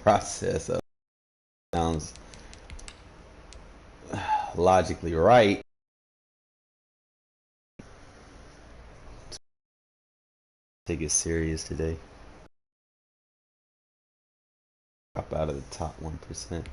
process of sounds logically right. Take it serious today. Drop out of the top 1%.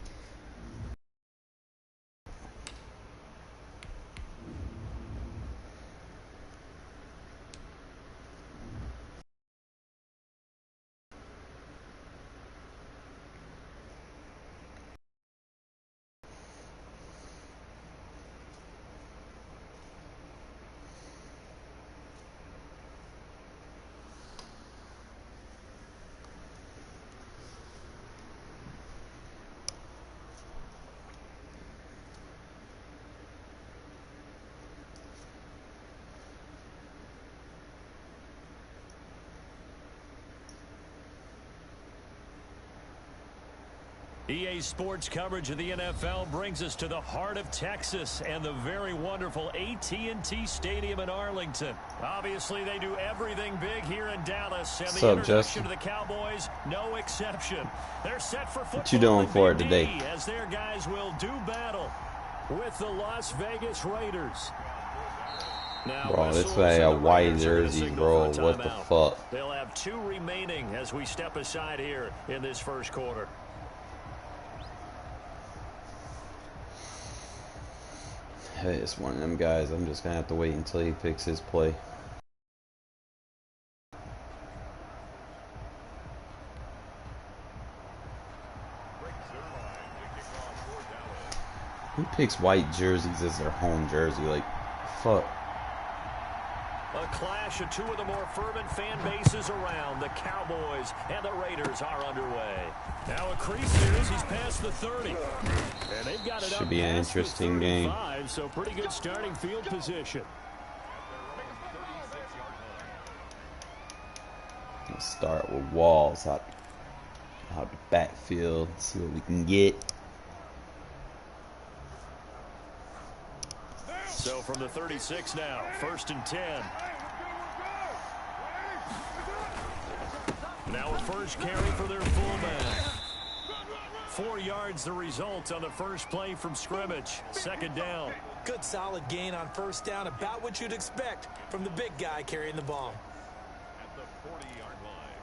EA Sports coverage of the NFL brings us to the heart of Texas and the very wonderful AT&T Stadium in Arlington. Obviously, they do everything big here in Dallas, and the introduction to the Cowboys, no exception. They're set for football. What you doing for it today? As their guys will do battle with the Las Vegas Raiders. Now, bro, this guy a white jersey, bro. What the fuck? They'll have 2 remaining as we step aside here in this first quarter. Hey, it's one of them guys. I'm just gonna have to wait until he picks his play. Who picks white jerseys as their home jersey? Like, fuck. A clash of 2 of the more fervent fan bases around. The Cowboys and the Raiders are underway. Now a crease series. He's past the 30. And they've got it should be an interesting game. So pretty good starting field position. Let's start with Walls out the backfield. See what we can get. So from the 36 now, 1st and 10. Now a first carry for their fullback. 4 yards the result on the first play from scrimmage. 2nd down. Good solid gain on 1st down, about what you'd expect from the big guy carrying the ball. At the 40-yard line.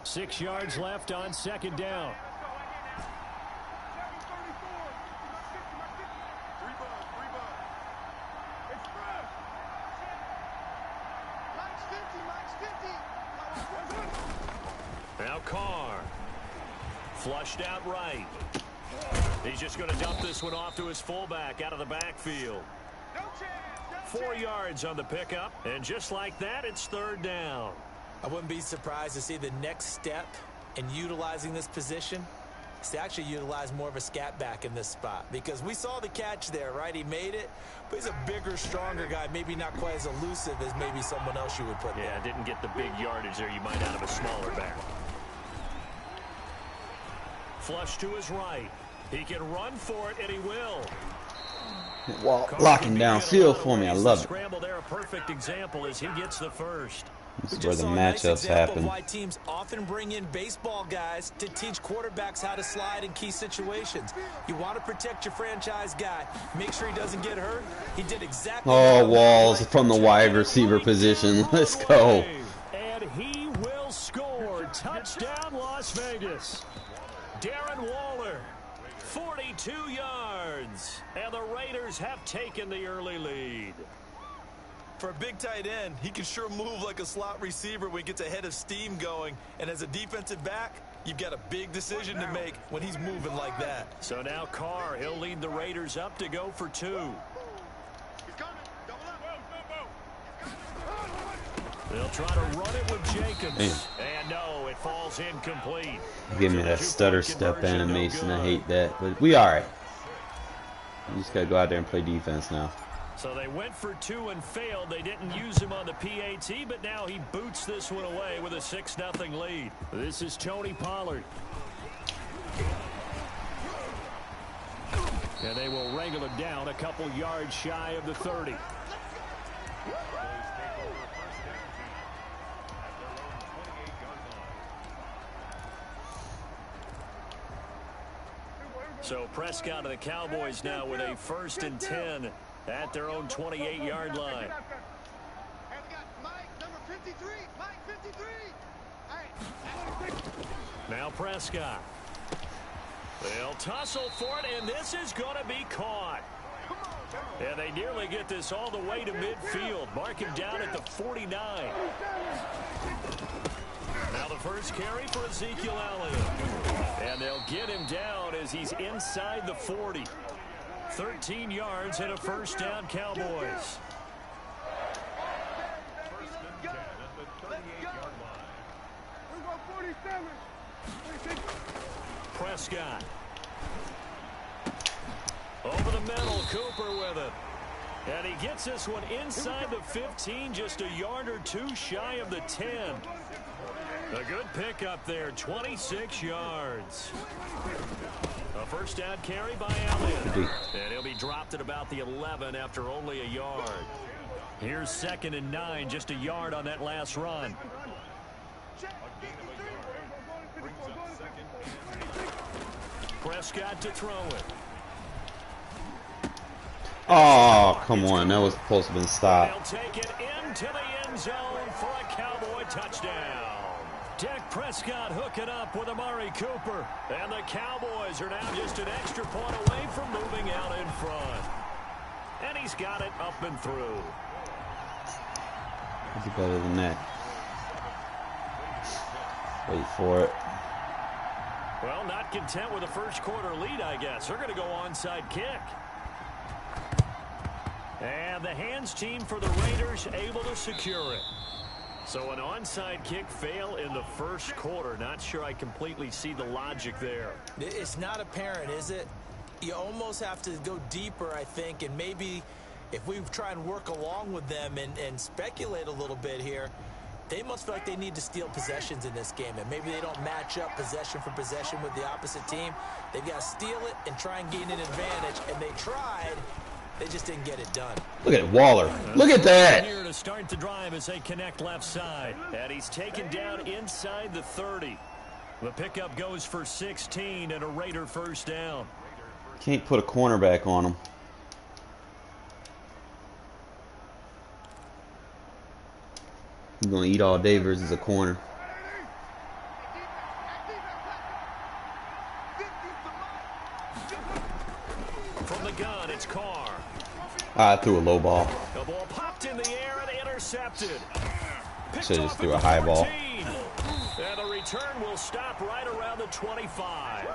6 yards left on 2nd down. Now Carr. Flushed out right. He's just going to dump this one off to his fullback out of the backfield. 4 yards on the pickup, and just like that, it's 3rd down. I wouldn't be surprised to see the next step in utilizing this position is to actually utilize more of a scat back in this spot, because we saw the catch there, right? He made it, but he's a bigger, stronger guy, maybe not quite as elusive as maybe someone else you would put there. Yeah, didn't get the big yardage there you might out of a smaller back. Flush to his right. He can run for it, and he will. Well, locking down field for me. I love it. Scramble there, a perfect example as he gets the first. This is where the matchups happen. Why teams often bring in baseball guys to teach quarterbacks how to slide in key situations. You want to protect your franchise guy. Make sure he doesn't get hurt. He did exactly. Oh, Walls from the wide receiver position. Let's go. And he will score. Touchdown, Las Vegas. Darren Waller, 42 yards. And the Raiders have taken the early lead. For a big tight end, he can sure move like a slot receiver when he gets a head of steam going. And as a defensive back, you've got a big decision to make when he's moving like that. So now Carr, he'll lead the Raiders up to go for 2. They'll try to run it with Jenkins. Damn. And no, it falls incomplete. Give me that stutter step animation. I hate that. But we all right. You just got to go out there and play defense now. So they went for 2 and failed. They didn't use him on the PAT, but now he boots this one away with a 6-0 lead. This is Tony Pollard. And they will wrangle him down a couple yards shy of the 30. So Prescott and the Cowboys now with a 1st and 10 at their own 28-yard line. Now Prescott. They'll tussle for it, and this is going to be caught. And they nearly get this all the way to midfield. Mark him down at the 49. Now the first carry for Ezekiel Elliott. And they'll get him down as he's inside the 40. 13 yards and a 1st down, Cowboys. Prescott. Over the middle, Cooper with it. And he gets this one inside the 15, just a yard or two shy of the 10. A good pickup there, 26 yards. A 1st down carry by Elliott. And he'll be dropped at about the 11 after only a yard. Here's 2nd and 9, just a yard on that last run. Prescott to throw it. Oh, come on. That was supposed to have been stopped. They'll take it into the end zone for a Cowboy touchdown. Dak Prescott hooking up with Amari Cooper. And the Cowboys are now just an extra point away from moving out in front. And he's got it up and through. It's better than that. Wait for it. Well, not content with a 1st quarter lead, I guess. They're going to go onside kick. And the hands team for the Raiders able to secure it. So an onside kick fail in the 1st quarter. Not sure I completely see the logic there. It's not apparent, is it? You almost have to go deeper, I think, and maybe if we try and work along with them and speculate a little bit here, they must feel like they need to steal possessions in this game, and maybe they don't match up possession for possession with the opposite team. They've got to steal it and try and gain an advantage, and they tried. They just didn't get it done. Look at Waller. Look at that. Here to start the drive as they connect left side. And he's taken down inside the 30. The pickup goes for 16 and a Raider 1st down. Can't put a cornerback on him. He's going to eat all day versus a corner. From the gun, it's Carr. I threw a low ball. The ball popped in the air and intercepted. Should have just threw a high ball. And the return will stop right around the 25.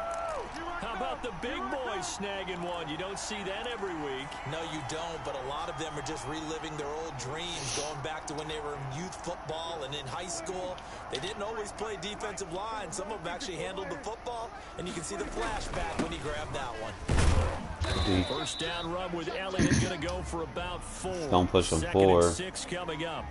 How about the big boys snagging one? You don't see that every week. No, you don't, but a lot of them are just reliving their old dreams, going back to when they were in youth football and in high school. They didn't always play defensive line. Some of them actually handled the football, and you can see the flashback when he grabbed that one. 1st down run with Elliott going to go for about 4. Don't push him 2nd forward. and 6 coming up.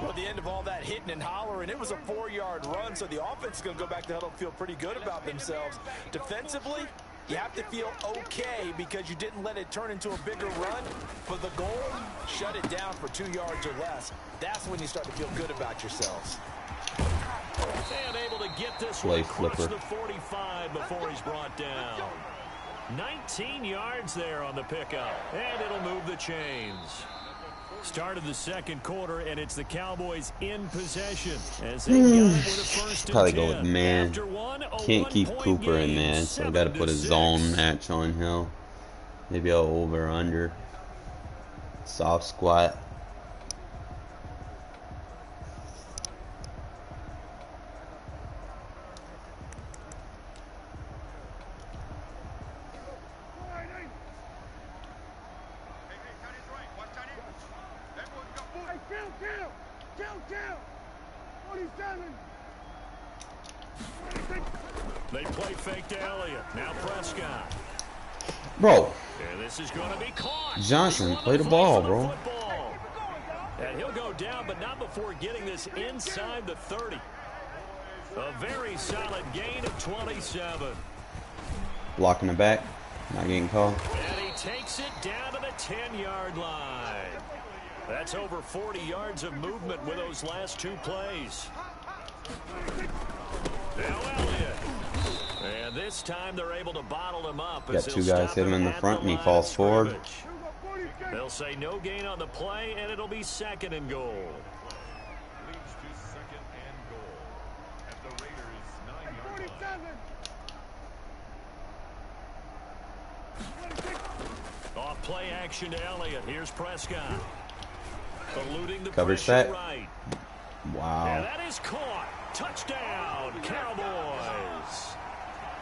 Well, at the end of all that hitting and hollering, it was a 4-yard run, so the offense is going to go back to huddle and feel pretty good about themselves. Defensively, you have to feel okay because you didn't let it turn into a bigger run. But the goal, shut it down for 2 yards or less. That's when you start to feel good about yourselves. And able to get this one across the 45 before he's brought down. 19 yards there on the pickup, and it'll move the chains. Started the 2nd quarter, and it's the Cowboys in possession as they got it with a 1st and Probably 10. go with man. Can't keep Cooper in man, so I got to put a zone match on Hill. Maybe I'll over or under. Soft squat. They play fake to Elliott. Now Prescott. Bro. And this is going to be caught. Johnson, play the ball, bro. And he'll go down, but not before getting this inside the 30. A very solid gain of 27. Blocking the back. Not getting called. And he takes it down to the 10-yard line. That's over 40 yards of movement with those last 2 plays. Now Elliott. And this time they're able to bottle him up. Got 2 guys hit him in the front and he falls forward. They'll say no gain on the play, and it'll be 2nd and goal. Leads to 2nd and goal at the Raiders' 9-yard line. Off play action to Elliott. Here's Prescott. Eluding the Cover pressure set. right. Wow. And that is caught. Touchdown, Cowboys.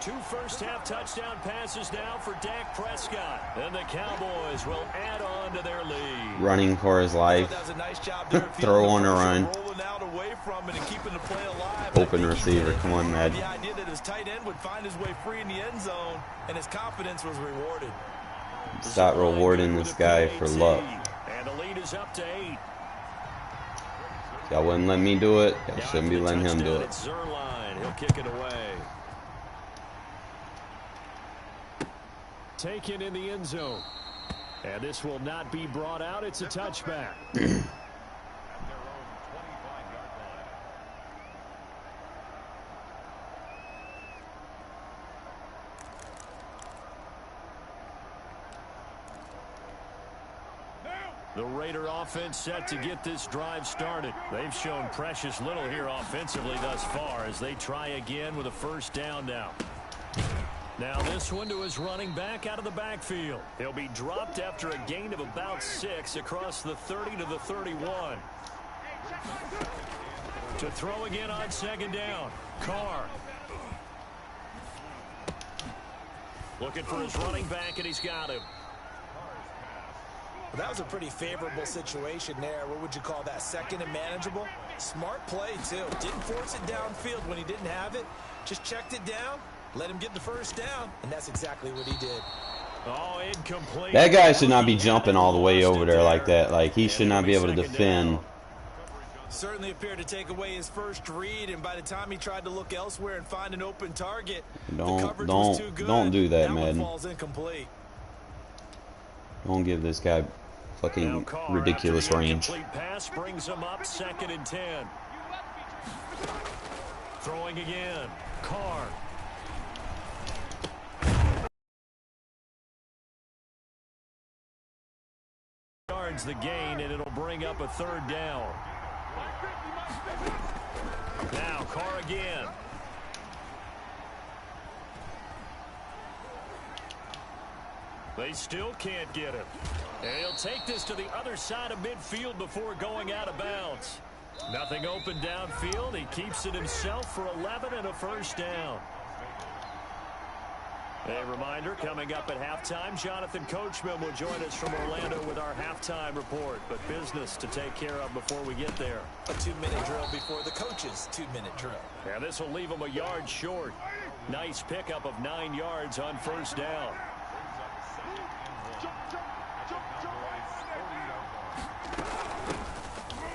2 first-half touchdown passes now for Dak Prescott. And the Cowboys will add on to their lead. Running for his life. That was a nice job there. Throw on a run. Rolling out away from it and keeping the play alive. Open receiver. Come on, Mad. The idea that his tight end would find his way free in the end zone, and his confidence was rewarded. Stop rewarding this guy for luck. And the lead is up to 8. Y'all wouldn't let me do it. Y'all shouldn't be letting him do it. It's Zerline. He'll kick it away. Taken in the end zone. And this will not be brought out. It's a touchback. The Raider offense set to get this drive started. They've shown precious little here offensively thus far as they try again with a 1st down now. Now this one to his running back out of the backfield. He'll be dropped after a gain of about 6 across the 30 to the 31. To throw again on 2nd down. Carr. Looking for his running back, and he's got him. That was a pretty favorable situation there. What would you call that? 2nd and manageable? Smart play, too. Didn't force it downfield when he didn't have it. Just checked it down, let him get the 1st down, and that's exactly what he did. Oh, incomplete. That guy should not be jumping all the way over there like that. Like, he should not be able to defend. Certainly appeared to take away his first read, and by the time he tried to look elsewhere and find an open target, the coverage was too good. Don't do that, That one Madden. falls incomplete. Don't give this guy fucking ridiculous range. Complete pass brings him up 2nd and 10. Throwing again. Carr. Yards the gain, and it'll bring up a 3rd down. Now Carr again. They still can't get him. And he'll take this to the other side of midfield before going out of bounds. Nothing open downfield. He keeps it himself for 11 and a 1st down. A reminder, coming up at halftime, Jonathan Coachman will join us from Orlando with our halftime report. But business to take care of before we get there. A 2-minute drill before the coach's 2-minute drill. And this will leave him a yard short. Nice pickup of 9 yards on 1st down.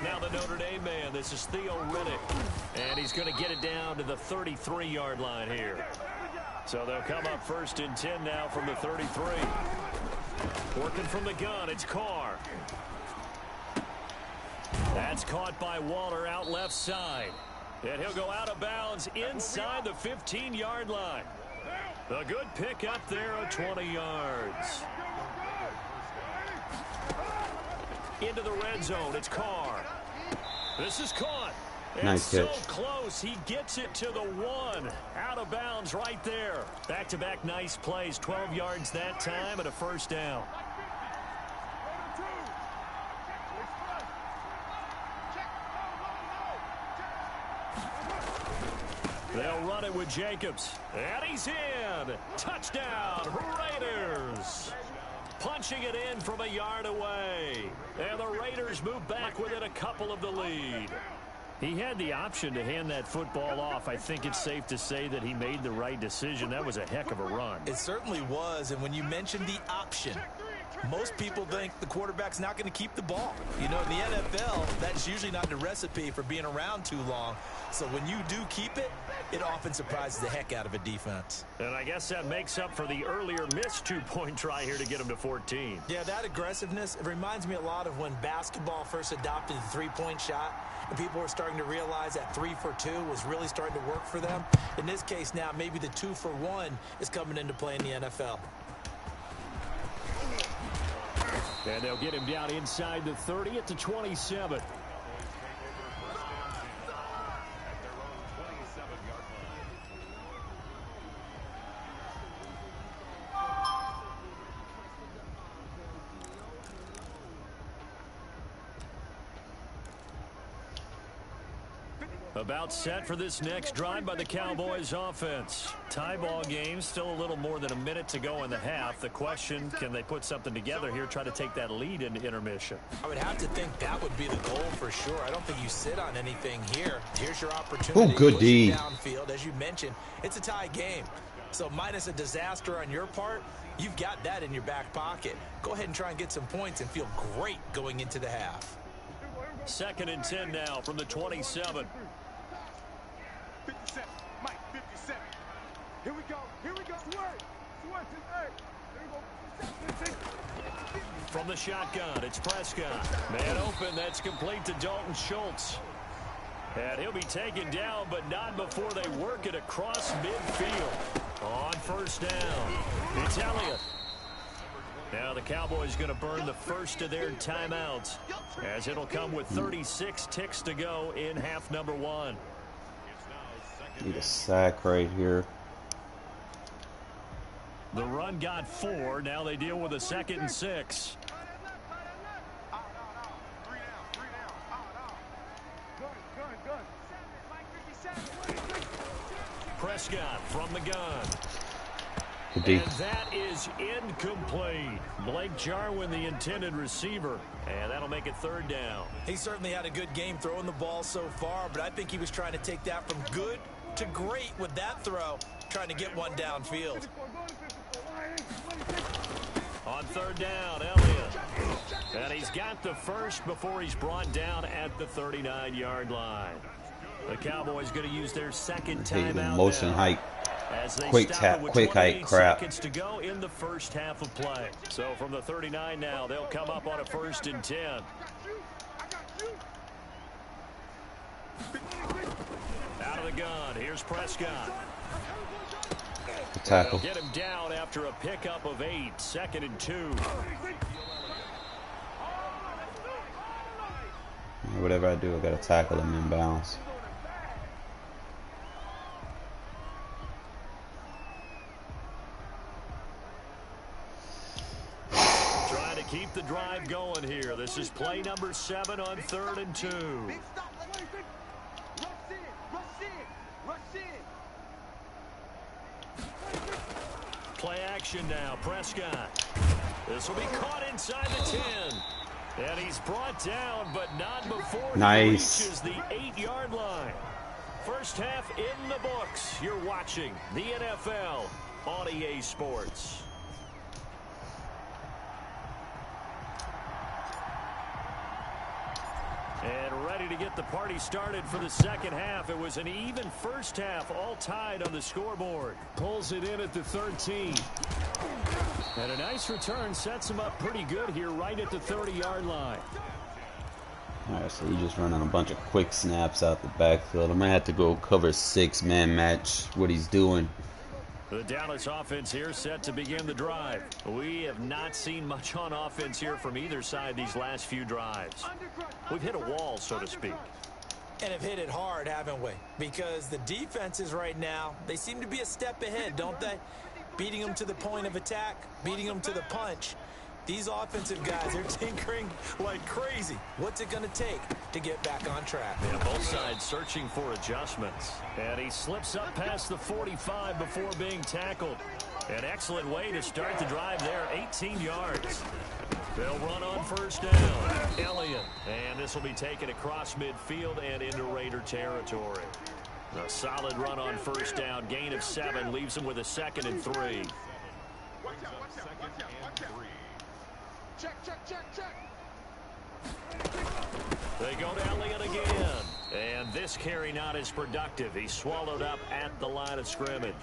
Now the Notre Dame man, this is Theo Riddick. And he's going to get it down to the 33-yard line here. So they'll come up 1st and 10 now from the 33. Working from the gun, it's Carr. That's caught by Waller out left side. And he'll go out of bounds inside the 15-yard line. A good pick up there of 20 yards. Into the red zone, it's Carr. This is caught. Nice catch. So close, he gets it to the 1. Out of bounds right there. Back-to-back nice plays, 12 yards that time and a 1st down. They'll run it with Jacobs. And he's in. Touchdown, Raiders. Punching it in from a yard away. And the Raiders move back within a couple of the lead. He had the option to hand that football off. I think it's safe to say that he made the right decision. That was a heck of a run. It certainly was, and when you mentioned the option, Most people think the quarterback's not going to keep the ball. You know, in the NFL, that's usually not the recipe for being around too long. So when you do keep it, it often surprises the heck out of a defense. And I guess that makes up for the earlier missed two-point try here to get him to 14. Yeah, that aggressiveness, it reminds me a lot of when basketball first adopted the three-point shot, and people were starting to realize that 3 for 2 was really starting to work for them. In this case now, maybe the 2 for 1 is coming into play in the NFL. And they'll get him down inside the 30 at the 27. About set for this next drive by the Cowboys offense. Tie ball game, still a little more than a minute to go in the half. The question, can they put something together here, try to take that lead into intermission? I would have to think that would be the goal for sure. I don't think you sit on anything here. Here's your opportunity. Oh, good D. Downfield. As you mentioned, it's a tie game. So minus a disaster on your part, you've got that in your back pocket. Go ahead and try and get some points and feel great going into the half. 2nd and 10 now from the 27. 57, Mike, 57. Here we go. From the shotgun, it's Prescott. Man open, that's complete to Dalton Schultz. And he'll be taken down, but not before they work it across midfield. On first down, it's Elliott. Now the Cowboys going to burn the first of their timeouts, as it'll come with 36 ticks to go in half number 1. Need a sack right here. The run got 4. Now they deal with a 2nd and 6. Prescott from the gun. And that is incomplete. Blake Jarwin, the intended receiver. And that'll make it 3rd down. He certainly had a good game throwing the ball so far, but I think he was trying to take that from good to great with that throw, trying to get one downfield. On 3rd down, Elliott. And he's got the first before he's brought down at the 39-yard line. The Cowboys going to use their 2nd timeout motion now, hike. as they Quick stop tap, with quick hike 28 crap. seconds to go in the first half of play. So from the 39 now, they'll come up on a 1st and 10. Out of the gun, here's Prescott. Tackle. They'll get him down after a pickup of 8, 2nd and 2. Whatever I do, I gotta tackle him in bounds. Trying to keep the drive going here. This is play number 7 on 3rd and 2. Play action now. Prescott. This will be caught inside the 10. And he's brought down, but not before he reaches the 8-yard line. First half in the books. You're watching the NFL on EA Sports. And ready to get the party started for the second half. It was an even first half, all tied on the scoreboard. Pulls it in at the 13. And a nice return sets him up pretty good here right at the 30-yard line. Alright, so he's just running a bunch of quick snaps out the backfield. I'm going to have to go cover 6-man match what he's doing. The Dallas offense here set to begin the drive. We have not seen much on offense here from either side these last few drives. We've hit a wall, so to speak. And have hit it hard, haven't we? Because the defenses right now, they seem to be a step ahead, don't they? Beating them to the point of attack, beating them to the punch. These offensive guys, they're tinkering like crazy. What's it going to take to get back on track? Yeah, both sides searching for adjustments. And he slips up past the 45 before being tackled. An excellent way to start the drive there, 18 yards. They'll run on first down. Elliott. And this will be taken across midfield and into Raider territory. A solid run on first down. Gain of 7 leaves him with a 2nd and 3. They go to Elliott again. And this carry not as productive. He swallowed up at the line of scrimmage.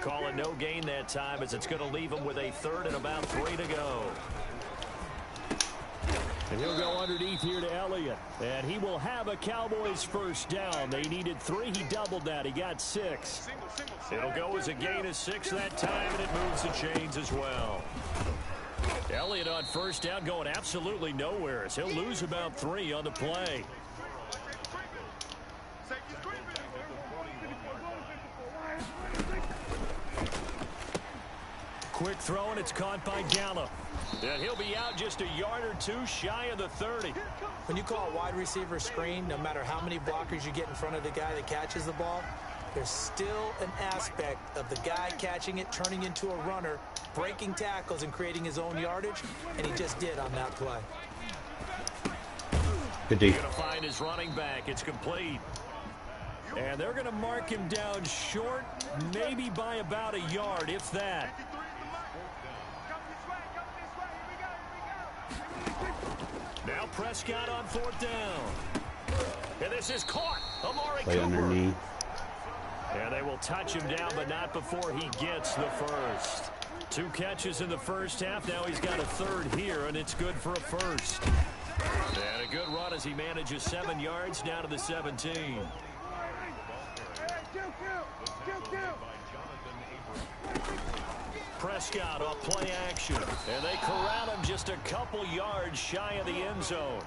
Call it no gain that time as it's going to leave him with a third and about 3 to go. And he'll go underneath here to Elliott. And he will have a Cowboys first down. They needed 3. He doubled that. He got 6. It'll go as a gain of 6 that time, and it moves the chains as well. Elliott on first down going absolutely nowhere as he'll lose about 3 on the play. Quick throw, and it's caught by Gallup. And he'll be out just a yard or 2 shy of the 30. When you call a wide receiver screen, no matter how many blockers you get in front of the guy that catches the ball, there's still an aspect of the guy catching it, turning into a runner, breaking tackles and creating his own yardage, and he just did on that play. Good D. Going to find his running back. It's complete. And they're going to mark him down short, maybe by about a yard, if that. Now Prescott on 4th down. And this is caught. Amari Play Cooper. underneath. And they will touch him down, but not before he gets the first. 2 catches in the first half. Now he's got a 3rd here, and it's good for a first. And a good run as he manages 7 yards down to the 17. Prescott off play action. And they corral him just a couple yards shy of the end zone.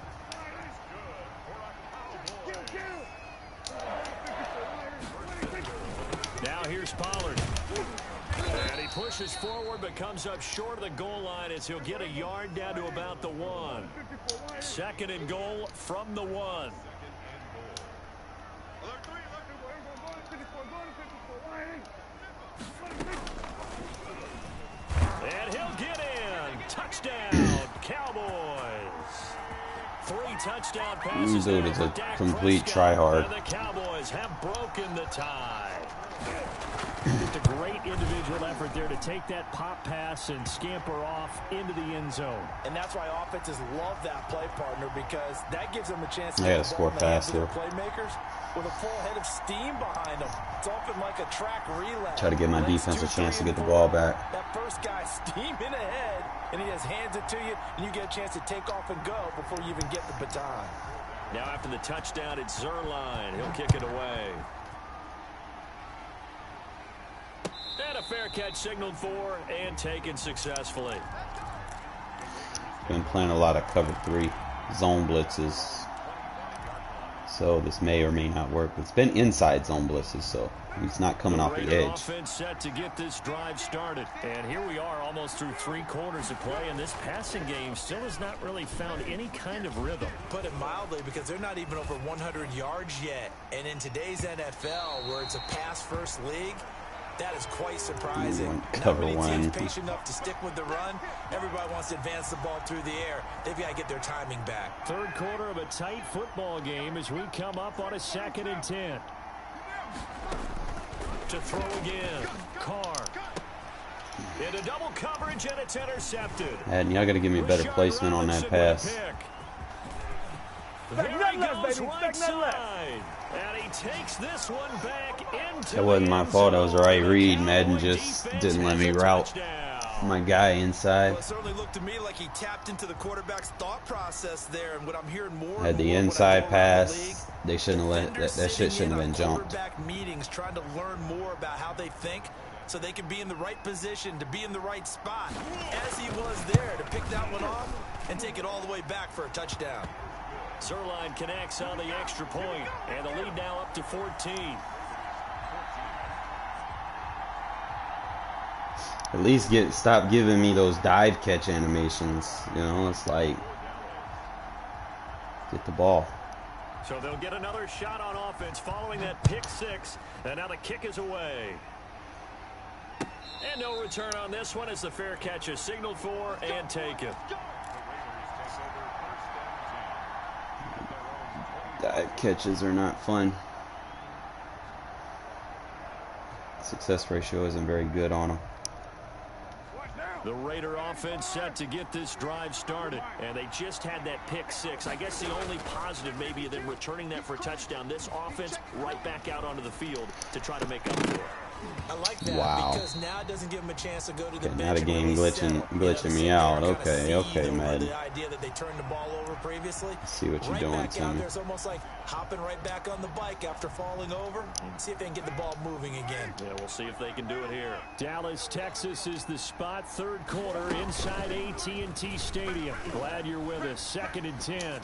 Now here's Pollard. And he pushes forward but comes up short of the goal line as he'll get a yard down to about the 1. 2nd and goal from the 1. And he'll get in. Touchdown, Cowboys. 3 touchdown passes. Dude, it's a complete try-hard. And the Cowboys have broken the tie. Just a great individual effort there to take that pop pass and scamper off into the end zone. And that's why offenses love that play, partner, because that gives them a chance to Yeah, get the score ball in the hands fast of their here. playmakers with a full head of steam behind them. It's often like a track relay. Try to give my Lanes defense 2, a chance to 3, get the and ball 4. back. That first guy steaming ahead, and he just hands it to you, and you get a chance to take off and go before you even get the baton. Now after the touchdown, it's Zerline. He'll kick it away. And a fair catch signaled for and taken successfully. Been playing a lot of cover 3 zone blitzes. So this may or may not work. It's been inside zone blitzes, so he's not coming off the Raider edge. Offense set to get this drive started. And here we are almost through 3 quarters of play, and this passing game still has not really found any kind of rhythm. Put it mildly, because they're not even over 100 yards yet. And in today's NFL, where it's a pass-first league, that is quite surprising. Cover Not many teams 1. patient enough to stick with the run. Everybody wants to advance the ball through the air. They've got to get their timing back. 3rd quarter of a tight football game as we come up on a 2nd and 10. To throw again. Carr. Into double coverage, and it's intercepted. And y'all got to give me better placement on that pass. There he goes right side. And he takes this one back into That wasn't my fault. That was the right read. Madden Cowboy just defense didn't let has me a route touchdown. my guy inside. Well, it certainly looked to me like he tapped into the quarterback's thought process there. And what I'm hearing more Had and the more when I inside go around the pass. league, They shouldn't have let defenders that shit sitting shouldn't have in been on jumped. quarterback meetings, trying to learn more about how they think, so they can be in the right position to be in the right spot. As he was there to pick that one off and take it all the way back for a touchdown. Zerline connects on the extra point, and the lead now up to 14. At least stop giving me those dive catch animations. You know, it's like get the ball. So they'll get another shot on offense following that pick 6, and now the kick is away. And no return on this one as the fair catch is signaled for and taken. Dive catches are not fun. Success ratio isn't very good on them. The Raider offense set to get this drive started. And they just had that pick six. I guess the only positive maybe of them returning that for a touchdown. This offense right back out onto the field to try to make up for it. I like that because now it doesn't give him a chance to go to the bench. Now the game glitching me out. Okay, man. The idea that they turned the ball over previously. See what you're doing, Timmy. It's almost like hopping right back on the bike after falling over. See if they can get the ball moving again. Yeah, we'll see if they can do it here. Dallas, Texas is the spot. Third quarter inside AT&T Stadium. Glad you're with us. 2nd and 10.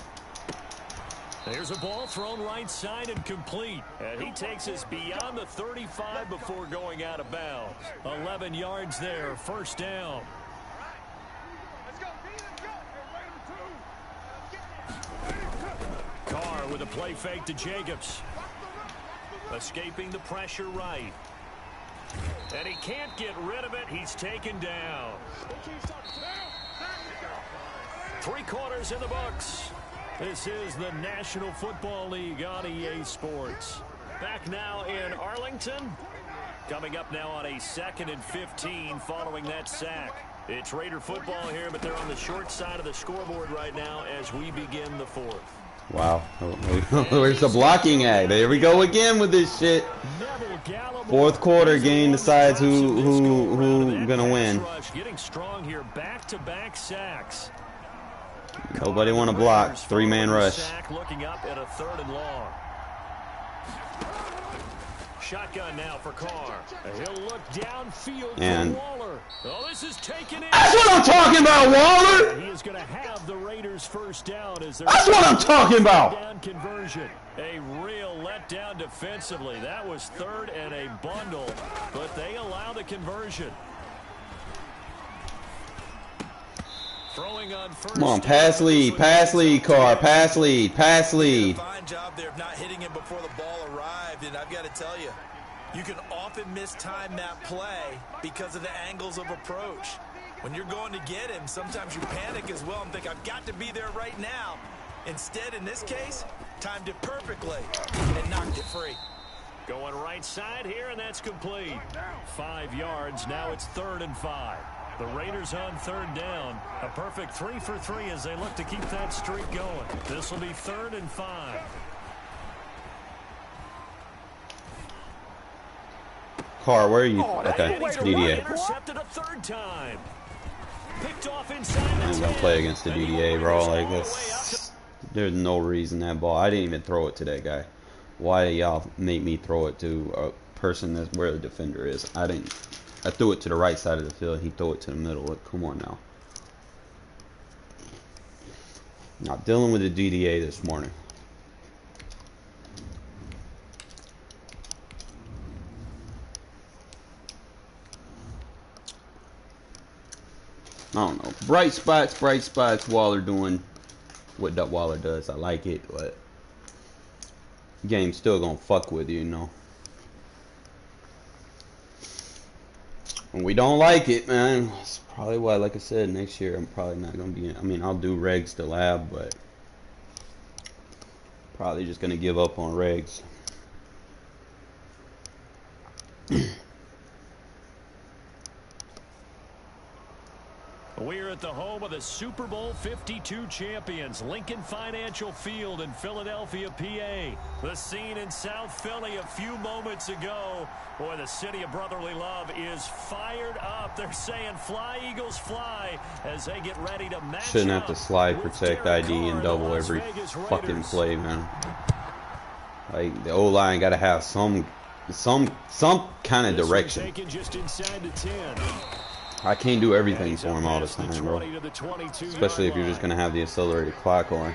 There's a ball thrown right side and complete. And he takes us beyond the 35 before going out of bounds. 11 yards there, first down. Carr with a play fake to Jacobs. Escaping the pressure right. And he can't get rid of it. He's taken down. 3 quarters in the books. This is the National Football League on EA Sports. Back now in Arlington. Coming up now on a 2nd and 15 following that sack. It's Raider football here, but they're on the short side of the scoreboard right now as we begin the 4th. Wow. Where's the blocking at? There we go again with this shit. 4th quarter game decides who gonna win. Getting strong here, back-to-back sacks. Nobody want to block. 3-man rush. Looking up at a 3rd and long. Shotgun now for Carr. He'll look downfield for Waller. Oh, this is taken in. That's what I'm talking about, Waller. He is going to have the Raiders first down as they're That's what I'm talking about. Down conversion. A real letdown defensively. That was 3rd and a bundle, but they allow the conversion. Throwing on first. Come on, pass lead, Carr, pass lead. Fine job there of not hitting it before the ball arrived, and I've got to tell you, you can often mistime that play because of the angles of approach. When you're going to get him, sometimes you panic as well and think, I've got to be there right now. Instead, in this case, timed it perfectly and knocked it free. Going right side here, and that's complete. 5 yards, now it's 3rd and 5. The Raiders on 3rd down. A perfect 3 for 3 as they look to keep that streak going. This will be 3rd and 5. Carr, where are you? Okay, DDA. Intercepted a 3rd time. Picked off inside. I ain't gonna play against the DDA, bro. Like this, there's no reason that ball. I didn't even throw it to that guy. Why y'all make me throw it to a person that's where the defender is? I didn't. I threw it to the right side of the field. He threw it to the middle. Like, come on now. Not dealing with the DDA this morning. I don't know. Bright spots. Waller doing what that Waller does. I like it, but game's still gonna fuck with you, you know. And we don't like it, man. It's probably why, like I said, next year I'm probably not gonna be. I mean, I'll do regs to lab, but probably just gonna give up on regs. We're at the home of the Super Bowl 52 champions, Lincoln Financial Field in Philadelphia, PA. The scene in South Philly a few moments ago. Boy, the city of brotherly love is fired up. They're saying fly, Eagles, fly, as they get ready to match Shouldn't have up to slide, with protect Derek ID, Carr and double Las every Vegas fucking Raiders. play, man. Like, the O-line gotta have some kind of direction. Taken just inside the 10. I can't do everything for him all the time, bro. Especially if you're just going to have the accelerated clock on.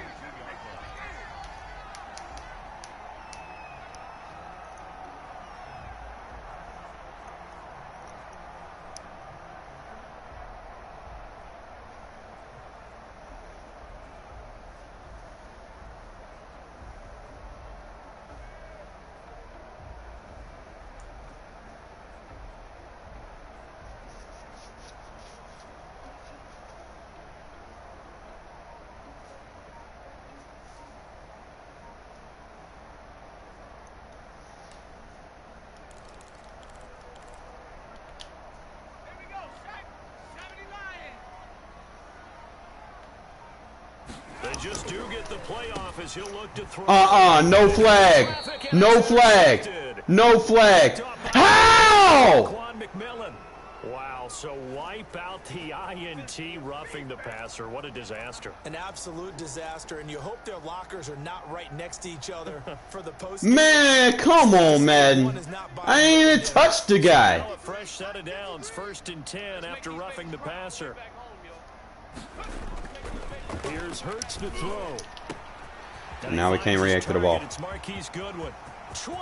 They just do get the playoff as he'll look to throw. No flag. No flag. No flag. How? Wow, so wipe out the INT roughing the passer. What a disaster. An absolute disaster, and you hope their lockers are not right next to each other for the post. Man, come on, Madden. I ain't even touched the guy. Now a fresh set of downs, 1st and 10 after roughing the passer. Here's Hurts to throw. And now we can't react to the ball. It's Marquise Goodwin. 20.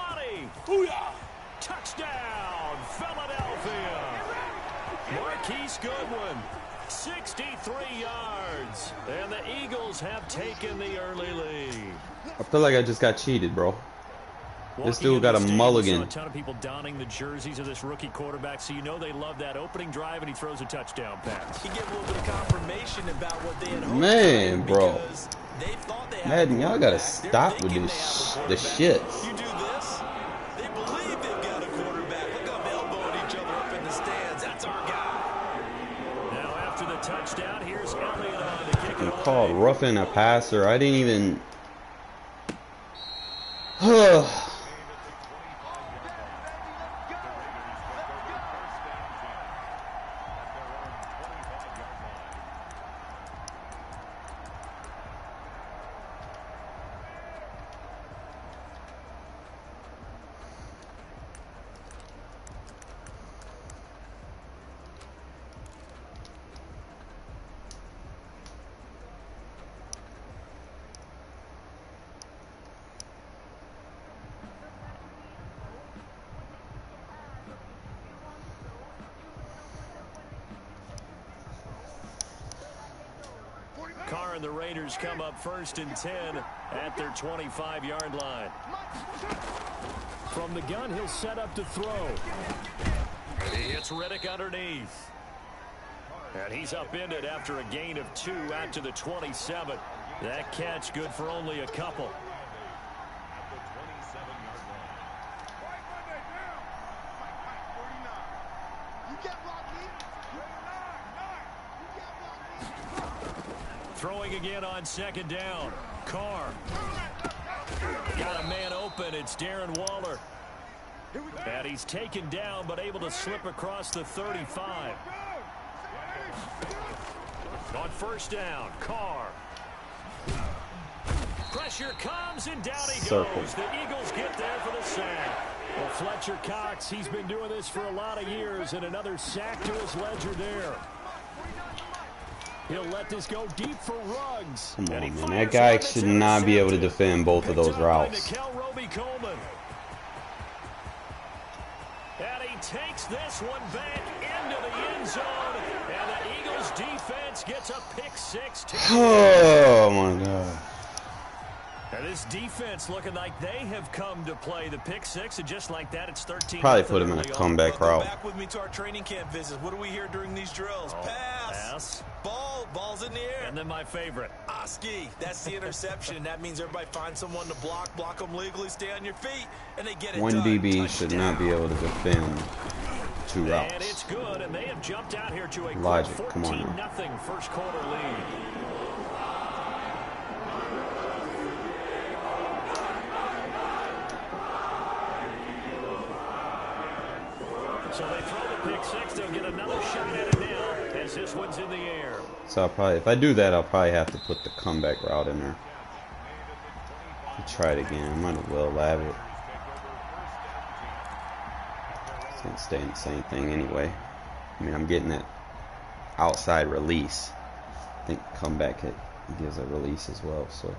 Booyah! Touchdown, Philadelphia. Marquise Goodwin, 63 yards. And the Eagles have taken the early lead. I feel like I just got cheated, bro. This dude got a mulligan. A ton of people donning the jerseys of this rookie quarterback, so you know they love that opening drive, and he throws a touchdown pass. He gave a little bit of confirmation about what they had hoped. Man, bro. They thought they had Madden, y'all gotta stop with this the shit. You do this, they believe they've got a quarterback. Look how they're elbowing each other up in the stands. That's our guy. Now after the touchdown, here's Elliott on to kick it off. Called roughing a passer. I didn't even. Carr and the Raiders come up 1st and 10 at their 25-yard line. From the gun, he'll set up to throw. He hits Riddick underneath. And he's upended after a gain of 2 out to the 27. That catch good for only a couple. Throwing again on 2nd down. Carr. Got a man open. It's Darren Waller. And he's taken down, but able to slip across the 35. On 1st down, Carr. Pressure comes, and down he goes. The Eagles get there for the sack. Well, Fletcher Cox, he's been doing this for a lot of years, and another sack to his ledger there. He'll let this go deep for Ruggs. Come on, man. That guy should not be able to defend both of those routes. And he takes this one back into the end zone. And the Eagles defense gets a pick 6. Oh, my God. And this defense looking like they have come to play the pick 6, and just like that, it's 13. Probably put him in a comeback route. Back with me to our training camp visits. What do we hear during these drills? Pass. Ball's in the air. And then my favorite. Oski. That's the interception. That means everybody finds someone to block them legally, stay on your feet, and they get it One done. DB should not be able to defend 2 routes. And it's good, and they have jumped out here to a Logic, 14-0 come on now. first quarter lead. So they throw the pick 6. They'll get another shot at it now as this one's in the air. So if I do that, I'll probably have to put the comeback route in there. Try it again. I might as well have it. It's gonna stay in the same thing anyway. I mean, I'm getting that outside release. I think comeback it gives a release as well. So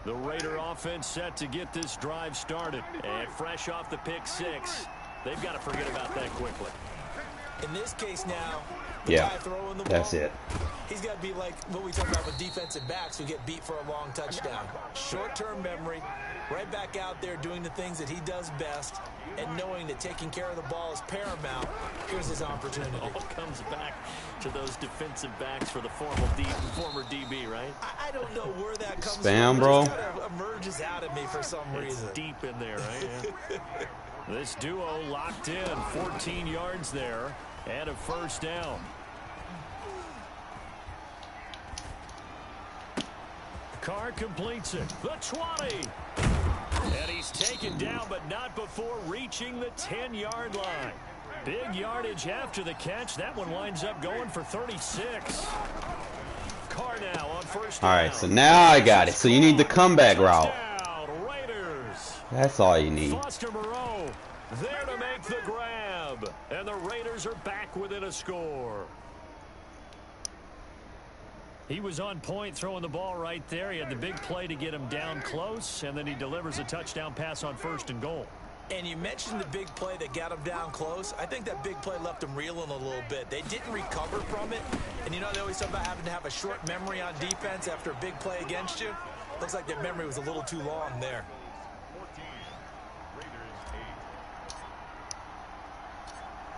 the Raider offense set to get this drive started, and fresh off the pick 6. They've got to forget about that quickly. In this case now, yeah, guy throwing the that's ball, it. He's got to be like what we talk about with defensive backs who get beat for a long touchdown. Short-term memory, right back out there doing the things that he does best, and knowing that taking care of the ball is paramount. Here's his opportunity. It all comes back to those defensive backs for the former DB, right? I don't know where that comes Spam, from. bro. It just kind of emerges out of me for some reason. It's deep in there, right? Yeah. This duo locked in, 14 yards there, and a 1st down. Carr completes it. The 20. And he's taken down, but not before reaching the 10-yard line. Big yardage after the catch. That one winds up going for 36. Carr now on first down. All right, so now I got it. So you need the comeback route. Raiders. That's all you need. Foster Moreau there to make the grab. And the Raiders are back within a score. He was on point throwing the ball right there. He had the big play to get him down close, and then he delivers a touchdown pass on first and goal. And you mentioned the big play that got him down close. I think that big play left him reeling a little bit. They didn't recover from it. And you know, they always talk about having to have a short memory on defense after a big play against you. Looks like their memory was a little too long there. 14, Raiders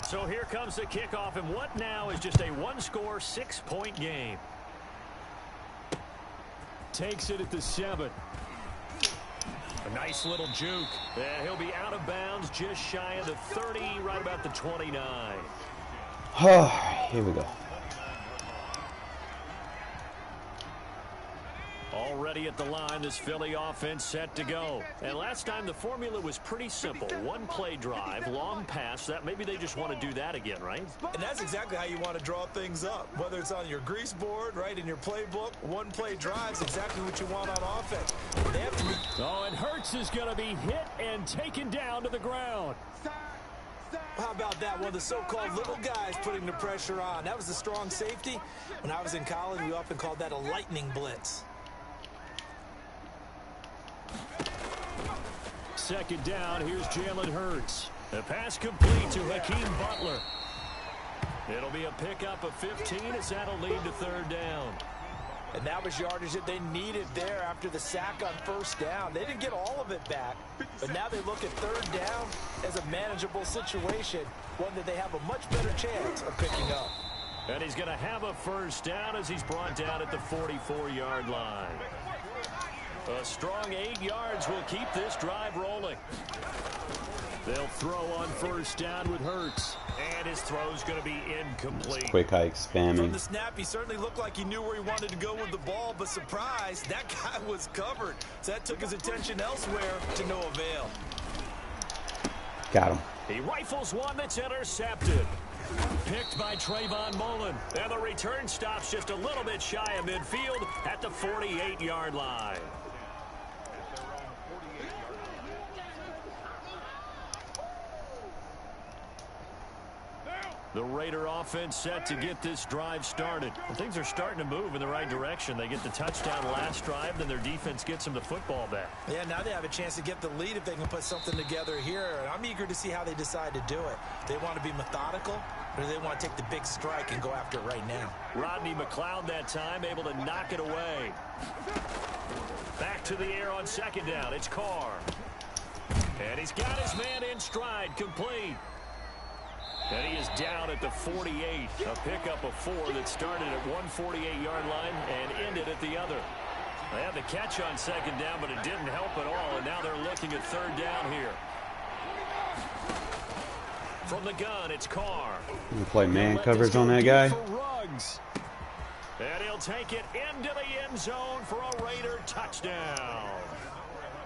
8. So here comes the kickoff, and what now is just a one-score, 6-point game. Takes it at the 7. A nice little juke. And he'll be out of bounds just shy of the 30, right about the 29. Here we go. Already at the line, this Philly offense set to go. And last time the formula was pretty simple. One play drive, long pass. That maybe they just want to do that again, right? And that's exactly how you want to draw things up. Whether it's on your grease board, right, in your playbook, one play drive is exactly what you want on offense. They have to be... Oh, and Hurts is going to be hit and taken down to the ground. How about that? One of the so-called little guys putting the pressure on. That was the strong safety. When I was in college, we often called that a lightning blitz. Second down, here's Jalen Hurts. The pass complete to Hakeem Butler. It'll be a pickup of 15 as that'll lead to third down. And that was yardage that they needed there after the sack on first down. They didn't get all of it back, but now they look at third down as a manageable situation, one that they have a much better chance of picking up. And he's going to have a first down as he's brought down at the 44-yard line. A strong 8 yards will keep this drive rolling. They'll throw on first down with Hurts. And his throw's going to be incomplete. Quick hike spamming. From the snap, he certainly looked like he knew where he wanted to go with the ball, but surprise, that guy was covered. So that took his attention elsewhere to no avail. Got him. He rifles one that's intercepted. Picked by Trayvon Mullen. And the return stops just a little bit shy of midfield at the 48-yard line. The Raider offense set to get this drive started. Well, things are starting to move in the right direction. They get the touchdown last drive, then their defense gets them the football back. Yeah, now they have a chance to get the lead if they can put something together here. And I'm eager to see how they decide to do it. They want to be methodical, or do they want to take the big strike and go after it right now? Rodney McLeod that time able to knock it away. Back to the air on second down. It's Carr. And he's got his man in stride, complete. And he is down at the 48. A pickup of 4 that started at one 48-yard line and ended at the other. They had the catch on second down, but it didn't help at all. And now they're looking at third down here. From the gun, it's Carr. You play man coverage on that guy. And he'll take it into the end zone for a Raider touchdown.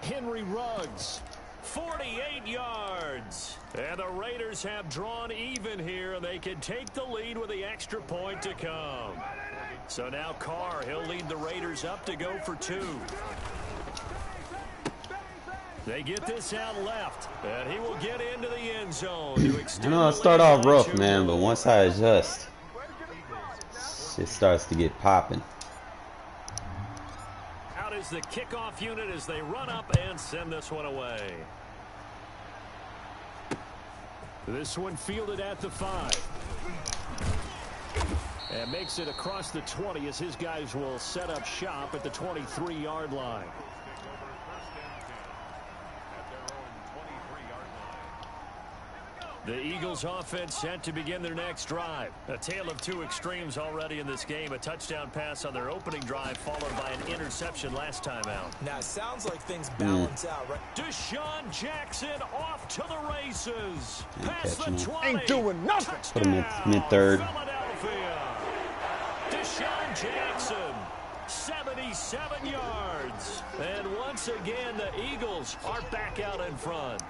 Henry Ruggs. 48 yards. And the Raiders have drawn even here. They can take the lead with the extra point to come. So now Carr, he'll lead the Raiders up to go for 2. They get this out left. And he will get into the end zone to extend. I know I start off rough, man, but once I adjust, it starts to get popping. Is the kickoff unit as they run up and send this one away. This one fielded at the 5. And makes it across the 20 as his guys will set up shop at the 23-yard line. The Eagles offense set to begin their next drive. A tale of 2 extremes already in this game. A touchdown pass on their opening drive followed by an interception last time out. Now it sounds like things balance out, right? Deshaun Jackson off to the races. Past the 20. Ain't doing nothing. Put him in mid-third. Philadelphia. Deshaun Jackson 77 yards. And once again, the Eagles are back out in front.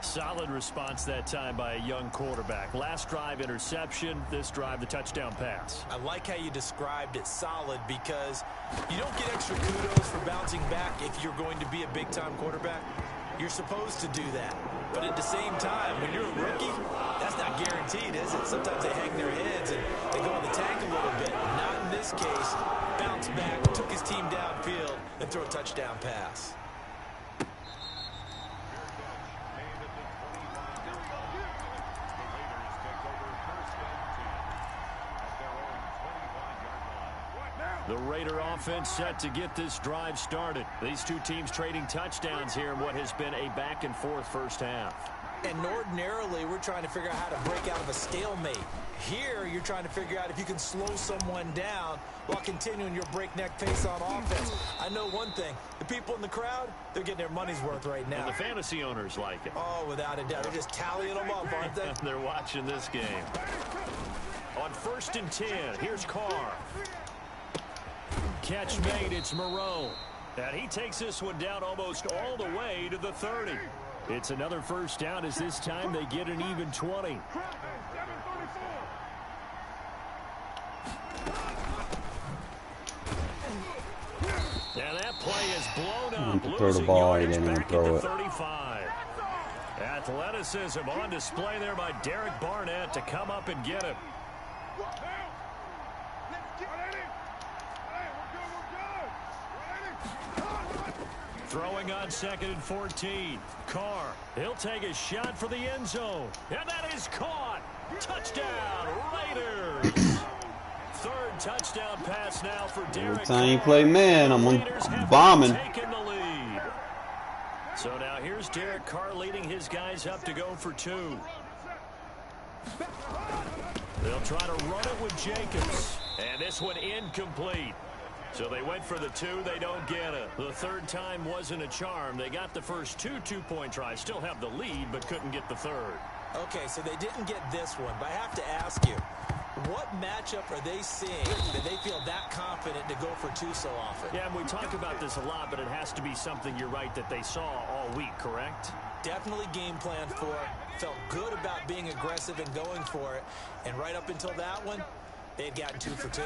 Solid response that time by a young quarterback. Last drive, interception. This drive, the touchdown pass. I like how you described it, solid, because you don't get extra kudos for bouncing back if you're going to be a big-time quarterback. You're supposed to do that. But at the same time, when you're a rookie, that's not guaranteed, is it? Sometimes they hang their heads and they go in the tank a little bit. Not in this case. Bounced back, took his team downfield, and threw a touchdown pass. The Raider offense set to get this drive started. These two teams trading touchdowns here in what has been a back-and-forth first half. And ordinarily, we're trying to figure out how to break out of a stalemate. Here, you're trying to figure out if you can slow someone down while continuing your breakneck pace on offense. I know one thing. The people in the crowd, they're getting their money's worth right now. And the fantasy owners like it. Oh, without a doubt. They're just tallying them up, aren't they? They're watching this game. On 1st and 10, here's Carr. Catch made, it's Moreau. And he takes this one down almost all the way to the 30. It's another first down as this time they get an even 20. And that play is blown up. Throw the ball, he didn't even throw it. 35. Athleticism on display there by Derek Barnett to come up and get him. Throwing on 2nd and 14. Carr, he'll take a shot for the end zone. And that is caught. Touchdown, Raiders. 3rd touchdown pass now for Derek Every time you Carr. play man, I'm bombing. Taking the lead. So now here's Derek Carr leading his guys up to go for 2. They'll try to run it with Jacobs. And this one incomplete. So they went for the 2. They don't get it. The 3rd time wasn't a charm. They got the first 2 two-point tries. Still have the lead, but couldn't get the 3rd. Okay, so they didn't get this one. But I have to ask you, what matchup are they seeing that they feel that confident to go for 2 so often? Yeah, and we talk about this a lot, but it has to be something, you're right, that they saw all week, correct? Definitely game plan for it. Felt good about being aggressive and going for it. And right up until that one, they had gotten 2 for 2.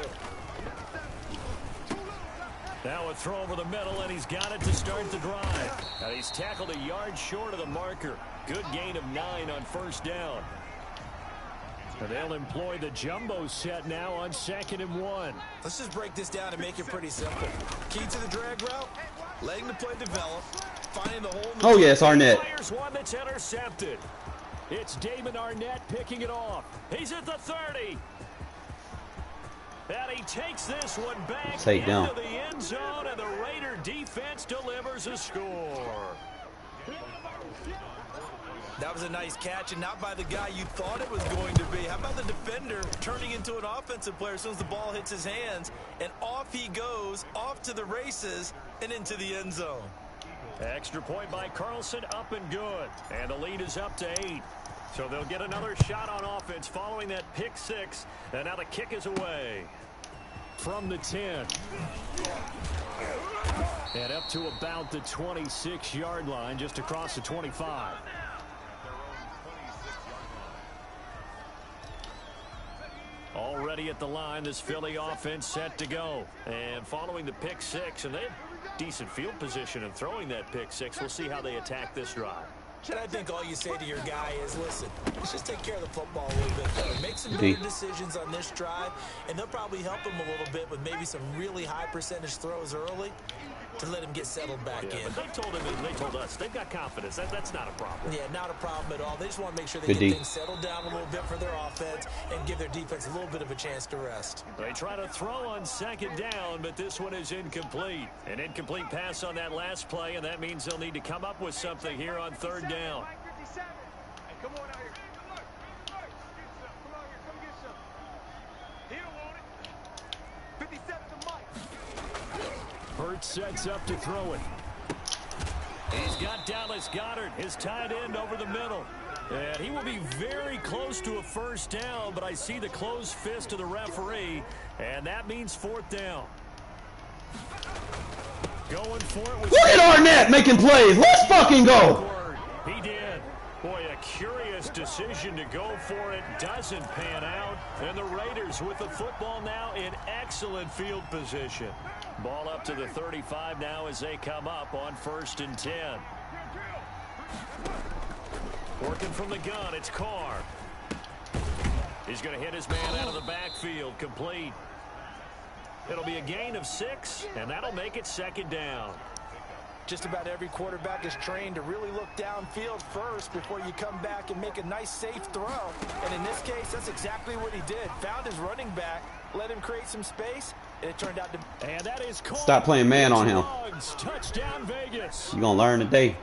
Now a throw over the middle, and he's got it to start the drive. Now he's tackled a yard short of the marker. Good gain of 9 on 1st down. And they'll employ the jumbo set now on 2nd and 1. Let's just break this down and make it pretty simple. Key to the drag route, letting the play develop, finding the hole in the Oh, yes, Arnett. Fires one that's intercepted. It's Damon Arnett picking it off. He's at the 30. And he takes this one back into the end zone, and the Raider defense delivers a score. That was a nice catch, and not by the guy you thought it was going to be. How about the defender turning into an offensive player as soon as the ball hits his hands, and off he goes, off to the races, and into the end zone. Extra point by Carlson, up and good. And the lead is up to 8. So they'll get another shot on offense following that pick 6. And now the kick is away. From the 10. And up to about the 26-yard line, just across the 25. Already at the line, this Philly offense set to go. And following the pick 6, and they have decent field position in throwing that pick 6. We'll see how they attack this drive. And I think all you say to your guy is, listen, let's just take care of the football a little bit better. Make some better decisions on this drive, and they'll probably help him a little bit with maybe some really high percentage throws early to let him get settled back in. But they told us they've got confidence. That's not a problem. Yeah, not a problem at all. They just want to make sure they get things settled down a little bit for their offense and give their defense a little bit of a chance to rest. They try to throw on 2nd down, but this one is incomplete. An incomplete pass on that last play, and that means they'll need to come up with something here on 3rd down. Hurts sets up to throw it. He's got Dallas Goedert, his tight end, over the middle. And he will be very close to a first down, but I see the closed fist of the referee, and that means 4th down. Going for it. With Look at Arnett making plays. Let's fucking go. He did. Boy, a curious decision to go for it. Doesn't pan out. And the Raiders with the football now in excellent field position. Ball up to the 35 now as they come up on 1st and 10. Working from the gun, it's Carr. He's going to hit his man out of the backfield, complete. It'll be a gain of 6, and that'll make it 2nd down. Just about every quarterback is trained to really look downfield first before you come back and make a nice, safe throw. And in this case, that's exactly what he did. Found his running back, let him create some space, and it turned out to... And that is caught. Stop playing man on him. Touchdown, Vegas. You're going to learn today.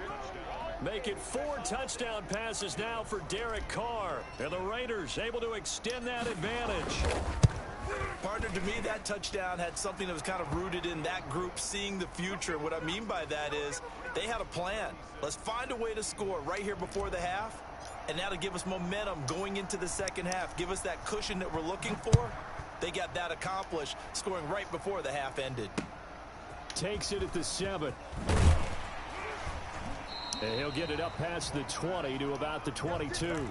Make it 4 touchdown passes now for Derek Carr. And the Raiders able to extend that advantage. Partner, to me, that touchdown had something that was kind of rooted in that group seeing the future. What I mean by that is they had a plan. Let's find a way to score right here before the half, and that'll give us momentum going into the second half. Give us that cushion that we're looking for. They got that accomplished, scoring right before the half ended. Takes it at the 7. And he'll get it up past the 20 to about the 22.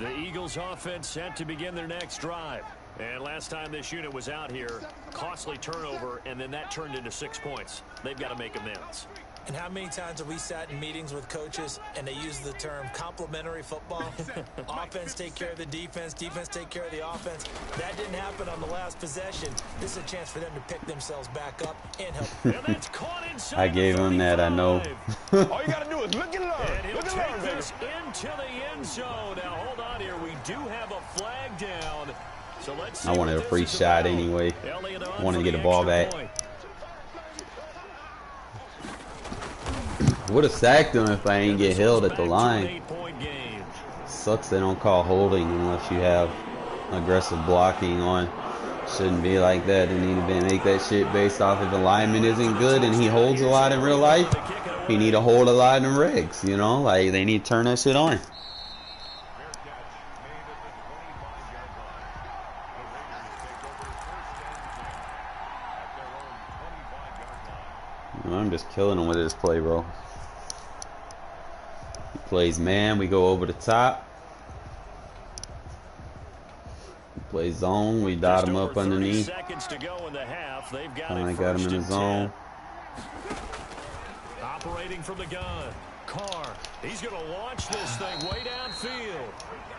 The Eagles offense set to begin their next drive. And last time this unit was out here, costly turnover, and then that turned into 6 points. They've got to make amends. And how many times have we sat in meetings with coaches and they use the term complementary football? Offense take care of the defense, defense take care of the offense. That didn't happen on the last possession. This is a chance for them to pick themselves back up and help. And that's caught inside. I gave him that, I know. All you got to do is look and learn. And he'll Look and take learn, baby. this into the end zone. Now, hold on here. We do have a flag down. So let's see. I wanted a free shot anyway. I wanted to get the ball back. Would have sacked him if I ain't get held at the line. Sucks they don't call holding unless you have aggressive blocking on. Shouldn't be like that. They need to make that shit based off if the lineman isn't good and he holds a lot in real life. He need to hold a lot in regs, you know? Like, they need to turn that shit on. I'm just killing him with this play, bro. He plays man, we go over the top. He plays zone, we dot him up underneath. Finally got him in the zone. Operating from the gun. Carr. He's going to launch this thing way downfield.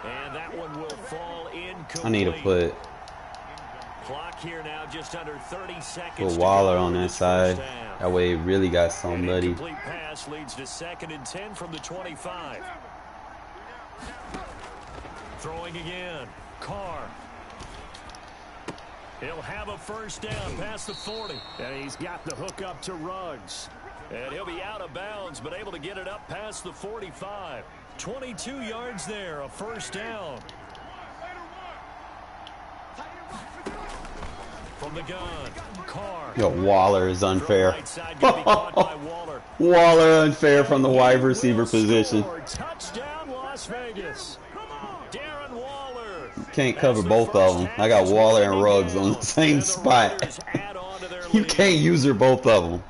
And that one will fall incomplete. I need to put Clock here now, just under 30 seconds. Put Waller on that side. That way he really got somebody. An incomplete pass leads to 2nd and 10 from the 25. Throwing again. Carr. He'll have a first down past the 40. And he's got the hook up to Ruggs. And he'll be out of bounds, but able to get it up past the 45. 22 yards there, a first down. From the gun, Carr. Yo, Waller is unfair. Waller unfair from the wide receiver position. Touchdown, Las Vegas. Darren Waller. Can't cover both of them. I got Waller and Ruggs on the same spot. You can't use her both of them.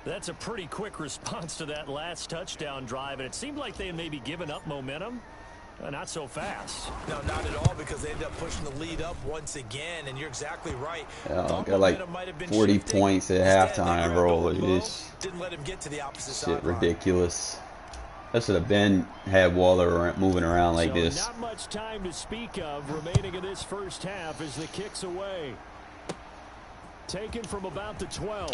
That's a pretty quick response to that last touchdown drive, and it seemed like they had maybe given up momentum. Not so fast. No, not at all, because they ended up pushing the lead up once again, and you're exactly right. Yeah, got like 40 points at halftime, bro. Didn't let him get to the opposite shit side. Ridiculous. That should have been had Waller moving around like this. Not much time to speak of remaining in this first half as the kick's away. Taken from about the 12.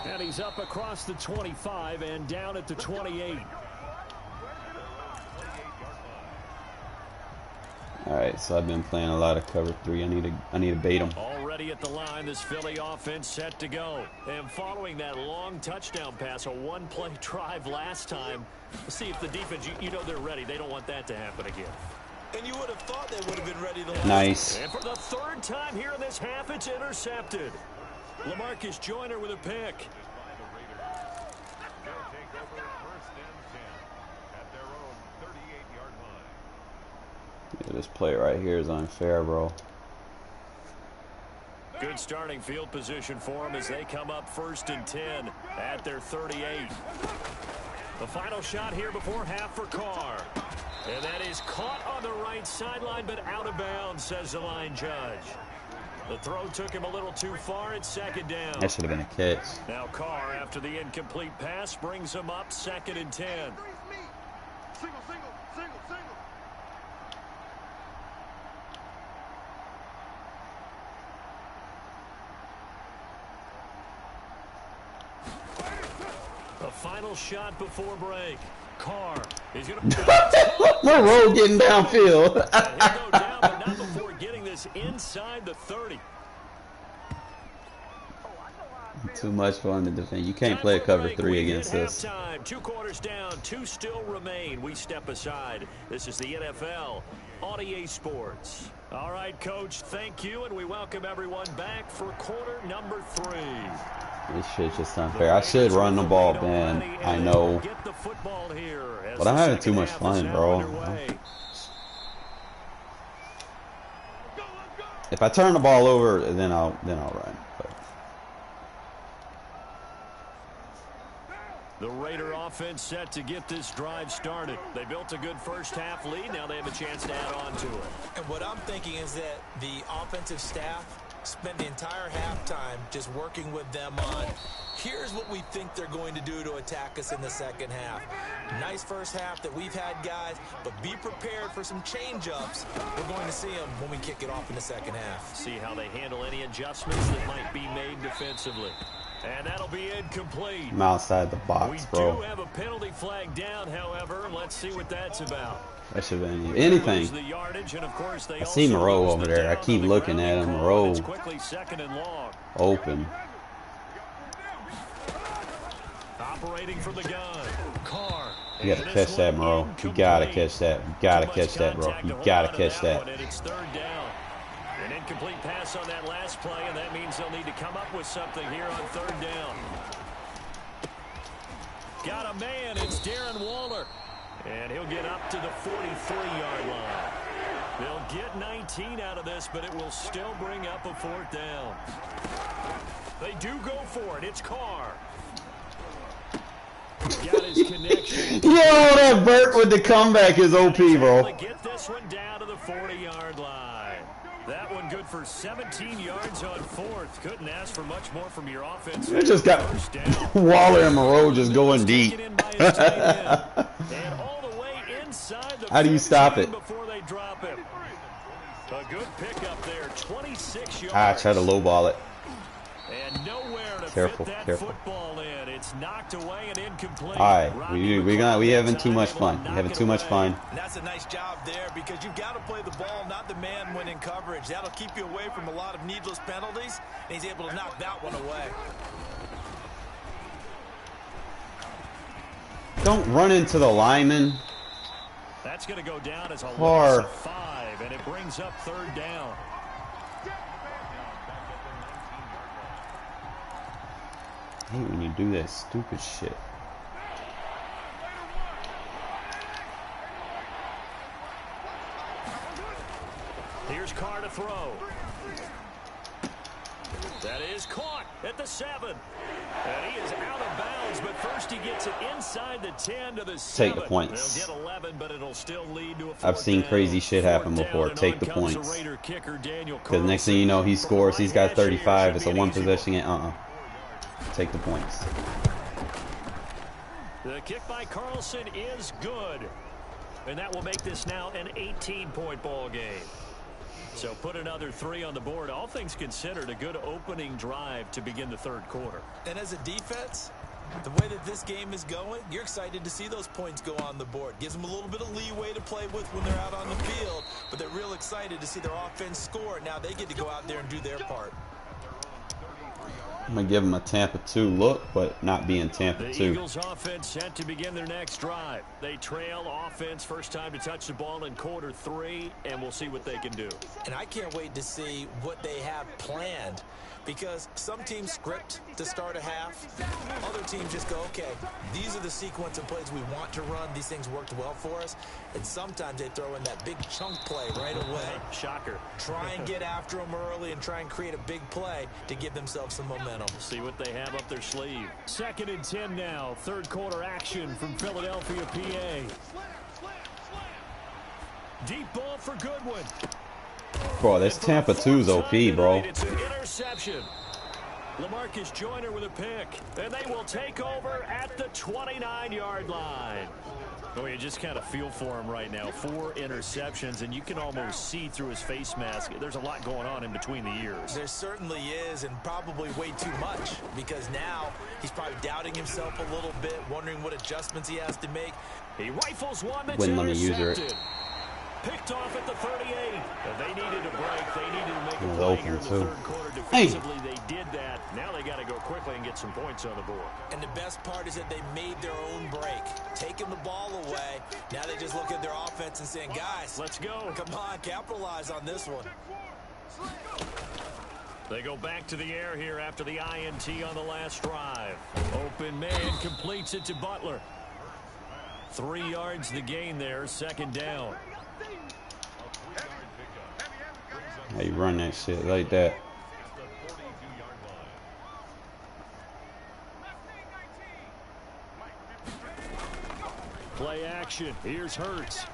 And he's up across the 25 and down at the 28. All right, so I've been playing a lot of cover 3. I need to bait them. Already at the line, this Philly offense set to go. And following that long touchdown pass, a one-play drive last time, let's see if the defense, you know they're ready. They don't want that to happen again. And you would have thought they would have been ready the last. Nice. And for the 3rd time here in this half, it's intercepted. LaMarcus Joyner with a pick. They'll take over 1st and 10 at their own 38-yard line. Yeah, this play right here is unfair, bro. Good starting field position for them as they come up 1st and 10 at their 38. The final shot here before half for Carr. And that is caught on the right sideline, but out of bounds, says the line judge. The throw took him a little too far at 2nd down. That should have been a catch. Now Carr, after the incomplete pass, brings him up 2nd and 10. Single, single, single, single. The final shot before break. Carr is going to Monroe getting downfield. he'll go down, but not before getting this inside the 30. Too much fun to defend. You can't play a cover 3 against this. Halftime. 2 quarters down, 2 still remain. We step aside. This is the NFL on EA Sports. All right, Coach, thank you, and we welcome everyone back for quarter number 3. This shit's just unfair. I should run the ball, man. I know. But I'm having too much fun, bro. If I turn the ball over, then I'll run. But the Raider offense set to get this drive started. They built a good first half lead. Now they have a chance to add on to it. And what I'm thinking is that the offensive staff spent the entire halftime just working with them on here's what we think they're going to do to attack us in the second half. Nice first half that we've had, guys, but be prepared for some change-ups. We're going to see them when we kick it off in the second half. See how they handle any adjustments that might be made defensively. And that'll be incomplete. I'm outside the box, bro. We do have a penalty flag down, however. Let's see what that's about. That should have been anything. I see Moreau over there. I keep looking at him. Moreau open. Operating from the gun. Carr. You gotta catch that, Moreau. You gotta catch that. You gotta catch that, bro. You gotta catch that. It's 3rd down. An incomplete pass on that last play, and that means they'll need to come up with something here on 3rd down. Got a man. It's Darren Waller. And he'll get up to the 43-yard line. They'll get 19 out of this, but it will still bring up a 4th down. They do go for it. It's Carr. Got his connection. Yo, that Burt with the comeback is OP, bro. Get this one down to the 40-yard line. That one good for 17 yards on 4th. Couldn't ask for much more from your offense. It just got Waller and Moreau just going deep. How do you stop it? Before they drop him. A good pickup there, 26 yards. I try to lowball it. And nowhere to Careful, fit that careful. football in. It's knocked away and incomplete. All right, we having too much fun. We're having too much fun. And that's a nice job there because you've got to play the ball, not the man when in coverage. That'll keep you away from a lot of needless penalties, and he's able to knock that one away. Don't run into the lineman. That's going to go down as a Carr. loss of 5, and it brings up 3rd down. I hate when you do that stupid shit. Here's Carr to throw. That is caught at the 7. And he is out of bounds, but first he gets it inside the 10 to the 7. Take the points. They'll get 11, but it'll still lead to a 4th I've seen down. crazy shit happen before. Take the points. Because next thing you know, he scores. He's got 35. It's a one possession game. Take the points. The kick by Carlson is good. And that will make this now an 18-point ball game. So put another 3 on the board. All things considered, a good opening drive to begin the 3rd quarter. And as a defense, the way that this game is going, you're excited to see those points go on the board. Gives them a little bit of leeway to play with when they're out on the field, but they're real excited to see their offense score. Now they get to go out there and do their part. I'm gonna give them a Tampa 2 look, but not being Tampa The 2. Eagles offense set to begin their next drive. They trail offense, first time to touch the ball in quarter 3, and we'll see what they can do. And I can't wait to see what they have planned, because some teams script to start a half. Other teams just go, okay, these are the sequence of plays we want to run. These things worked well for us. And sometimes they throw in that big chunk play right away. Shocker. Try and get after them early and try and create a big play to give themselves some momentum. See what they have up their sleeve. 2nd and 10 now. Third quarter action from Philadelphia, PA. Deep ball for Goodwin. Bro, this Tampa 2's OP, bro. It's an interception. LaMarcus Joyner with a pick. And they will take over at the 29-yard line. Oh, you just kind of feel for him right now. 4 interceptions, and you can almost see through his face mask. There's a lot going on in between the ears. There certainly is, and probably way too much, because now he's probably doubting himself a little bit, wondering what adjustments he has to make. He rifles one that's Wouldn't let me use intercepted. it. Picked off at the 38. And they needed a break. They needed to make a It was play open, here in the too. third quarter. Defensively, they did that. Now they got to go quickly and get some points on the board. And the best part is that they made their own break, taking the ball away. Now they just look at their offense and saying, guys, Let's go. come on, capitalize on this one. They go back to the air here after the INT on the last drive. Open man completes it to Butler. 3 yards the gain there, 2nd down. How you run that shit like that? Play action. Here's Hurts.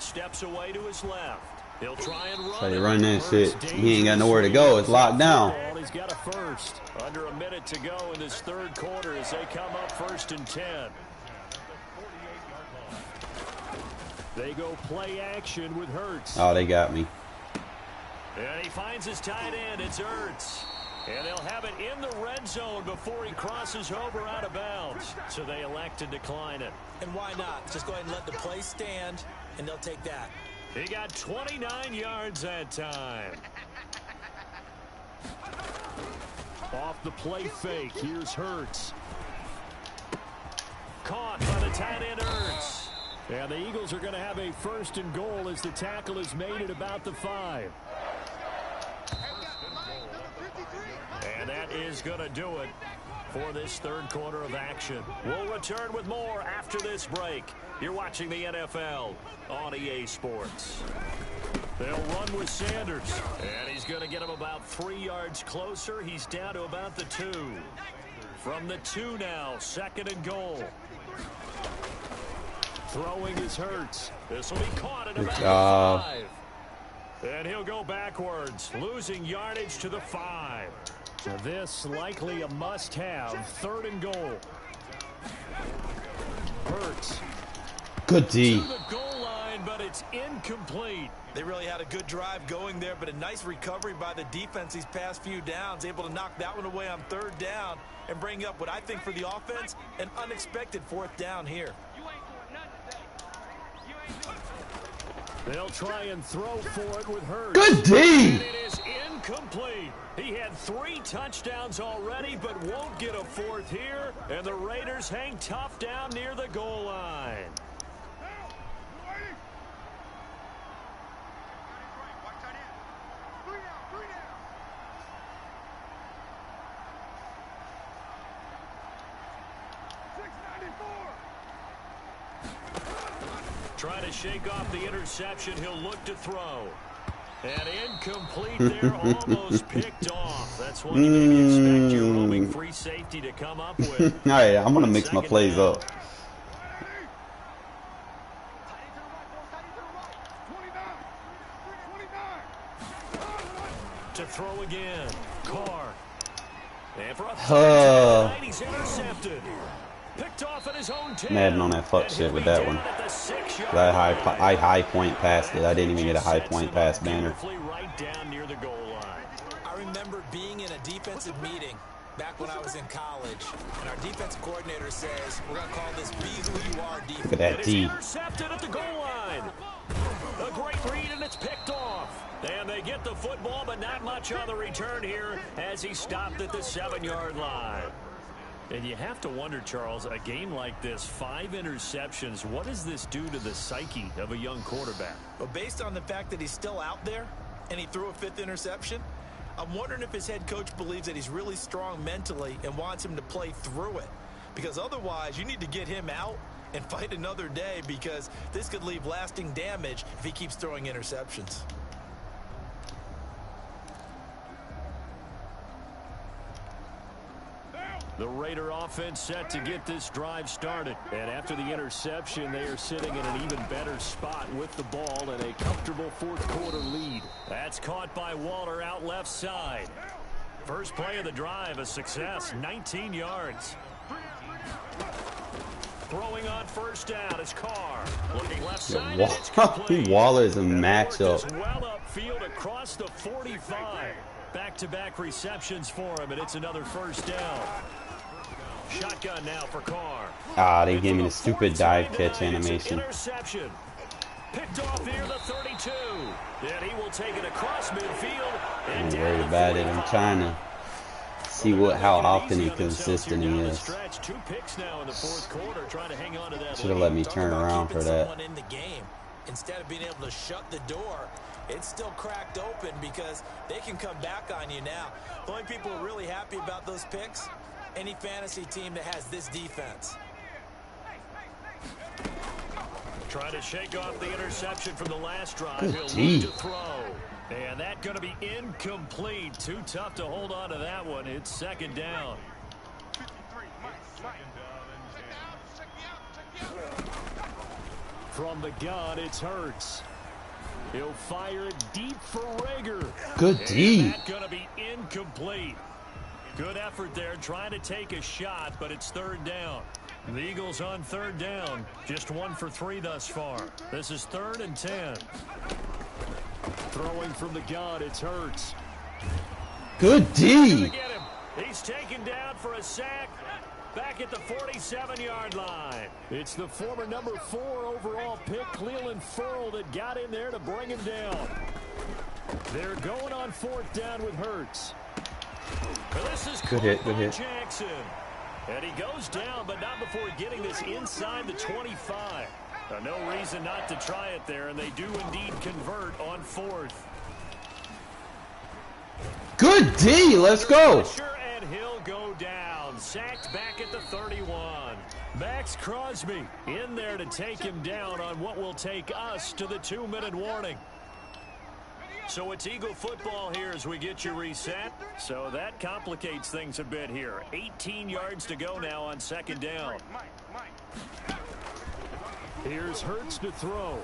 Steps away to his left. He'll try and run. How you run that shit? Hurts He ain't got nowhere to go. It's locked down. He's got a first. Under a minute to go in this third quarter as they come up 1st and 10. They go play action with Hurts. Oh, they got me. And he finds his tight end. It's Hurts. And they'll have it in the red zone before he crosses over out of bounds. So they elect to decline it. And why not? Just go ahead and let the play stand, and they'll take that. He got 29 yards that time. Off the play fake. Here's Hurts. Caught by the tight end Hurts. And the Eagles are going to have a 1st and goal as the tackle is made at about the 5. And that is going to do it for this third quarter of action. We'll return with more after this break. You're watching the NFL on EA Sports. They'll run with Sanders. And he's going to get him about 3 yards closer. He's down to about the 2. From the 2 now, 2nd and goal. Throwing is Hurts. This will be caught at about the 5. And he'll go backwards, losing yardage to the 5. So this likely a must-have. 3rd and goal. Hurts. Good D. To the goal line, but it's incomplete. They really had a good drive going there, but a nice recovery by the defense these past few downs, able to knock that one away on 3rd down and bring up what I think for the offense, an unexpected 4th down here. They'll try and throw for it with Hurts. Good D. And it is incomplete. He had 3 touchdowns already, but won't get a 4th here. And the Raiders hang tough down near the goal line. Trying to shake off the interception. He'll look to throw. And incomplete there, almost picked off. That's one you maybe expect your roaming free safety to come up with. All right, I'm going to mix my plays up. To throw again. Carr. And for a third time, he's intercepted. Picked off at his own 10. Madden on that fuck shit with that one. I high point passed it. I didn't even get a high point pass banner. Right down near the goal line. I remember being in a defensive meeting back when I was in college, and our defensive coordinator says, we're going to call this Be Who You Are defense. Look at that D. Intercepted at the goal line. A great read, and it's picked off. And they get the football, but not much on the return here as he stopped at the 7-yard line. And you have to wonder, Charles, a game like this, 5 interceptions, what does this do to the psyche of a young quarterback? Well, based on the fact that he's still out there and he threw a 5th interception, I'm wondering if his head coach believes that he's really strong mentally and wants him to play through it. Because otherwise, you need to get him out and fight another day, because this could leave lasting damage if he keeps throwing interceptions. The Raider offense set to get this drive started. And after the interception, they are sitting in an even better spot with the ball and a comfortable 4th quarter lead. That's caught by Waller out left side. First play of the drive, a success, 19 yards. Throwing on first down is Carr. Looking left side, and it's complete. Waller is a matchup. Well upfield across the 45. Back-to-back receptions for him, and it's another first down. Shotgun now for Carr. Ah, they gave me the stupid dive catch animation. Interception. Picked off near the 32. And he will take it across midfield. I'm worried about it. I'm trying to see how often and consistent he is. 2 picks now in the 4th quarter, trying to hang on to that. Should have let me turn around for that. In the game, instead of being able to shut the door, it's still cracked open because they can come back on you now. The only people who are really happy about those picks, any fantasy team that has this defense. Trying to shake off the interception from the last drive. Good He'll D. look to throw. And that's going to be incomplete. Too tough to hold on to that one. It's 2nd down. From the gun, it's Hurts. He'll fire it deep for Rager. Good D. That's going to be incomplete. Good effort there, trying to take a shot, but it's 3rd down. The Eagles on 3rd down. Just 1 for 3 thus far. This is 3rd and 10. Throwing from the gun, it's Hurts. Good D. He's taken down for a sack. Back at the 47-yard line. It's the former number 4 overall pick, Cleveland Ferrell, that got in there to bring him down. They're going on 4th down with Hurts. This is good hit, good hit. Jackson. And he goes down, but not before getting this inside the 25. No reason not to try it there, and they do indeed convert on 4th. Good D. Let's go. And he'll go down. Sacked back at the 31. Max Crosby in there to take him down on what will take us to the 2-minute warning. So it's Eagle football here as we get you reset. So that complicates things a bit here. 18 yards to go now on 2nd down. Here's Hurts to throw.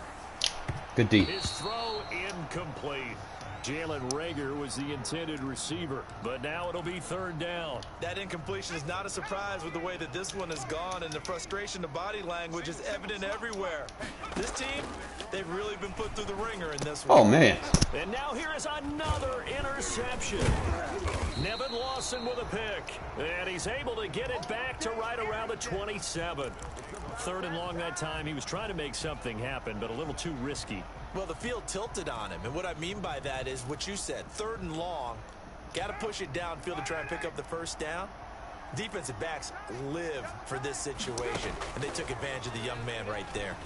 Good D. His throw incomplete. Jalen Rager was the intended receiver, but now it'll be 3rd down. That incompletion is not a surprise with the way that this one has gone, and the frustration of body language is evident everywhere. This team, they've really been put through the ringer in this one. Oh, man. And now here is another interception. Nevin Lawson with a pick, and he's able to get it back to right around the 27. 3rd and long that time. He was trying to make something happen, but a little too risky. Well, the field tilted on him, and what I mean by that is what you said, 3rd and long. Got to push it downfield to try and pick up the first down. Defensive backs live for this situation, and they took advantage of the young man right there.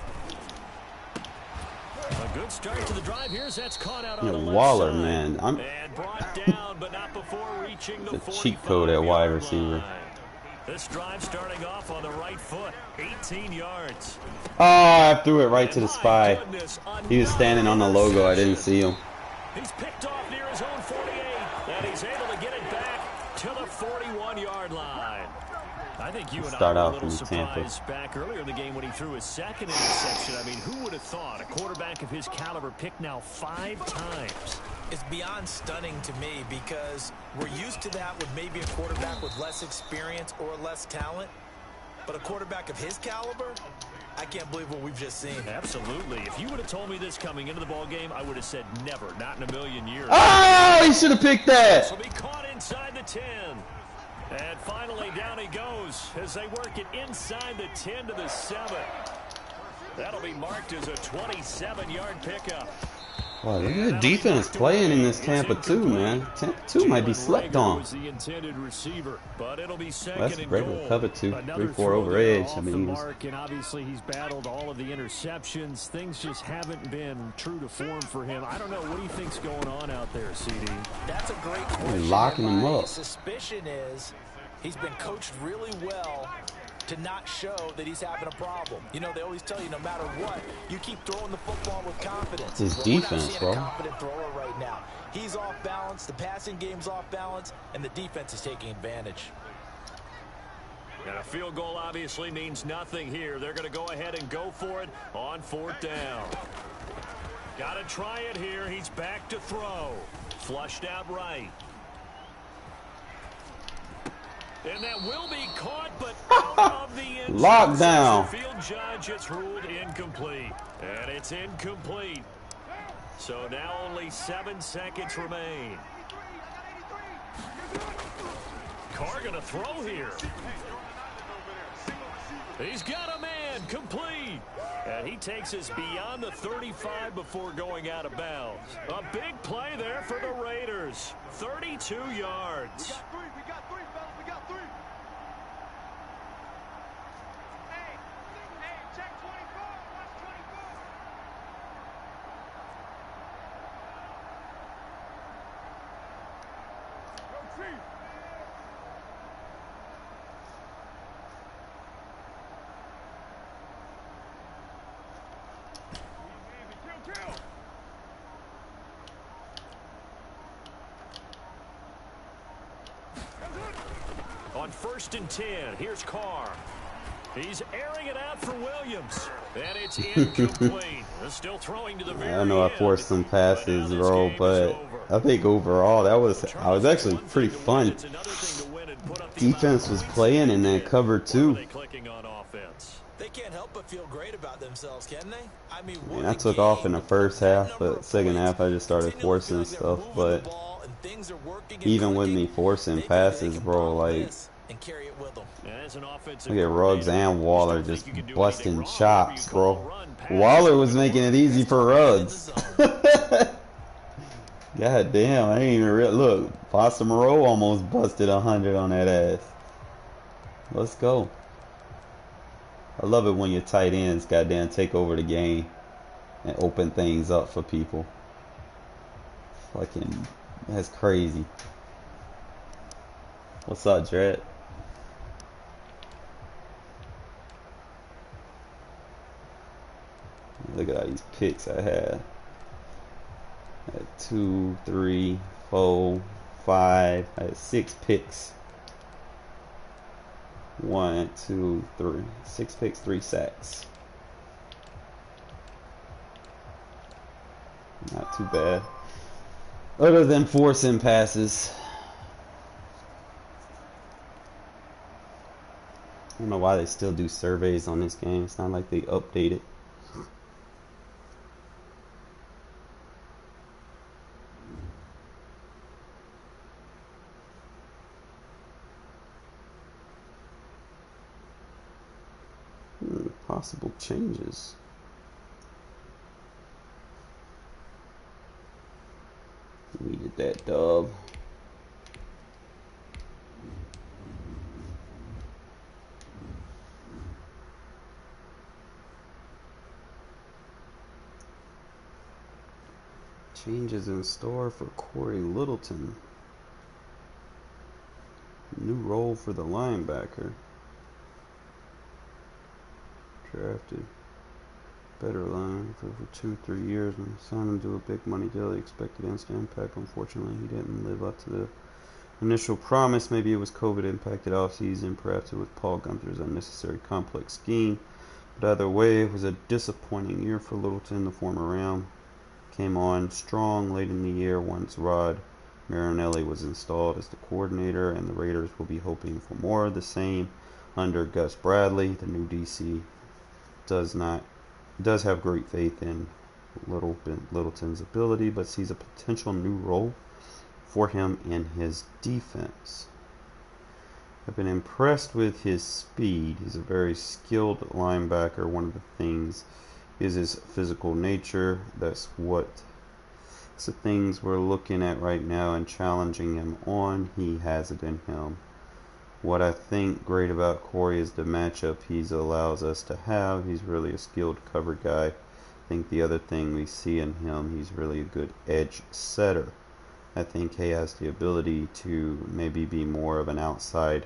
A good start to the drive. Here's that's caught out on the left Waller, side. man. And brought down, but not before reaching the 45-yard cheat code at wide receiver. line. This drive starting off on the right foot, 18 yards. Oh, I threw it right to the spy. He was standing on the logo. I didn't see him. He's picked off near his own 48, and he's able to get it back to the 41-yard line. I think you and Start I were out a little from Tampa. surprised back earlier in the game when he threw his 2nd interception. I mean, who would have thought a quarterback of his caliber picked now 5 times? It's beyond stunning to me because we're used to that with maybe a quarterback with less experience or less talent. But a quarterback of his caliber, I can't believe what we've just seen. Absolutely. If you would have told me this coming into the ball game, I would have said never, not in a million years. Oh, he should have picked that. This will be caught inside the 10. And finally, down he goes as they work it inside the 10 to the 7. That'll be marked as a 27-yard pickup. Wow, look at the defense playing in this Tampa 2, man. Tampa 2 might be slept on. Was the intended receiver, but it'll be Well, second that's and regular goal. cover 2. Another 3-4 throw over there edge. I off the mean, mark, and obviously he's battled all of the interceptions. Things just haven't been true to form for him. I don't know. What do you think's going on out there, CD? That's a great question. Locking him My up. suspicion is he's been coached really well to not show that he's having a problem. You know, they always tell you no matter what, you keep throwing the football with confidence. It's his Well, we're not defense, seeing bro. a confident thrower right now. He's off balance, the passing game's off balance, and the defense is taking advantage. And a field goal obviously means nothing here. They're going to go ahead and go for it on 4th down. Got to try it here. He's back to throw. Flushed out right. And that will be caught, but out of the end zone. Lockdown. The field judge, it's ruled incomplete. And it's incomplete. So now only 7 seconds remain. Carr going to throw here. He's got a man, complete. And he takes us beyond the 35 before going out of bounds. A big play there for the Raiders. 32 yards. We got three, fellas. We got three. Hey, check 24. Watch 24. Go Chief. Kill. On 1st and 10, here's Carr. He's airing it out for Williams. And it's incomplete. Still throwing to the very I know I end. forced some passes, But now this bro, game is but over. I think overall I was actually One pretty thing to fun. win, it's another thing to win and put up the Defense amount of was points playing they in that did. cover What too. are they clicking on offense? They can't help but feel great about themselves, can they? I mean, And I took off in the first half, but second half I just started forcing stuff. But even with me forcing passes, bro, like And as an offensive look at Ruggs coordinator, and you Waller still just think you can do busting anything wrong chops, whenever you call bro. a run pass. Waller was making it easy for Ruggs. God damn, I ain't even look. Foster Moreau almost busted 100 on that ass. Let's go. I love it when your tight ends goddamn take over the game and open things up for people. Fucking, that's crazy. What's up, Dred? Look at all these picks I had. I had 2, 3, 4, 5. I had 6 picks. 1, 2, 3. 6 picks, 3 sacks. Not too bad. Other than forcing passes. I don't know why they still do surveys on this game. It's not like they update it. Possible changes. Needed that dub. Changes in store for Corey Littleton. New role for the linebacker. Drafted better line for 2-3 years and signed him to a big money deal. He expected instant impact. Unfortunately, he didn't live up to the initial promise. Maybe it was COVID impacted offseason. Perhaps it was Paul Gunther's unnecessary complex scheme. But either way, it was a disappointing year for Littleton. The former Ram came on strong late in the year once Rod Marinelli was installed as the coordinator, and the Raiders will be hoping for more of the same under Gus Bradley. The new DC does have great faith in Littleton's ability, but sees a potential new role for him in his defense. I've been impressed with his speed. He's a very skilled linebacker. One of the things is his physical nature. That's what So things we're looking at right now and challenging him on, he has it in him. What I think great about Corey is the matchup he allows us to have. He's really a skilled cover guy. I think the other thing we see in him, he's really a good edge setter. I think he has the ability to maybe be more of an outside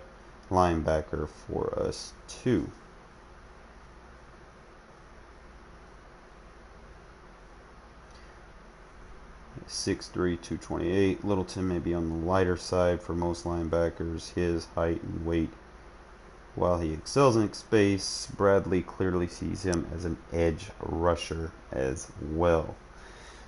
linebacker for us too. .6'3", 228. Littleton may be on the lighter side for most linebackers. His height and weight, while he excels in space, Bradley clearly sees him as an edge rusher as well.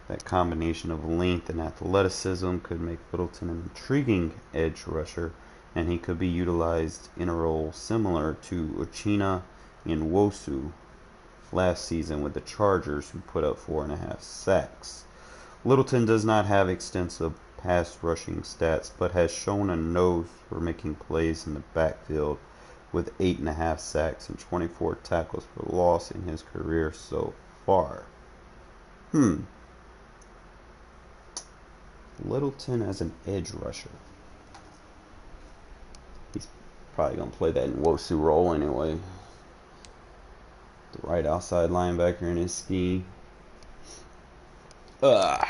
That combination of length and athleticism could make Littleton an intriguing edge rusher, and he could be utilized in a role similar to Uchenna Nwosu last season with the Chargers, who put up 4.5 sacks. Littleton does not have extensive pass rushing stats, but has shown a nose for making plays in the backfield with 8.5 sacks and 24 tackles for loss in his career so far. Littleton as an edge rusher. He's probably going to play that Nwosu role anyway. The right outside linebacker in his scheme. Let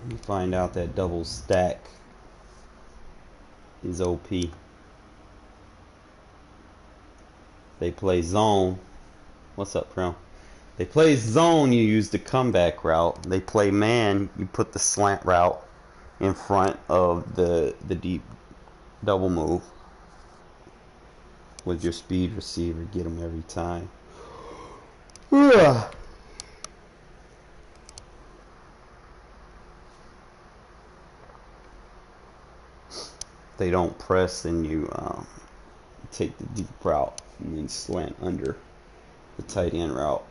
me find out that double stack is OP. They play zone. What's up, Prim? They play zone, you use the comeback route. They play man, you put the slant route in front of the deep double move. With your speed receiver, get them every time. They don't press, and you take the deep route and then slant under the tight end route.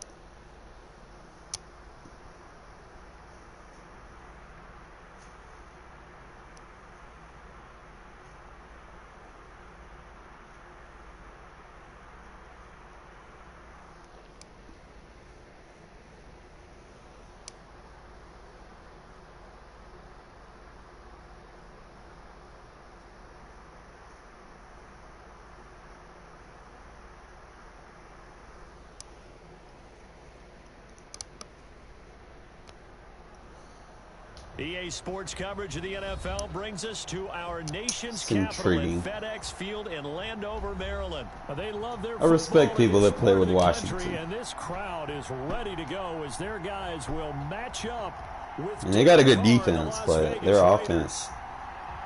EA Sports coverage of the NFL brings us to our nation's capital at FedEx Field in Landover, Maryland. They love their I respect people that play with Washington. And this crowd is ready to go as their guys will match up with. And they got a good defense, but their offense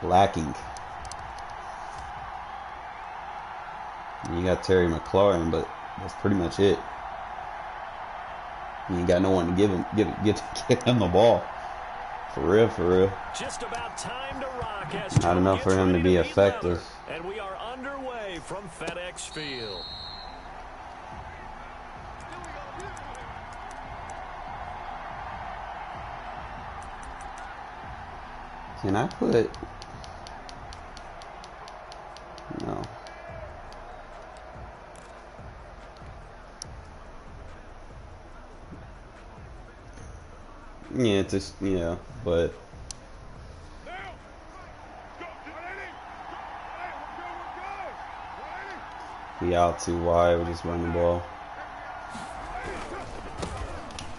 lacking. You got Terry McLaurin, but that's pretty much it. You ain't got no one to give him the ball. For real, for real. Just about time to rock as not enough for him to be effective. And we are underway from FedEx Field. Can I put? No. Yeah, it's just, yeah, but we out too wide, we just run the ball.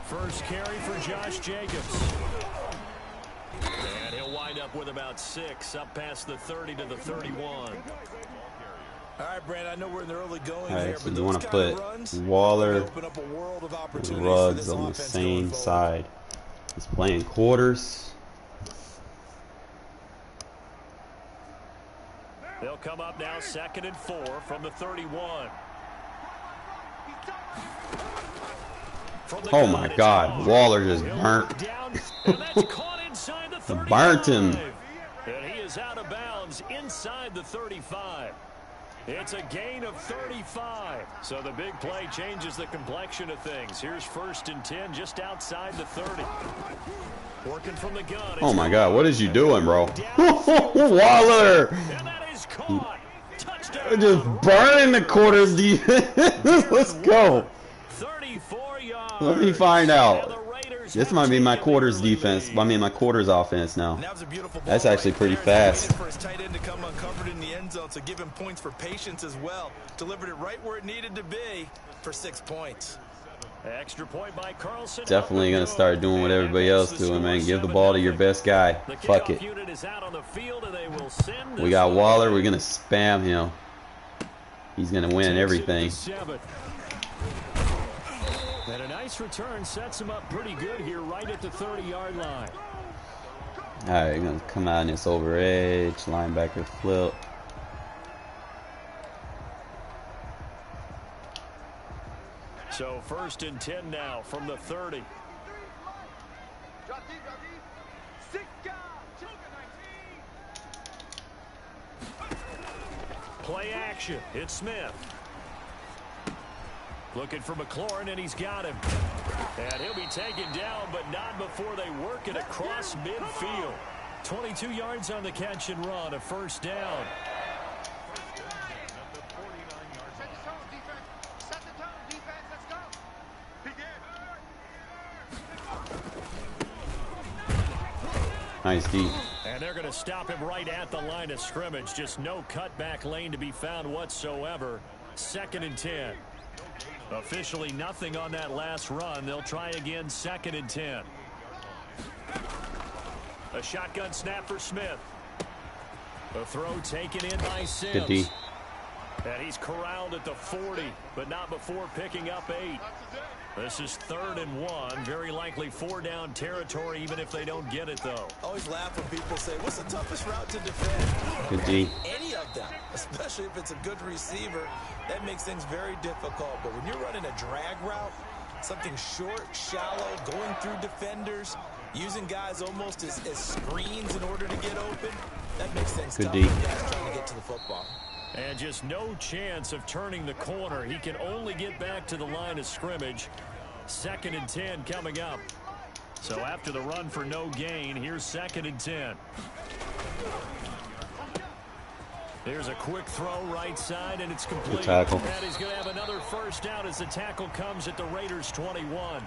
First carry for Josh Jacobs. And he'll wind up with about 6, up past the 30 to the 31. All right, Brandon, I know we're in the early going All here, right, so but you want to put runs, Waller open up a world of and opportunities Ruggs for on the this offense same going forward. side. He's playing quarters. They'll come up now 2nd and 4 from the 31. Oh my God, Waller just burnt. Burnt him. And he is out of bounds inside the 35. It's a gain of 35. So the big play changes the complexion of things. Here's 1st and 10 just outside the 30. Working from the gun. Oh my God, what is you doing, bro? Waller! And that is caught. Touchdown. Just burning the quarters defense. Let's go. 34 yards. Let me find out. And the This might be my quarters defense. I mean, my quarters offense now. And that was a beautiful ball That's actually right pretty there. He fast. waited for his tight end to come uncovered in the end zone, so give him points for patience as well. Delivered it right where it needed to be for 6 points. Extra point by Carlson. Definitely gonna start doing what everybody else doing, man. Give the ball to your best guy. Fuck it. We got Waller. We're gonna spam him. He's gonna win everything. And a nice return sets him up pretty good here, right at the 30-yard line. All right, gonna come out in this over edge linebacker flip. So 1st and 10 now from the 30. Drop deep, drop deep. 6 guys. Choker 19. Play action. It's Smith. Looking for McLaurin, and he's got him. And he'll be taken down, but not before they work it across midfield. 22 yards on the catch and run, a 1st down. Set the tone, defense. Set the tone, defense. Let's go. Begin. Nice deep. And they're going to stop him right at the line of scrimmage. Just no cutback lane to be found whatsoever. 2nd and 10. Officially nothing on that last run. They'll try again, 2nd and 10. A shotgun snap for Smith. A throw taken in by Sims. Good D. And he's corralled at the 40, but not before picking up 8. This is 3rd and 1. Very likely 4-down territory, even if they don't get it, though. Always laugh when people say, what's the toughest route to defend? Good D. Any of them, especially if it's a good receiver, that makes things very difficult. But when you're running a drag route, something short, shallow, going through defenders, using guys almost as screens in order to get open, that makes things Good tough D. for guys trying to get to the football. And just no chance of turning the corner. He can only get back to the line of scrimmage. 2nd and 10 coming up. So after the run for no gain, here's 2nd and 10. There's a quick throw right side, and it's complete. Good tackle. And he's going to have another 1st down as the tackle comes at the Raiders' 21.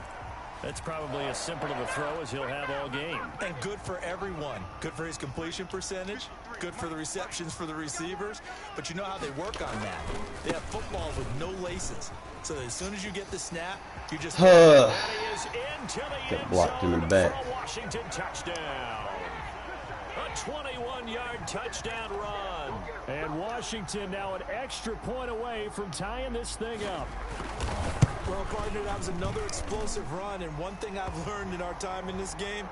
That's probably as simple of a throw as he'll have all game. And good for everyone. Good for his completion percentage. Good for the receptions for the receivers. But you know how they work on that. They have footballs with no laces. So that as soon as you get the snap, you just... That is into the Got end blocked in the zone back. for a Washington touchdown. A 21-yard touchdown run. And Washington now an extra point away from tying this thing up. Well, partner, that was another explosive run, and one thing I've learned in our time in this game,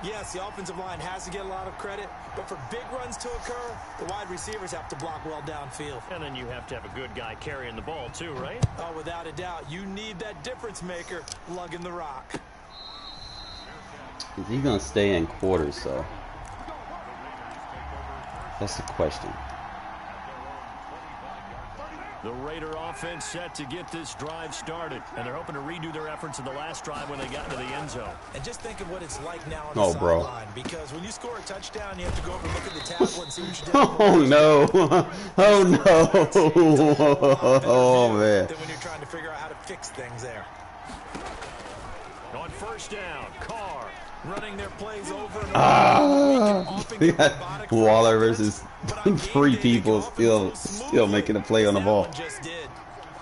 yes, the offensive line has to get a lot of credit, but for big runs to occur, the wide receivers have to block well downfield. And then you have to have a good guy carrying the ball too, right? Oh, without a doubt. You need that difference maker lugging the rock. Is he gonna stay in quarters, though? That's the question. The Raider offense set to get this drive started, and they're hoping to redo their efforts in the last drive when they got into the end zone. And just think of what it's like now on the Oh, bro. sideline, because when you score a touchdown, you have to go over and look at the tablet and see what you did. Oh no! Oh no! Oh man! Then when you're trying to figure out how to fix things there. On 1st down, Carr. Running their plays over and over. We got Waller versus 3 people still making a play on the ball. Just did.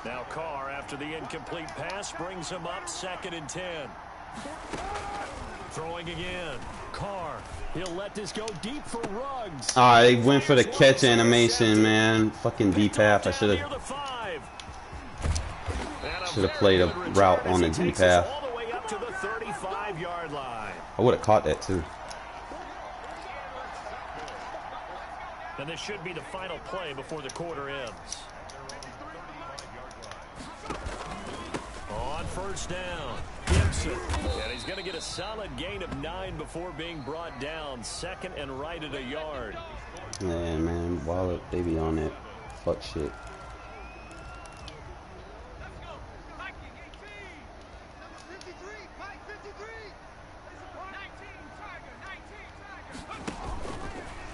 Now Carr, after the incomplete pass, brings him up 2nd and 10. Throwing again. Carr. He'll let this go deep for Ruggs. I went for the catch animation, man. Fucking deep half. I should have played a route on the deep half. All the way up to the 35-yard line. I would have caught that too. And this should be the final play before the quarter ends. On 1st down, Gibson. And he's going to get a solid gain of 9 before being brought down. 2nd and right at a yard. Yeah, man. Waller, they be on that fuck shit.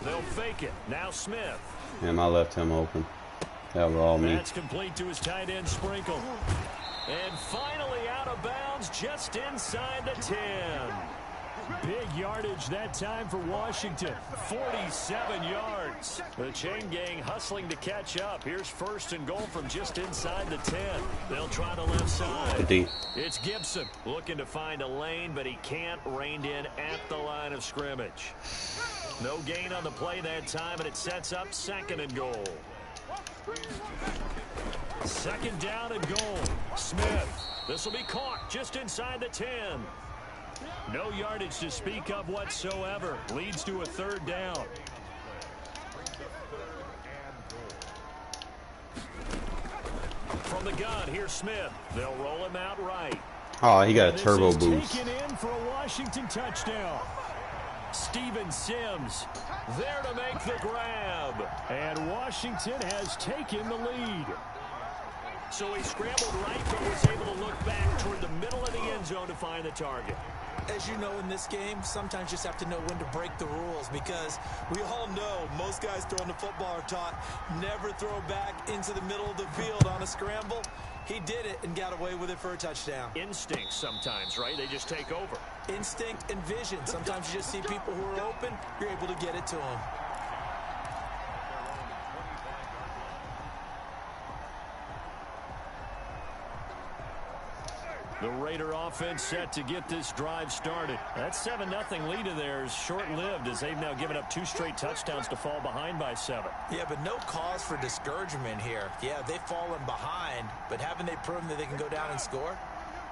They'll fake it. Now Smith. Damn, I left him open. That was all me. That's complete to his tight end, Sprinkle. And finally out of bounds just inside the 10. Big yardage that time for Washington. 47 yards. The chain gang hustling to catch up. Here's first and goal from just inside the 10. They'll try the left side. It's Gibson looking to find a lane, but he can't. Reined in at the line of scrimmage. No gain on the play that time, and it sets up second and goal. Second down and goal. Smith. This will be caught just inside the 10. No yardage to speak of whatsoever. Leads to a third down. From the gun, here's Smith. They'll roll him out right. Oh, he got a turbo boost. Taken in for a Washington touchdown. Steven Sims there to make the grab. And Washington has taken the lead. So he scrambled right, but was able to look back toward the middle of the end zone to find the target. As you know, in this game, sometimes you just have to know when to break the rules, because we all know most guys throwing the football are taught never throw back into the middle of the field on a scramble. He did it and got away with it for a touchdown. Instinct sometimes, right? They just take over. Instinct and vision. Sometimes you just see people who are open, you're able to get it to them. The Raider offense set to get this drive started. That 7-0 lead of theirs short-lived, as they've now given up 2 straight touchdowns to fall behind by 7. Yeah, but no cause for discouragement here. Yeah, they've fallen behind, but haven't they proven that they can go down and score?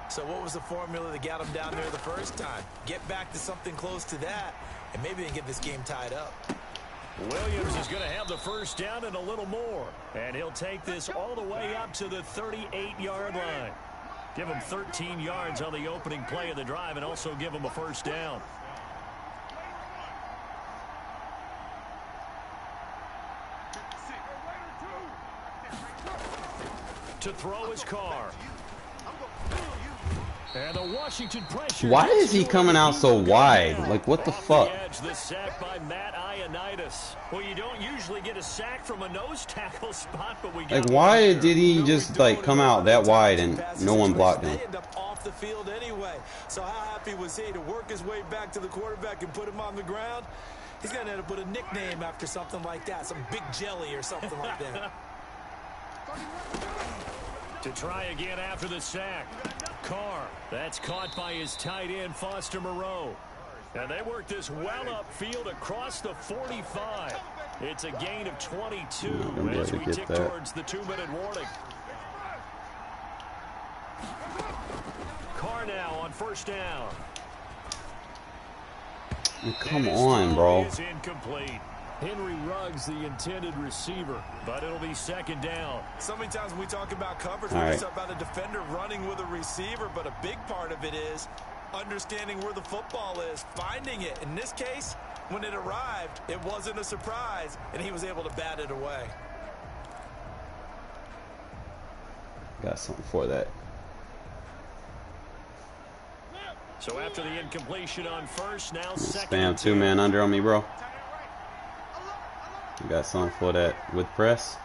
So what was the formula that got them down there the first time? Get back to something close to that, and maybe they can get this game tied up. Williams is going to have the first down and a little more, and he'll take this all the way up to the 38-yard line. Give him 13 yards on the opening play of the drive and also give him a first down. To throw his car. And the Washington pressure. Why is he coming out so wide? Like, what the fuck? The sack by Matt Ioannidis. Well, you don't usually get a sack from a nose tackle spot, but we got. Like, why did he just like come out that wide and no one blocked him? They end up off the field anyway. So how happy was he to work his way back to the quarterback and put him on the ground? He's gonna have to put a nickname after something like that, some Big Jelly or something like that. To try again after the sack. Carr. That's caught by his tight end, Foster Moreau. And they work this well upfield across the 45. It's a gain of 22 as we tick towards the 2-minute warning. Carr now on first down. Come on, bro. Is incomplete. Henry Ruggs, the intended receiver, but it'll be second down. So many times when we talk about coverage, we talk about a defender running with a receiver, but a big part of it is understanding where the football is, finding it. In this case, when it arrived, it wasn't a surprise, and he was able to bat it away. Got something for that. So after the incompletion on first, now second. Spam 2-man under on me, bro. Got something for that with press.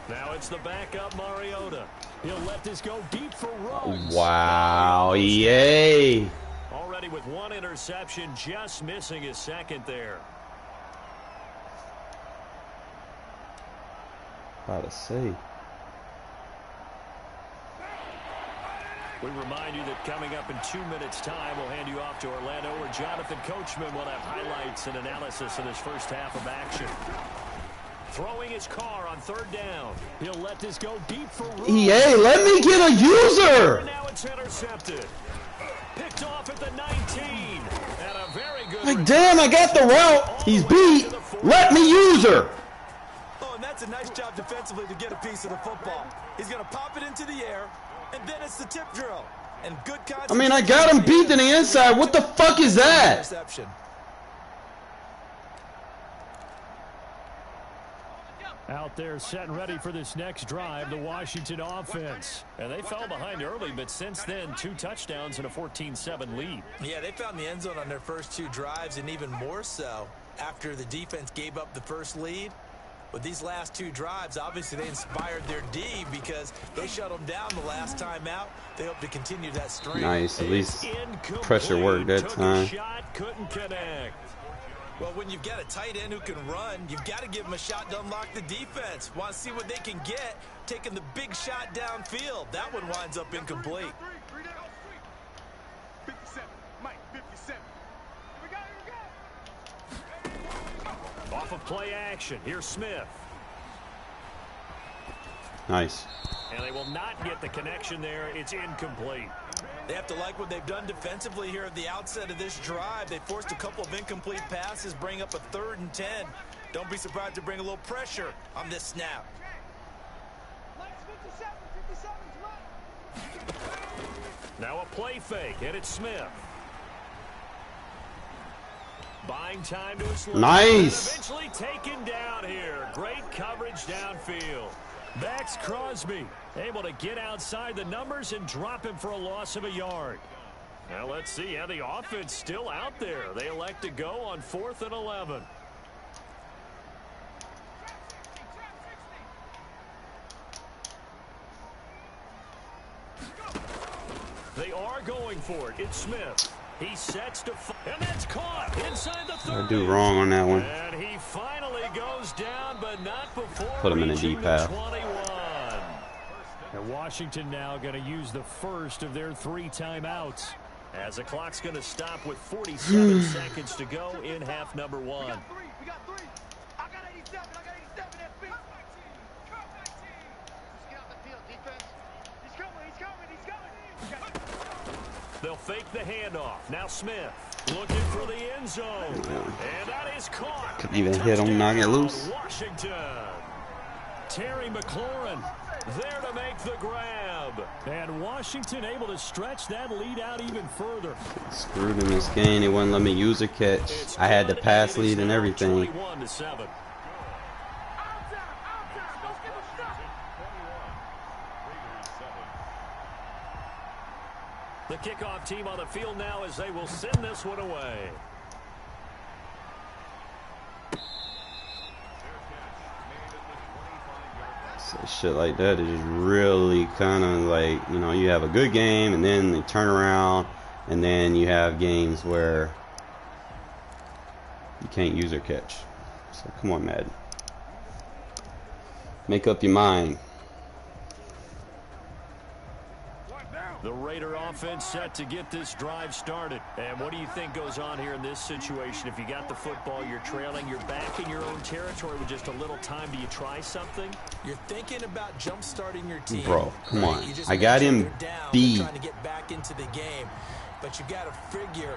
Now it's the backup Mariota. He'll let this go deep for Ruggs. Wow, yay. Already with 1 interception, just missing his second there. About to say. We remind you that coming up in 2 minutes' time, we'll hand you off to Orlando, where Jonathan Coachman will have highlights and analysis of this first half of action. Throwing his car on third down. He'll let this go deep for Ruggs. EA, let me get a user. And now it's intercepted. Picked off at the 19. And a very good. Like, damn, I got the route. He's beat. Let me use her. Oh, and that's a nice job defensively to get a piece of the football. He's going to pop it into the air. And then it's the tip drill. And good I mean, I got him beat to the inside. What the fuck is that? Interception. Out there set and ready for this next drive, the Washington offense. And they fell behind early, but since then, 2 touchdowns and a 14-7 lead. Yeah, they found the end zone on their first 2 drives, and even more so after the defense gave up the first lead. With these last two drives, obviously they inspired their D because they shut them down the last time out. They hope to continue that streak. Nice, at least pressure worked that time. Shot, couldn't connect. Well, when you've got a tight end who can run, you've got to give him a shot to unlock the defense. Want to see what they can get, taking the big shot downfield. That one winds up incomplete. 57, Mike, 57. Here we go. Off of play action, here's Smith. Nice. And they will not get the connection there. It's incomplete. They have to like what they've done defensively here at the outset of this drive. They forced a couple of incomplete passes, bring up a 3rd and 10. Don't be surprised to bring a little pressure on this snap. Now a play fake, and it's Smith. Buying time to his left. Nice. Eventually taken down here. Great coverage downfield. Max Crosby able to get outside the numbers and drop him for a loss of a yard. Now let's see how the offense still out there. They elect to go on 4th and 11. They are going for it. It's Smith. He sets to and that's caught inside the 30. I do wrong on that one. And he finally goes down, but not before Put him in a reaching deep the half. 21. And Washington now going to use the first of their 3 timeouts, as the clock's going to stop with 47 seconds to go in half number 1. We got 3. I got 87. I got 87 FB. Let's get out the field, defense. He's coming. They'll fake the handoff. Now Smith looking for the end zone. And that is caught. Couldn't even hit him, knock it loose. Washington. Terry McLaurin there to make the grab. And Washington able to stretch that lead out even further. Screwed in this game. They wouldn't let me use a catch. I had the pass lead and everything. 21-7. The kickoff team on the field now as they will send this one away. So shit like that is just really kind of like, you know, you have a good game and then they turn around and then you have games where you can't use or catch. So come on, Madden. Make up your mind. The Raider offense set to get this drive started. And what do you think goes on here in this situation? If you got the football, you're trailing, you're back in your own territory with just a little time. Do you try something? You're thinking about jump-starting your team. Bro, come on. You just I got him down, beat. trying to get back into the game. But you got to figure,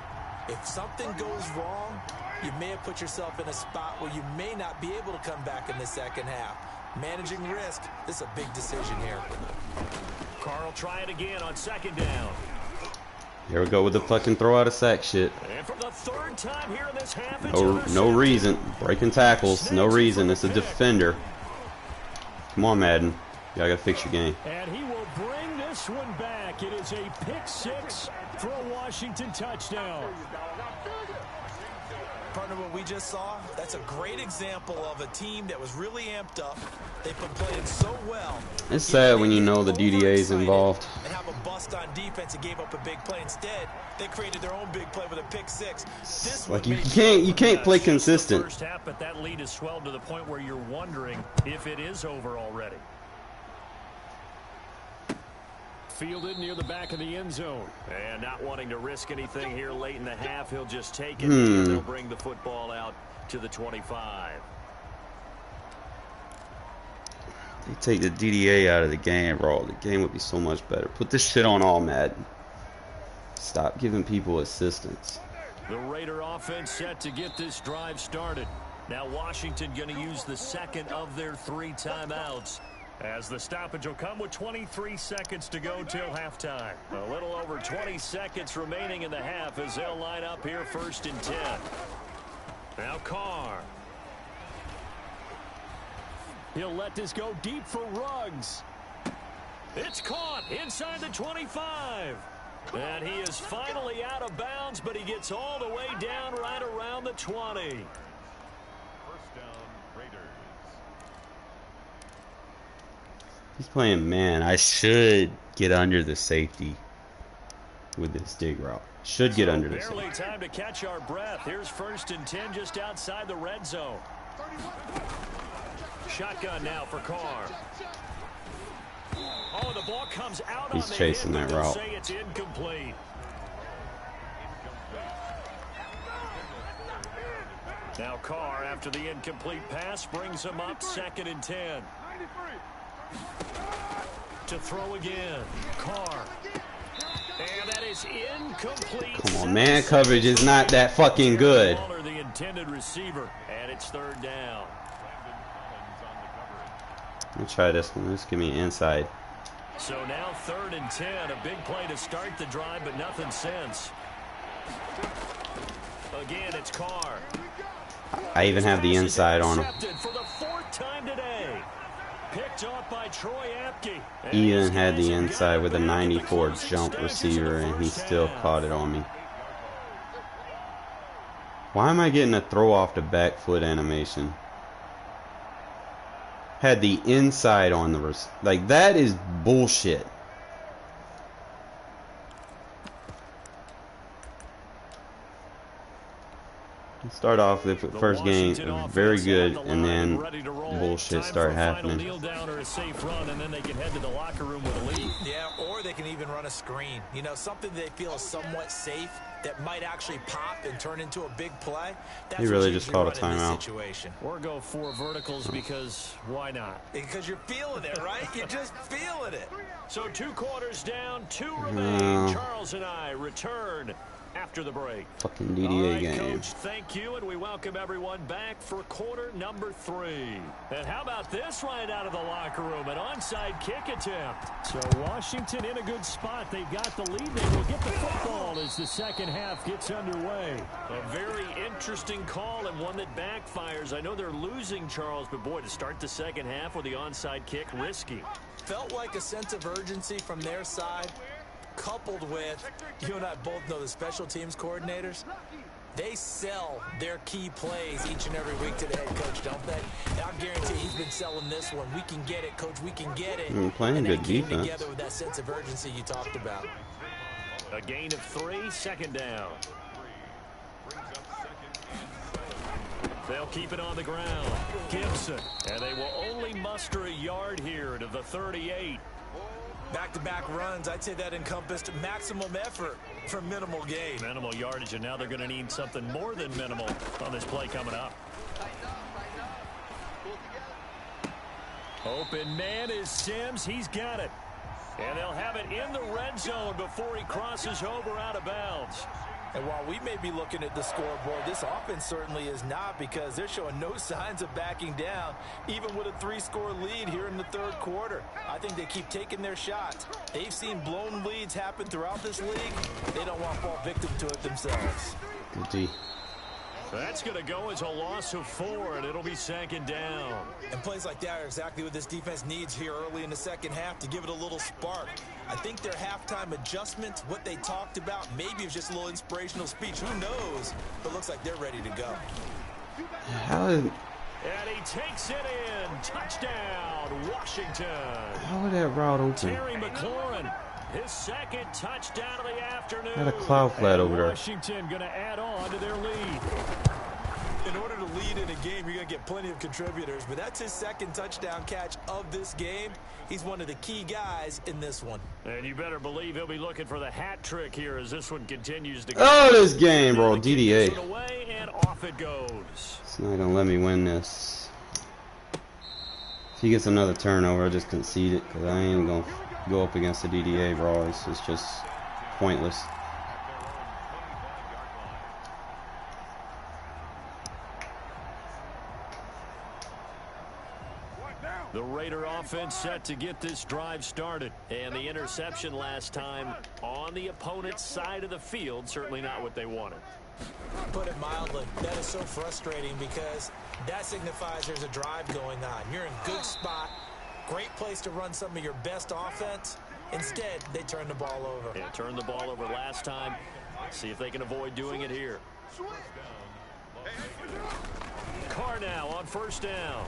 if something goes wrong, you may have put yourself in a spot where you may not be able to come back in the second half. Managing risk, this is a big decision here. Carl try it again on 2nd down. Here we go with the fucking throw out of sack shit. And for the 3rd time here in this half, No reason. Breaking tackles. No reason. It's a defender. Come on, Madden. Y'all gotta fix your game. And he will bring this one back. It is a pick 6 for a Washington touchdown. Partner, what we just saw, that's a great example of a team that was really amped up. They've been playing so well. It's sad when you know the DDA's involved. And have a bust on defense and gave up a big play. Instead, they created their own big play with a pick 6. This like you can't play consistent. First half, but that lead has swelled to the point where you're wondering if it is over already. Fielded near the back of the end zone. And not wanting to risk anything here late in the half, he'll just take it. And they'll bring the football out to the 25. They take the DDA out of the game, bro. The game would be so much better. Put this shit on all Madden. Stop giving people assistance. The Raider offense set to get this drive started. Now Washington going to use the 2nd of their 3 timeouts, as the stoppage will come with 23 seconds to go till halftime. A little over 20 seconds remaining in the half as they'll line up here 1st and 10. Now Carr. He'll let this go deep for Ruggs. It's caught inside the 25. And he is finally out of bounds, but he gets all the way down right around the 20. First down, Raiders. He's playing man. I should get under the safety with this dig route. Should get under the safety. Barely time to catch our breath. Here's 1st and 10 just outside the red zone. Shotgun now for Carr. Oh, the ball comes out. He's chasing that route. Say it's incomplete. Now Carr, after the incomplete pass, brings him up 2nd and 10. To throw again. Carr. And that is incomplete. Come on, man. Coverage is not that fucking good. The intended receiver, and it's 3rd down. Let me try this one. Let's give me inside. So now 3rd and 10. A big play to start the drive, but nothing since. Again, it's Carr. I even have the inside on him. For the 4th time today. Picked off by Troy Apke. Ian had the inside with a 94 jump receiver, and he still caught it on me. Why am I getting a throw off the back foot animation? Had the inside on the like, that is bullshit. Start off the first game very good, and then bullshit start happening. Kneel down or a safe run, and then they can head to the locker room with a lead. Yeah, or they can even run a screen. You know, something they feel is somewhat safe that might actually pop and turn into a big play. That's he really just called a timeout. Or go 4 verticals because why not? Because you're feeling it, right? You're just feeling it. So 2 quarters down, 2 remain. Charles and I return after the break. Fucking DDA game. Coach, thank you, and we welcome everyone back for quarter number 3. And how about this right out of the locker room? An onside kick attempt. So Washington in a good spot. They've got the lead. They will get the football as the second half gets underway. A very interesting call and one that backfires. I know they're losing, Charles, but boy, to start the second half with the onside kick, risky. Felt like a sense of urgency from their side, coupled with, you and I both know the special teams coordinators, they sell their key plays each and every week to the head coach, don't they? And I guarantee he's been selling this one. We can get it, coach. We can get it. Playing good defense. Together with that sense of urgency you talked about. A gain of 3, 2nd down. They'll keep it on the ground. Gibson. And they will only muster a yard here to the 38. Back-to-back runs, I'd say that encompassed maximum effort for minimal gain. Minimal yardage, and now they're going to need something more than minimal on this play coming up. Open man is Sims. He's got it. And they'll have it in the red zone before he crosses over out of bounds. And while we may be looking at the scoreboard, this offense certainly is not, because they're showing no signs of backing down, even with a 3-score lead here in the 3rd quarter. I think they keep taking their shots. They've seen blown leads happen throughout this league. They don't want to fall victim to it themselves. Good D. That's going to go as a loss of 4, and it'll be 2nd down. And plays like that are exactly what this defense needs here early in the second half to give it a little spark. I think their halftime adjustments, what they talked about, maybe it was just a little inspirational speech. Who knows? But looks like they're ready to go. And he takes it in. Touchdown, Washington. How would that route open? Terry McLaurin, his 2nd touchdown of the afternoon. Had a cloud flat over there. Washington going to add on to their lead. In order to lead in a game, you're going to get plenty of contributors, but that's his 2nd touchdown catch of this game. He's one of the key guys in this one. And you better believe he'll be looking for the hat trick here as this one continues to go. Oh, this game, bro. DDA. Away and off it goes. It's not going to let me win this. If he gets another turnover, I'll just concede it, because I ain't going to go up against the DDA, bro. It's just pointless. The Raider offense set to get this drive started. And the interception last time on the opponent's side of the field, certainly not what they wanted. Put it mildly, that is so frustrating, because that signifies there's a drive going on. You're in good spot, great place to run some of your best offense. Instead, they turn the ball over. Yeah, turned the ball over last time. See if they can avoid doing it here. Carr now on 1st down.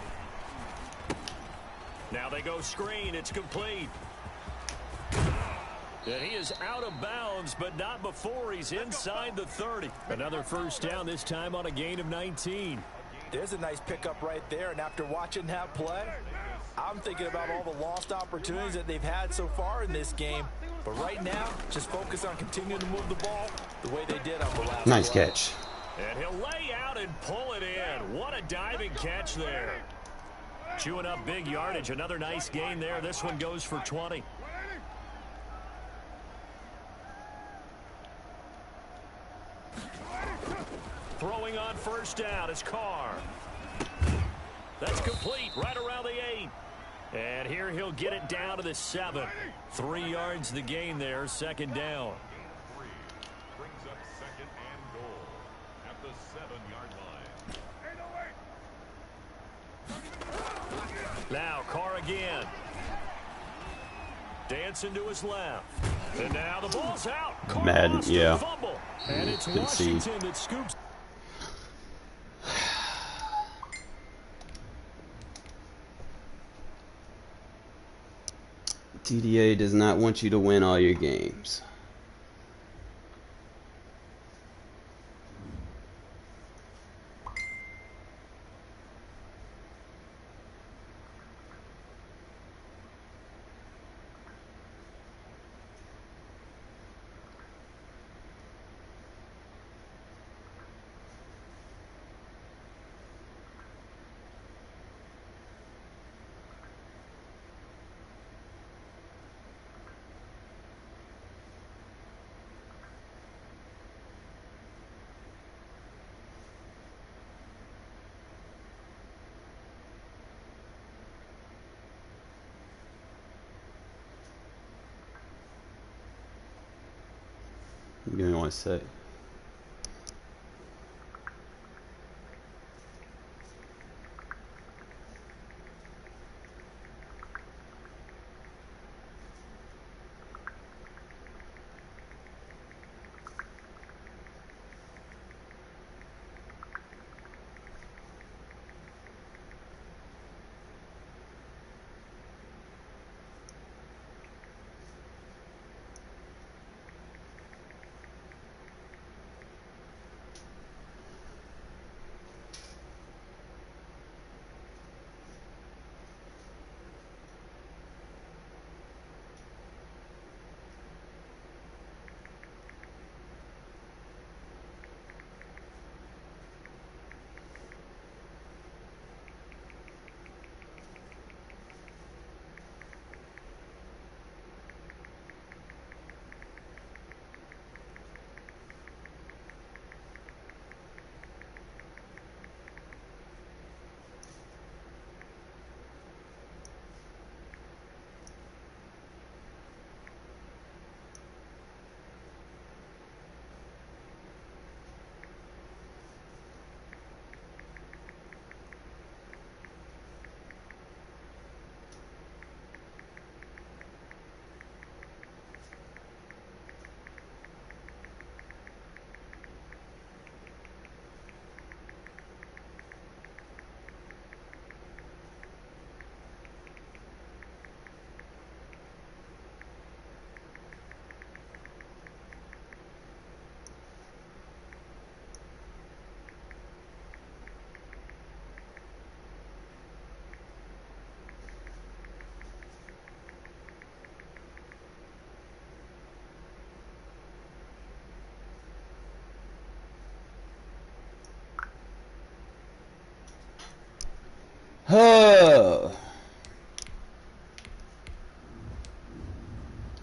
Now they go screen. It's complete. And he is out of bounds, but not before he's inside the 30. Another first down, this time on a gain of 19. There's a nice pickup right there, and after watching that play, I'm thinking about all the lost opportunities that they've had so far in this game. But right now, just focus on continuing to move the ball the way they did on the last Nice play. catch. And he'll lay out and pull it in. What a diving catch there. Chewing up big yardage. Another nice gain there. This one goes for 20. Throwing on first down is Carr. That's complete right around the 8. And here he'll get it down to the 7. 3 yards the gain there, second down. Brings up second and goal at the 7-yard line. Now Carr again. Dancing to his left. And now the ball's out. Carr Madden, lost the yeah. fumble. And it's Didn't see. Washington that scoops. TDA does not want you to win all your games. Give me 1 sec.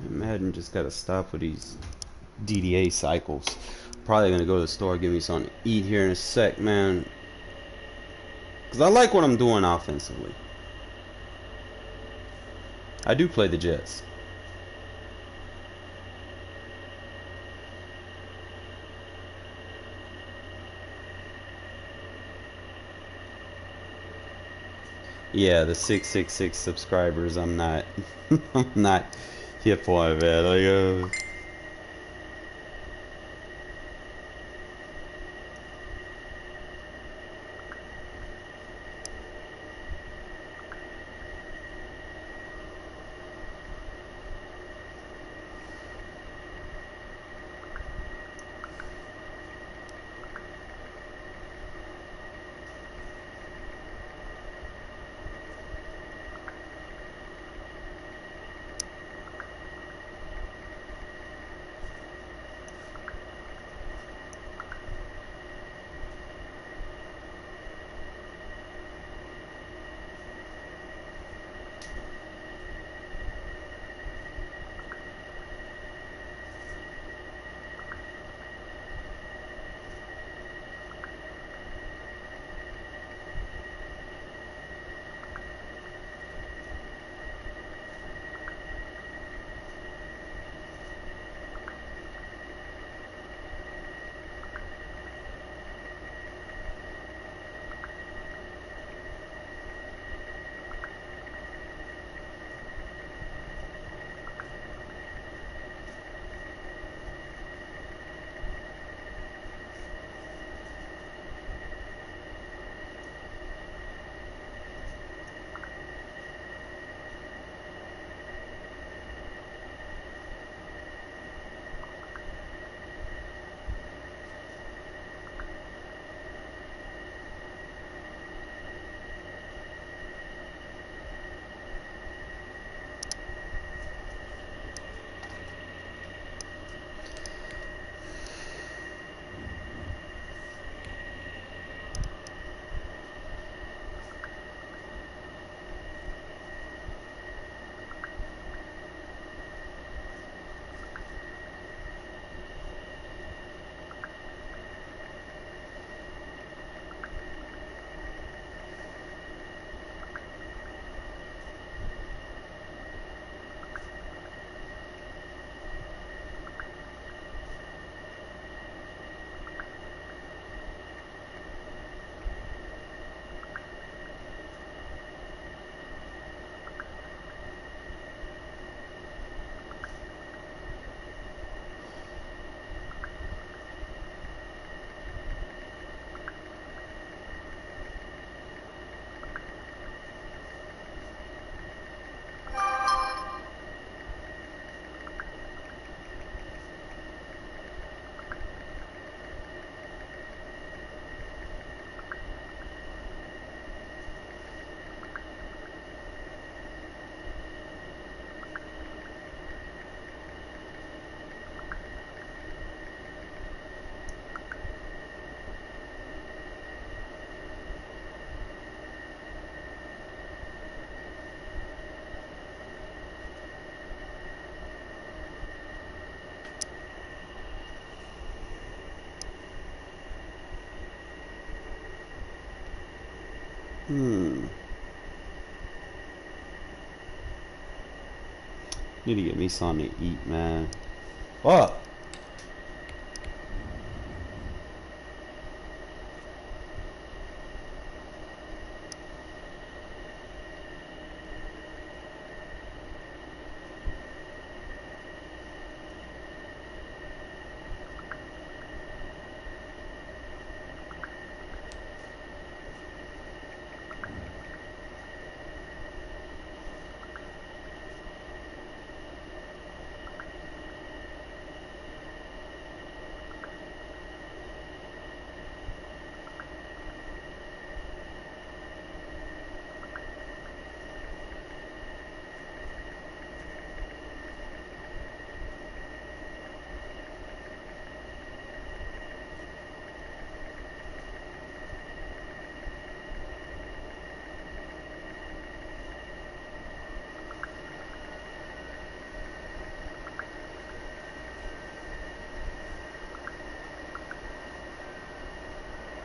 Madden just gotta stop with these DDA cycles. Probably gonna go to the store, give me something to eat here in a sec, man. Cause I like what I'm doing offensively. I do play the Jets. Yeah, the 666 subscribers. I'm not. I'm not hip for it, man. Like, Need to get me something to eat, man. What?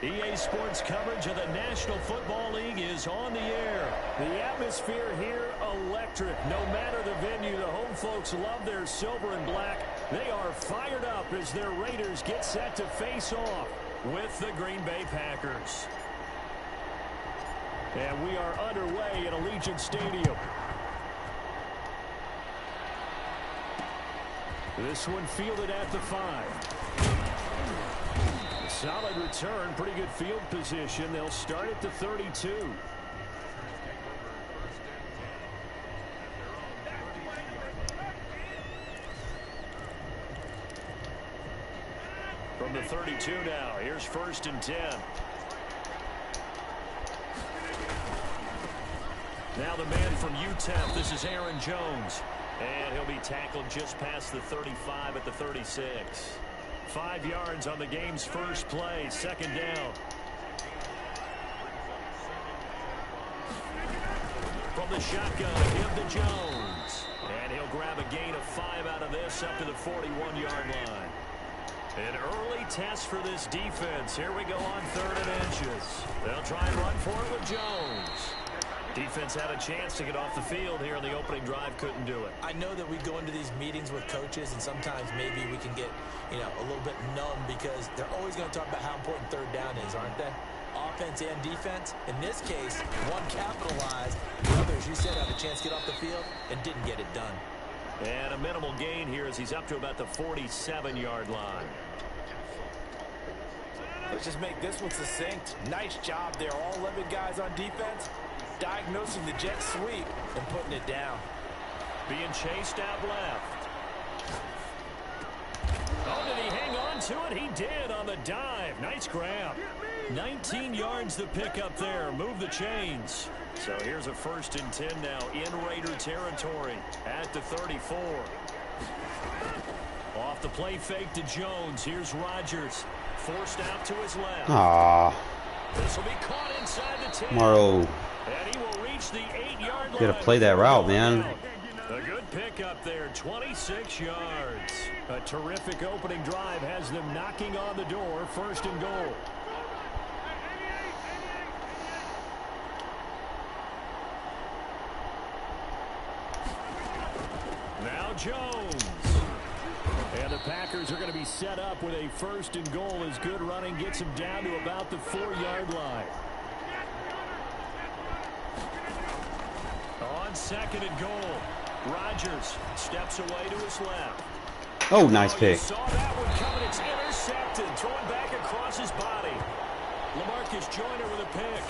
EA Sports coverage of the National Football League is on the air. The atmosphere here, electric. No matter the venue, the home folks love their silver and black. They are fired up as their Raiders get set to face off with the Green Bay Packers. And we are underway at Allegiant Stadium. This one fielded at the 5. Solid return, pretty good field position. They'll start at the 32. From the 32 now, here's 1st and 10. Now the man from UTEP, this is Aaron Jones. And he'll be tackled just past the 35 at the 36. 5 yards on the game's first play, 2nd down. From the shotgun, give to Jones. And he'll grab a gain of 5 out of this up to the 41-yard line. An early test for this defense. Here we go on 3rd and inches. They'll try and run for it with Jones. Defense had a chance to get off the field here in the opening drive, couldn't do it. I know that we go into these meetings with coaches, and sometimes maybe we can get, a little bit numb because they're always going to talk about how important 3rd down is, aren't they? Offense and defense. In this case, one capitalized. The others, you said, had a chance to get off the field and didn't get it done. And a minimal gain here as he's up to about the 47-yard line. Let's just make this one succinct. Nice job there. All 11 guys on defense diagnosing the jet sweep and putting it down. Being chased out left. Oh, did he hang on to it? He did on the dive. Nice grab. 19 yards the pick up there. Move the chains. So here's a 1st and 10 now in Raider territory at the 34. Off the play fake to Jones. Here's Rodgers. Forced out to his left. This will be caught inside the 10. Morrow. And he will reach the 8-yard line. Gotta play that route, man. A good pickup there, 26 yards. A terrific opening drive has them knocking on the door, 1st and goal. Now Jones. And the Packers are going to be set up with a 1st and goal as good running gets them down to about the 4-yard line. On 2nd and goal, Rodgers steps away to his left. Oh, nice pick. Saw that one coming. It's intercepted. Throwing back across his body. LaMarcus Joyner with a pick.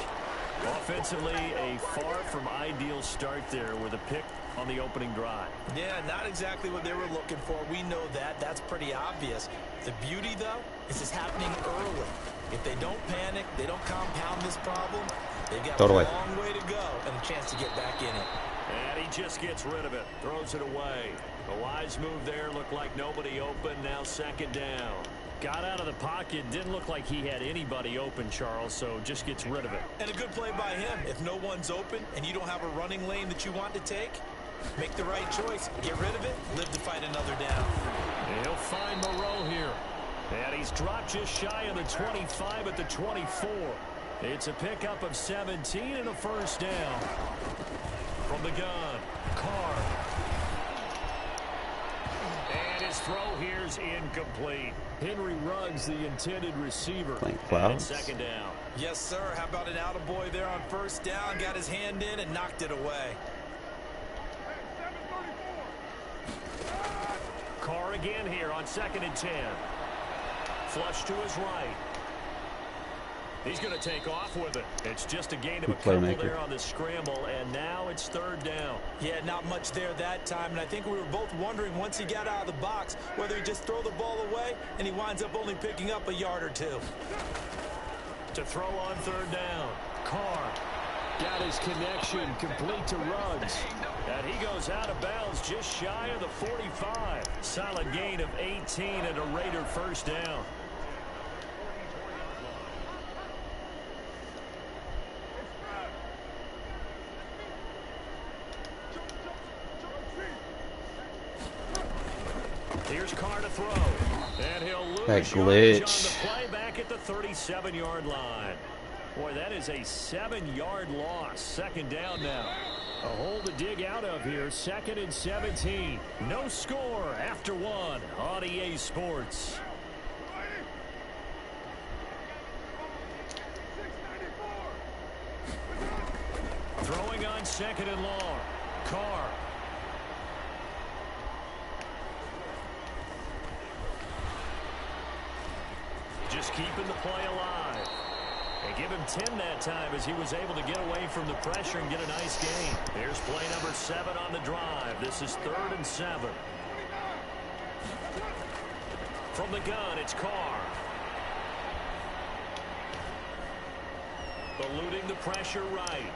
Offensively, a far from ideal start there with a pick on the opening drive. Yeah, not exactly what they were looking for. We know that. That's pretty obvious. The beauty, though, is it's happening early. If they don't panic, they don't compound this problem, they've got a long way to go and a chance to get back in it. And he just gets rid of it. Throws it away. A wise move there. Looked like nobody open. Now 2nd down. Got out of the pocket. Didn't look like he had anybody open, Charles, so just gets rid of it. And a good play by him. If no one's open and you don't have a running lane that you want to take, make the right choice. Get rid of it. Live to fight another down. And he'll find Moreau here. And he's dropped just shy of the 25 at the 24. It's a pickup of 17 and a first down. From the gun, Carr. And his throw here's incomplete. Henry Ruggs, the intended receiver. Playing And clouds. second down. Yes, sir. How about an attaboy there on first down? Got his hand in and knocked it away. Carr again here on 2nd and 10. Flush to his right. He's going to take off with it. It's just a gain of a couple there on the scramble, and now it's 3rd down. Yeah, not much there that time, and I think we were both wondering once he got out of the box whether he'd just throw the ball away, and he winds up only picking up a yard or two. To throw on 3rd down, Carr got his connection complete to Ruggs. And he goes out of bounds just shy of the 45. Solid gain of 18 and a Raider first down. Here's Carr to throw. And he'll lose That yardage on glitch. the play back at the 37-yard line. Boy, that is a 7-yard loss. 2nd down now. A hole to dig out of here. 2nd and 17. No score after 1 on EA Sports. Throwing on 2nd and long. Carr. Just keeping the play alive. And give him 10 that time as he was able to get away from the pressure and get a nice gain. Here's play number 7 on the drive. This is 3rd and 7. From the gun, it's Carr. Eluding the pressure right.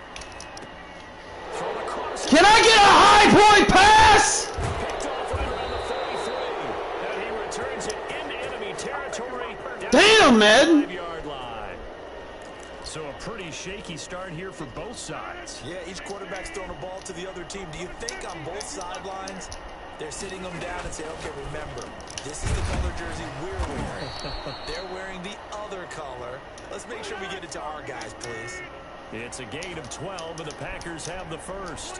Throw across. Can I get a high point pass? Picked off right around the 33. And he returns it into enemy territory. Damn, man. 5-yard line. So a pretty shaky start here for both sides. Yeah, each quarterback's throwing a ball to the other team. Do you think on both sidelines they're sitting them down and say, okay, remember, this is the color jersey we're wearing. They're wearing the other color. Let's make sure we get it to our guys, please. It's a gain of 12, and the Packers have the first.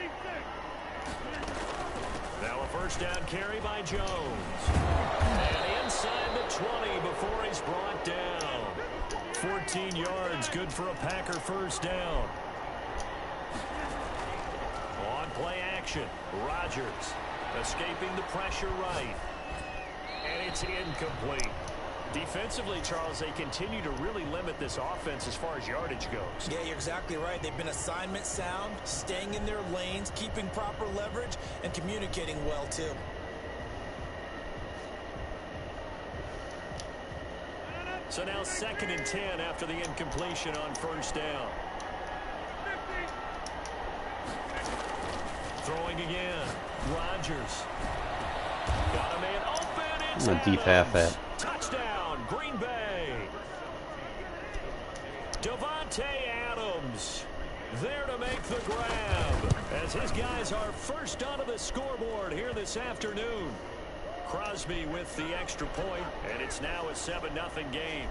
Now a first down carry by Jones. And inside the 20 before he's brought down. 14 yards, good for a Packer first down. On play action, Rodgers escaping the pressure right. And it's incomplete. Defensively, Charles, they continue to really limit this offense as far as yardage goes. Yeah, you're exactly right. They've been assignment sound, staying in their lanes, keeping proper leverage, and communicating well, too. So now 2nd and 10 after the incompletion on first down. Throwing again. Rodgers. Got a man open. It's I'm a deep half Adams. at. Touchdown, Green Bay. Devontae Adams there to make the grab as his guys are first onto the scoreboard here this afternoon. Crosby with the extra point, and it's now a 7-0 game.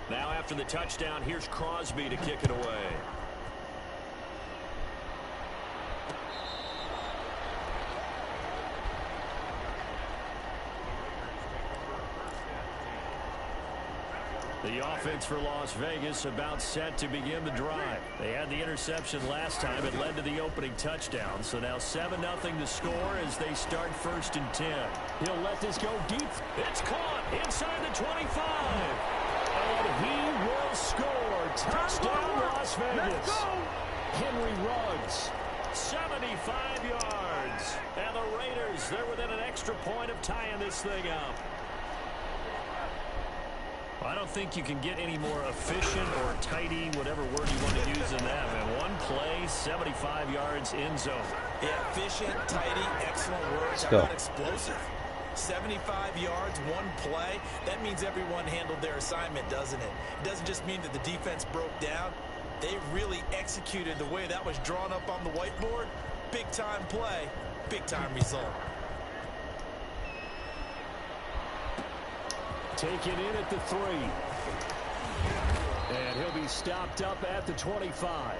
Now after the touchdown, here's Crosby to kick it away. The offense for Las Vegas about set to begin the drive. They had the interception last time. It led to the opening touchdown. So now 7-0 to score as they start 1st and 10. He'll let this go deep. It's caught inside the 25. And he will score. Touchdown, Las Vegas. Henry Ruggs, 75 yards. And the Raiders, they're within an extra point of tying this thing up. I don't think you can get any more efficient or tidy, whatever word you want to use in that, man. One play, 75 yards, end zone. Yeah, efficient, tidy, excellent words. How about explosive? 75 yards, one play. That means everyone handled their assignment, doesn't it? It doesn't just mean that the defense broke down. They really executed the way that was drawn up on the whiteboard. Big-time play, big-time result. Take it in at the 3. And he'll be stopped up at the 25.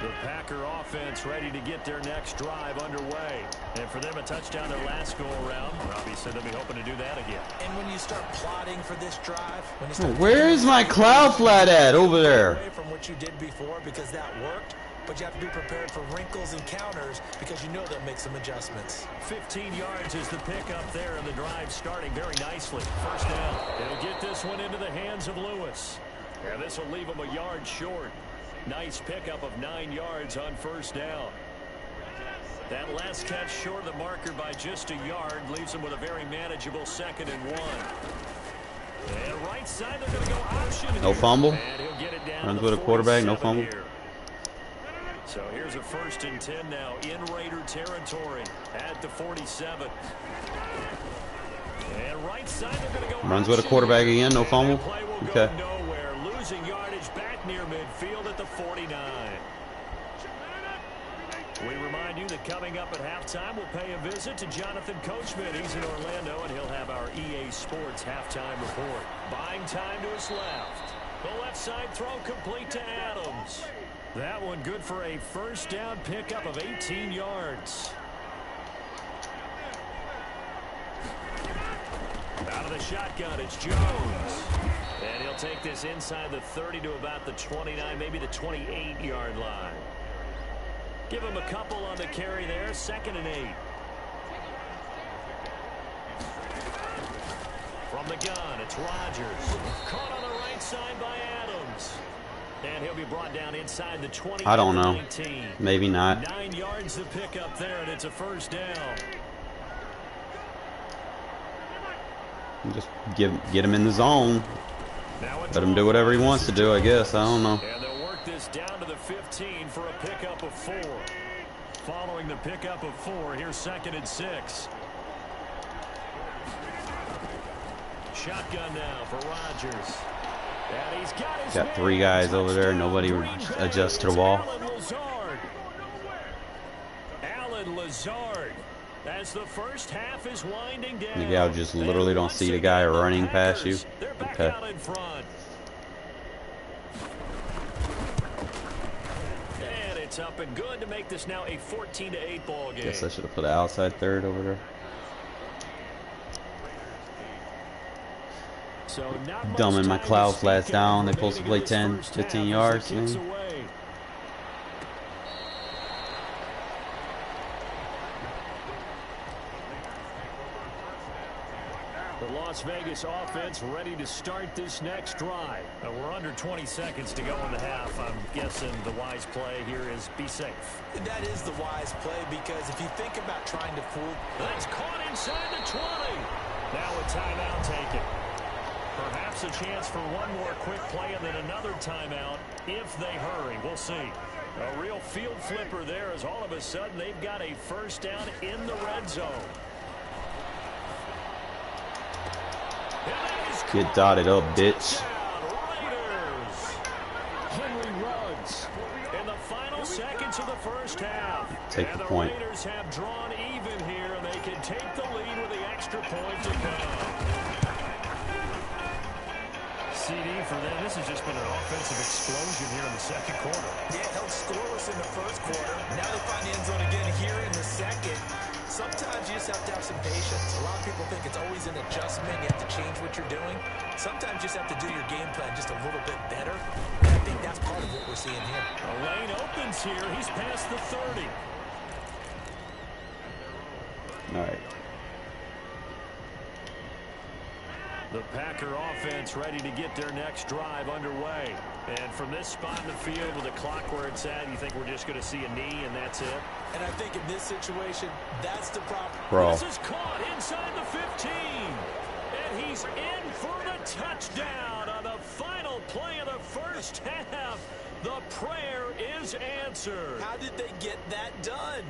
The Packer offense ready to get their next drive underway. And for them, a touchdown their last go-around. Obviously, they'll be hoping to do that again. And when you start plotting for this drive, where is my cloud flat at over there? Away from what you did before because that worked, but you have to be prepared for wrinkles and counters because you know they'll make some adjustments. 15 yards is the pickup there, and the drive starting very nicely. First down. They'll get this one into the hands of Lewis. And this will leave them a yard short. Nice pickup of 9 yards on first down. That last catch short of the marker by just a yard leaves them with a very manageable 2nd and 1. And right side, they're going to go option. No fumble. And he'll get it down Runs to with a quarterback, no fumble. here. So here's a 1st and 10 now in Raider territory at the 47. And right side, they're going to go Runs with a quarterback again, no fumble. Okay. Nowhere, losing yardage back near midfield at the 49. We remind you that coming up at halftime, we'll pay a visit to Jonathan Coachman. He's in Orlando, and he'll have our EA Sports halftime report. Buying time to his left. The left side throw complete to Adams. That one good for a first down pickup of 18 yards. Out of the shotgun, it's Jones. And he'll take this inside the 30 to about the 29, maybe the 28-yard line. Give him a couple on the carry there, 2nd and 8. From the gun, it's Rodgers. Caught on the right side by Adams. And he'll be brought down inside the 20. I don't know. 19. Maybe not. 9 yards to pick up there, and it's a first down. Just get him in the zone. Let him do whatever he wants to do, I guess. I don't know. And they'll work this down to the 15 for a pickup of 4. Following the pickup of 4, here's 2nd and 6. Shotgun now for Rodgers. And he's got 3 guys over there. Nobody adjusts to the ball. Alan Lazard. As the first half is winding down. The guy just literally don't see the guy running past you. Okay. Out in front. And it's up and good to make this now a 14-8 ball game. Guess I should have put an outside third over there. So Dumbing my cloud flats down. They're supposed to play 10, 15 yards. Man. The Las Vegas offense ready to start this next drive. We're under 20 seconds to go in the half. I'm guessing the wise play here is be safe. That is the wise play because if you think about trying to fool. That's caught inside the 20. Now a timeout taken. Perhaps a chance for one more quick play and then another timeout if they hurry. We'll see. A real field flipper there as all of a sudden they've got a first down in the red zone. Get dotted up, bitch. Raiders. Henry Ruggs in the final seconds of the first half. Take the point. The Raiders have drawn even here, and they can take the lead with the extra point to come. CD for them. This has just been an offensive explosion here in the second quarter. Yeah, held scoreless in the first quarter. Now they find the end zone again here in the second. Sometimes you just have to have some patience. A lot of people think it's always an adjustment. You have to change what you're doing. Sometimes you just have to do your game plan just a little bit better. And I think that's part of what we're seeing here. A lane opens here. He's past the 30. All right. The Packer offense ready to get their next drive underway. And from this spot in the field with the clock where it's at, you think we're just going to see a knee and that's it? And I think in this situation, that's the problem. Bro. This is caught inside the 15. And he's in for the touchdown on the final play of the first half. The prayer is answered. How did they get that done?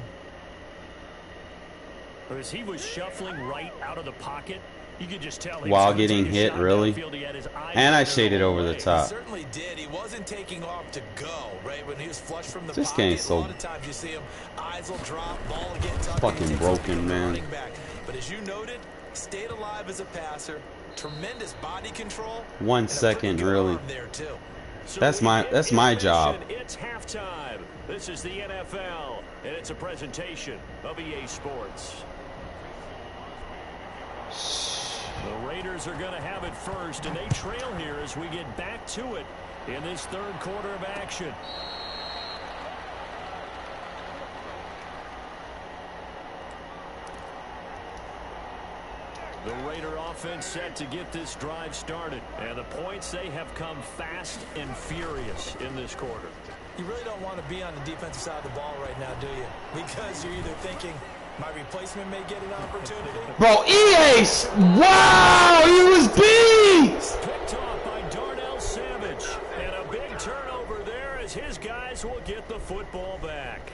As he was shuffling right out of the pocket, You could just tell while getting hit, really. And I shaded over the He top. certainly did. He wasn't taking off to go, right? When he was flush from the This pocket, game's so a lot of times you see him, eyes will drop, ball will get tucked, fucking and he takes broken, off to the man. running back. But as you noted, stayed alive as a passer, tremendous body control. 1 and a second, pretty good really. arm there too. That's my job. It's halftime. This is the NFL, and it's a presentation of EA Sports. The Raiders are going to have it first, and they trail here as we get back to it in this third quarter of action. The Raider offense set to get this drive started, and the points, they have come fast and furious in this quarter. You really don't want to be on the defensive side of the ball right now, do you? Because you're either thinking, my replacement may get an opportunity. Bro, EA! Wow! He was beat! Picked off by Darnell Savage, and a big turnover there as his guys will get the football back.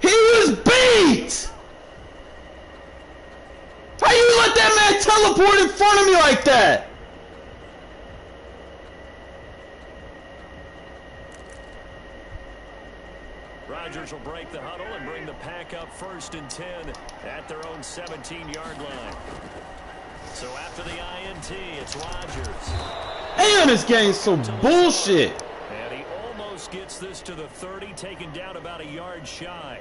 He was beat! How you let that man teleport in front of me like that? Rodgers will break the huddle and bring the pack up 1st and 10 at their own 17-yard line. So after the INT, it's Rodgers. Man, this game's so bullshit. And he almost gets this to the 30, taken down about a yard shy.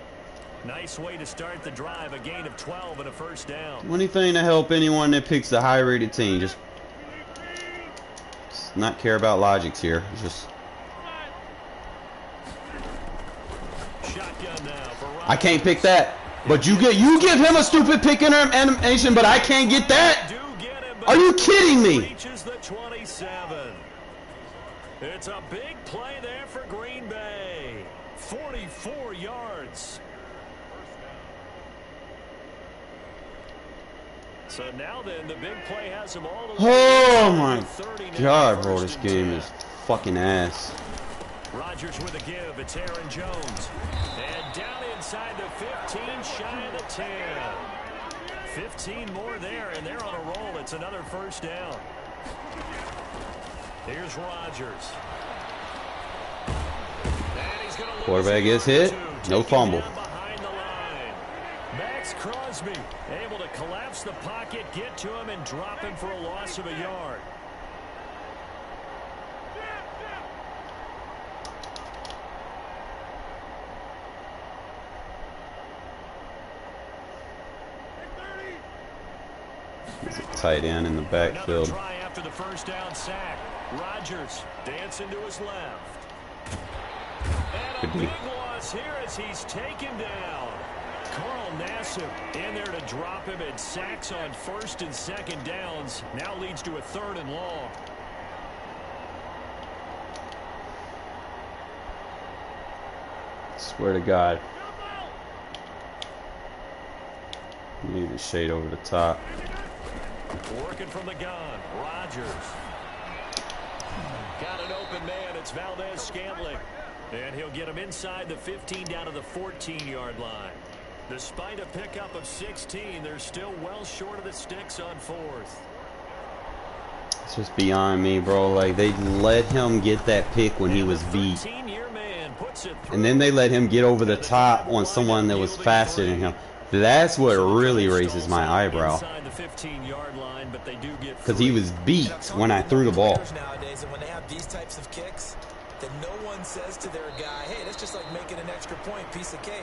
Nice way to start the drive, a gain of 12 and a first down. Anything to help anyone that picks the high-rated team. Just not care about logics here. Just Shotgun now for Rodgers. I can't pick that. But you give him a stupid pick in animation, but I can't get that. Do get him, but Are you kidding me? reaches the 27. It's a big play there for Green Bay. 44 yards. So now then, the big play has him all the way. Oh my 30 now, God, bro, 1st this and game 10. is fucking ass. Rodgers with a give. It's Aaron Jones. And down inside the 15, shy of the 10. 15 more there, and they're on a roll. It's another first down. Here's Rodgers. And he's gonna lose Quarterback gets it. hit. Taken No fumble. down behind the line. Max Crosby able to collapse the pocket, get to him, and drop him for a loss of a yard. He's a tight end in the Another backfield. try after the first down sack. Rodgers dancing to his left. And a Could be. big loss here as he's taken down. Carl Nassib in there to drop him, and sacks on 1st and 2nd downs. Now leads to a 3rd and long. Swear to God. You need to shade over the top. Working from the gun. Rodgers. Got an open man. It's Valdez-Scantling. And he'll get him inside the 15 down to the 14-yard line. Despite a pickup of 16, they're still well short of the sticks on 4th. It's just beyond me, bro. Like, they let him get that pick when he was beat. 13-year man puts it through. And then they let him get over the top on someone that was faster than him. That's what really raises my eyebrow. Inside the 15-yard line, but they do get Because he was beat when I threw the ball. Nowadays, and when they have these types of kicks, that no one says to their guy, hey, that's just like making an extra point, piece of cake.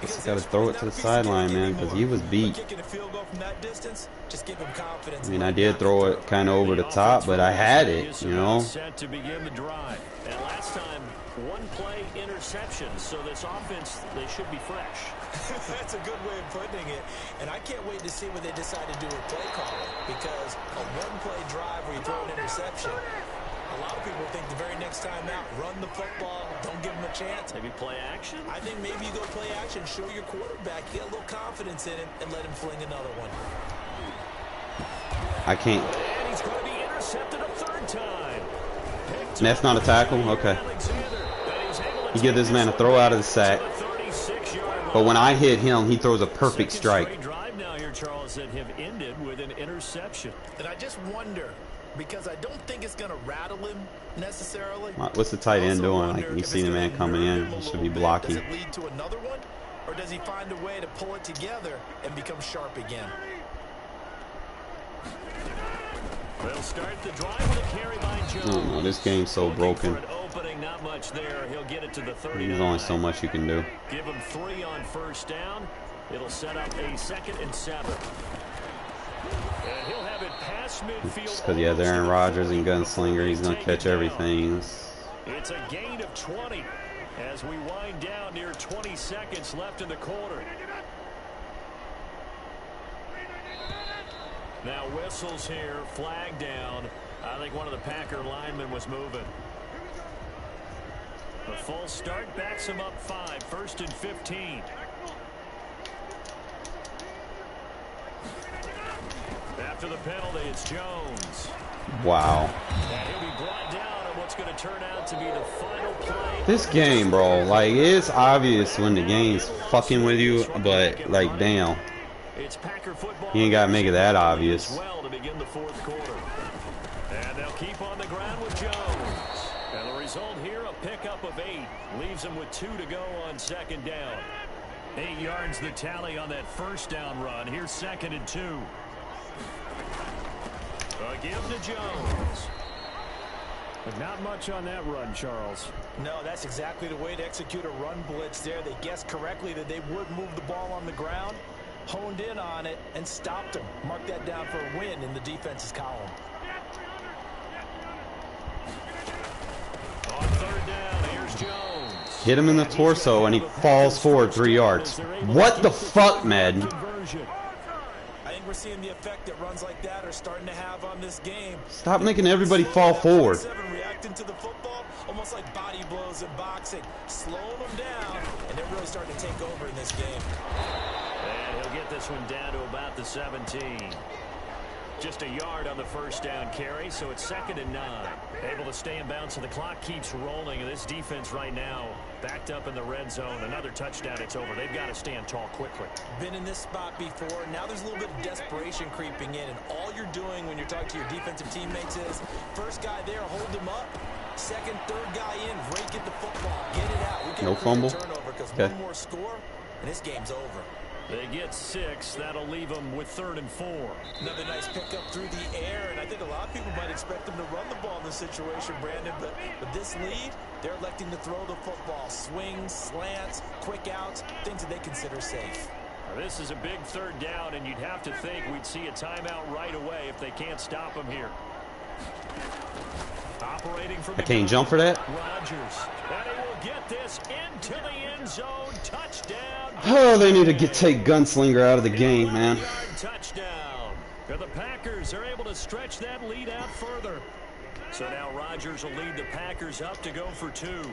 Just got to throw it to the sideline, man, because he was beat. Kicking a field goal from that distance, just give him confidence. I mean, I did throw it kind of over the top, but I had it, you know. Set to begin the drive. And last time, one play interception. So this offense, they should be fresh. That's a good way of putting it. And I can't wait to see what they decide to do with play calling. Because a one-play drive where you throw an interception, a lot of people think the very next time out, run the football, don't give them a chance. Maybe play action? I think maybe you go play action, show your quarterback, get a little confidence in him, and let him fling another one. I can't. And he's going to be intercepted a 3rd time. And that's not a tackle? Okay. You give this man a throw out of the sack. But when I hit him, he throws a perfect strike. Drive now here, Charles. battles that have ended with an interception. And I just wonder, because I don't think it's going to rattle him necessarily. What's the tight end doing? Like, you see the man coming in, he should be blocking. Does it lead to another one, or does he find a way to pull it together and become sharp again? They'll start the drive with a carry by Jones. I don't know, this game's so broken. Opening, not much there. He'll get it to the 39. There's only so much you can do. Give him 3 on first down. It'll set up a 2nd and 7. And he'll have it past midfield. Just because he has Aaron Rodgers and Gunslinger, he's going to catch everything. It's a gain of 20 as we wind down near 20 seconds left in the quarter. Now whistles here, flag down. I think one of the Packer linemen was moving. The false start backs him up 5, 1st and 15. After the penalty, it's Jones. Wow. And he'll be brought down on what's going to turn out to be the final play. This game, bro, like, it's obvious when the game's fucking with you, but, like, damn. It's Packer football. You ain't got to make it that obvious. Well to begin the 4th quarter. And they'll keep on the ground with Jones. And the result here, a pickup of 8. Leaves them with 2 to go on 2nd down. 8 yards the tally on that 1st down run. Here's 2nd and 2. A give to Jones. But not much on that run, Charles. No, that's exactly the way to execute a run blitz there. They guessed correctly that they would move the ball on the ground, honed in on it, and stopped them. Mark that down for a win in the defense's column. On 3rd down, here's Jones. Hit him in the torso and he falls forward 3 yards. What the fuck, man? I think we're seeing the effect that runs like that are starting to have on this game. Stop making everybody fall forward. Reacting to the football, almost like body blows in boxing, slowing them down, and they're really starting to take over in this game. And he'll get this one down to about the 17. Just a yard on the 1st down carry, so it's 2nd and 9. Able to stay in bounds, so the clock keeps rolling. And this defense right now, backed up in the red zone. Another touchdown, it's over. They've got to stand tall quickly. Been in this spot before. Now there's a little bit of desperation creeping in. And all you're doing when you're talking to your defensive teammates is, first guy there, hold him up. 2nd, 3rd guy in, rake at the football. Get it out. We can No fumble. Turnover because Okay. one more score, and this game's over. They get 6. That'll leave them with 3rd and 4. Another nice pickup through the air, and I think a lot of people might expect them to run the ball in this situation, Brandon, but with this lead, they're electing to throw the football. Swings, slants, quick outs, things that they consider safe. Now, this is a big 3rd down, and you'd have to think we'd see a timeout right away if they can't stop them here. Operating from I can't jump for that. Rodgers, and he will get this into the end zone. Touchdown. Oh, they need to take Gunslinger out of the game, man. Touchdown. And the Packers are able to stretch that lead out further. So now Rodgers will lead the Packers up to go for 2.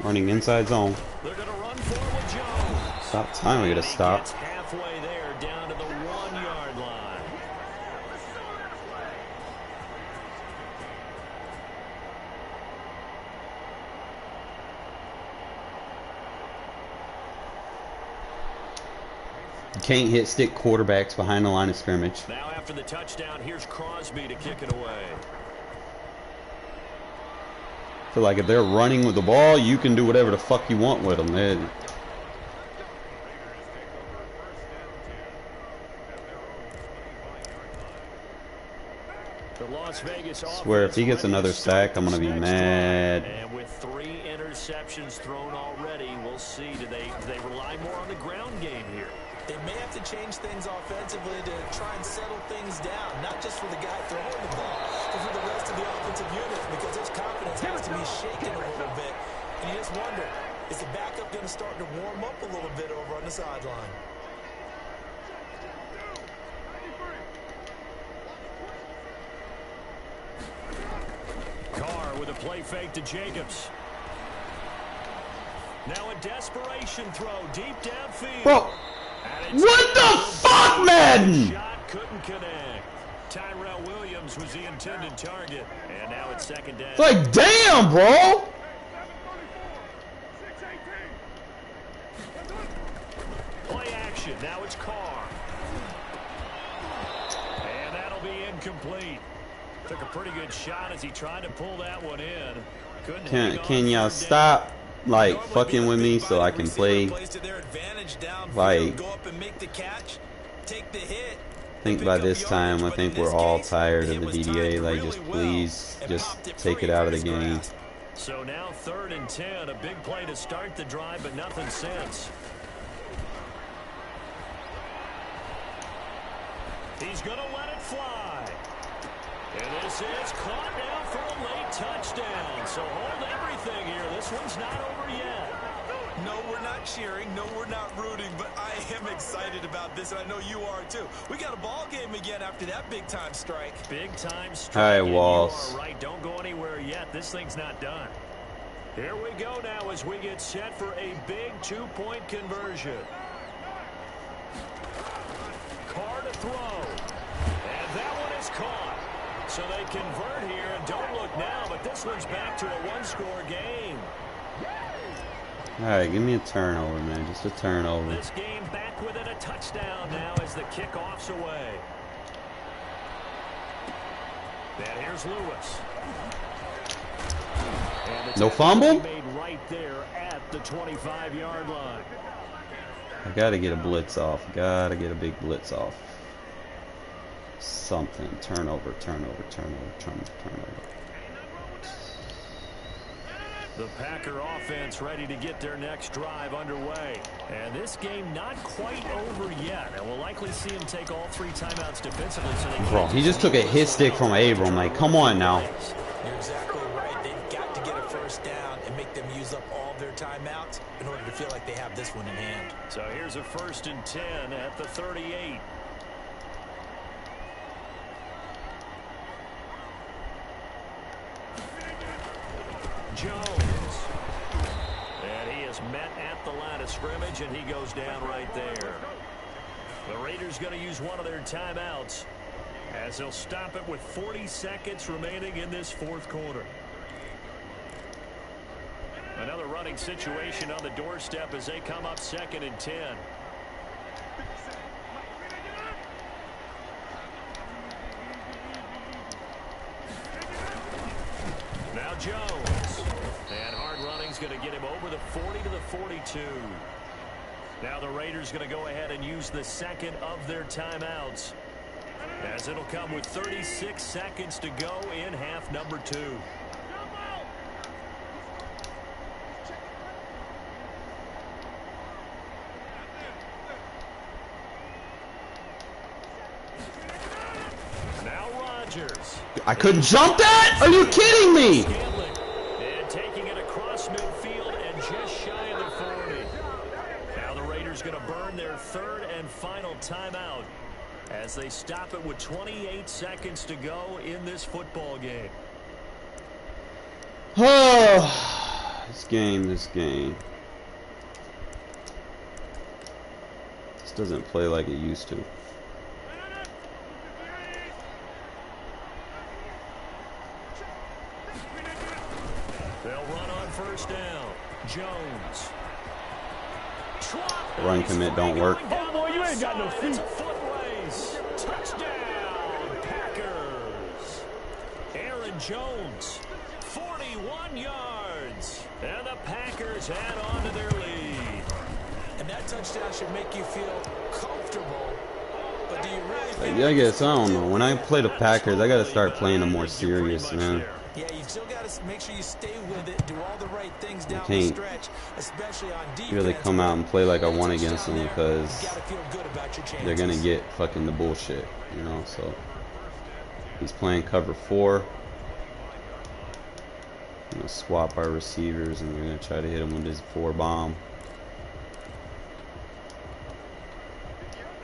Running inside zone. They're going to run forward with Jones. Stop time, we gotta stop. Gets halfway there, down to the 1-yard line. You can't hit stick quarterbacks behind the line of scrimmage. Now after the touchdown, here's Crosby to kick it away. I feel like if they're running with the ball, you can do whatever the fuck you want with them. The Las Vegas I swear, if he gets another sack, I'm going to be mad. And with 3 interceptions thrown already, we'll see. Do they rely more on the ground game here? They may have to change things offensively to try and settle things down, not just for the guy throwing the ball, but for the rest of the offensive unit, because his confidence has to be shaken a little bit. And you just wonder, is the backup going to start to warm up a little bit over on the sideline? Carr with a play fake to Jacobs. Now a desperation throw deep downfield. Bro, what the fuck, man? Shot couldn't connect. Tyrell Williams was the intended target, and now it's 2nd down. It's like, damn, bro. Play action. Now it's Carr. good shot as he tried to pull that one in. Couldn't Can y'all stop like fucking with me so I can play? Like, I think by this time, I think we're all tired of the DDA. Like, just please, just take it out of the game. So now 3rd and 10, a big play to start the drive, but nothing since. He's going to let it fly. And this is caught now for a late touchdown. So hold everything here. This one's not over yet. No, we're not cheering. No, we're not rooting. But I am excited about this, and I know you are too. We got a ball game again after that big-time strike. Big-time strike. All right, Walls. You are right. Don't go anywhere yet. This thing's not done. Here we go now as we get set for a big 2-point conversion. Carr to throw. And that one is caught. So they convert here, and don't look now, but this one's back to a one-score game. All right, give me a turnover, man. Just a turnover. This game back within a touchdown now as the kickoff's away. And here's Lewis. And no fumble? made right there at the 25-yard line. I gotta get a blitz off. Gotta get a big blitz off. Something. Turnover. The Packer offense ready to get their next drive underway. And this game not quite over yet. And we'll likely see him take all 3 timeouts defensively. So Bro, he just took a hit stick from Abram. Like, come on now. You're exactly right. They've got to get a first down and make them use up all their timeouts in order to feel like they have this one in hand. So here's a 1st and 10 at the 38. Jones. And he is met at the line of scrimmage, and he goes down right there. The Raiders going to use one of their timeouts as they'll stop it with 40 seconds remaining in this 4th quarter. Another running situation on the doorstep as they come up 2nd and 10. Now Jones. And hard running's going to get him over the 40 to the 42. Now the Raiders going to go ahead and use the 2nd of their timeouts, as it'll come with 36 seconds to go in half number 2. Now Rodgers. I couldn't jump that? Are you kidding me? And taking it across midfield and just shy of the 40. Now the Raiders going to burn their 3rd and final timeout as they stop it with 28 seconds to go in this football game. Oh, this game. This doesn't play like it used to. They'll run on 1st down. Jones. Run commit don't work. Oh boy, you ain't got no feet. It's a foot race. Touchdown, Packers. Aaron Jones, 41 yards. And the Packers add on to their lead. And that touchdown should make you feel comfortable. But do you really think... I guess, I don't know. When I play the Packers, I got to start playing them more serious, man. Yeah, you still got to make sure you stay with it, do all the right things down the Can't stretch, especially on defense. really come out and play like I want against them because they're going to get fucking the bullshit, you know, so he's playing cover 4. I'm going to swap our receivers and we're going to try to hit him with this 4 bomb.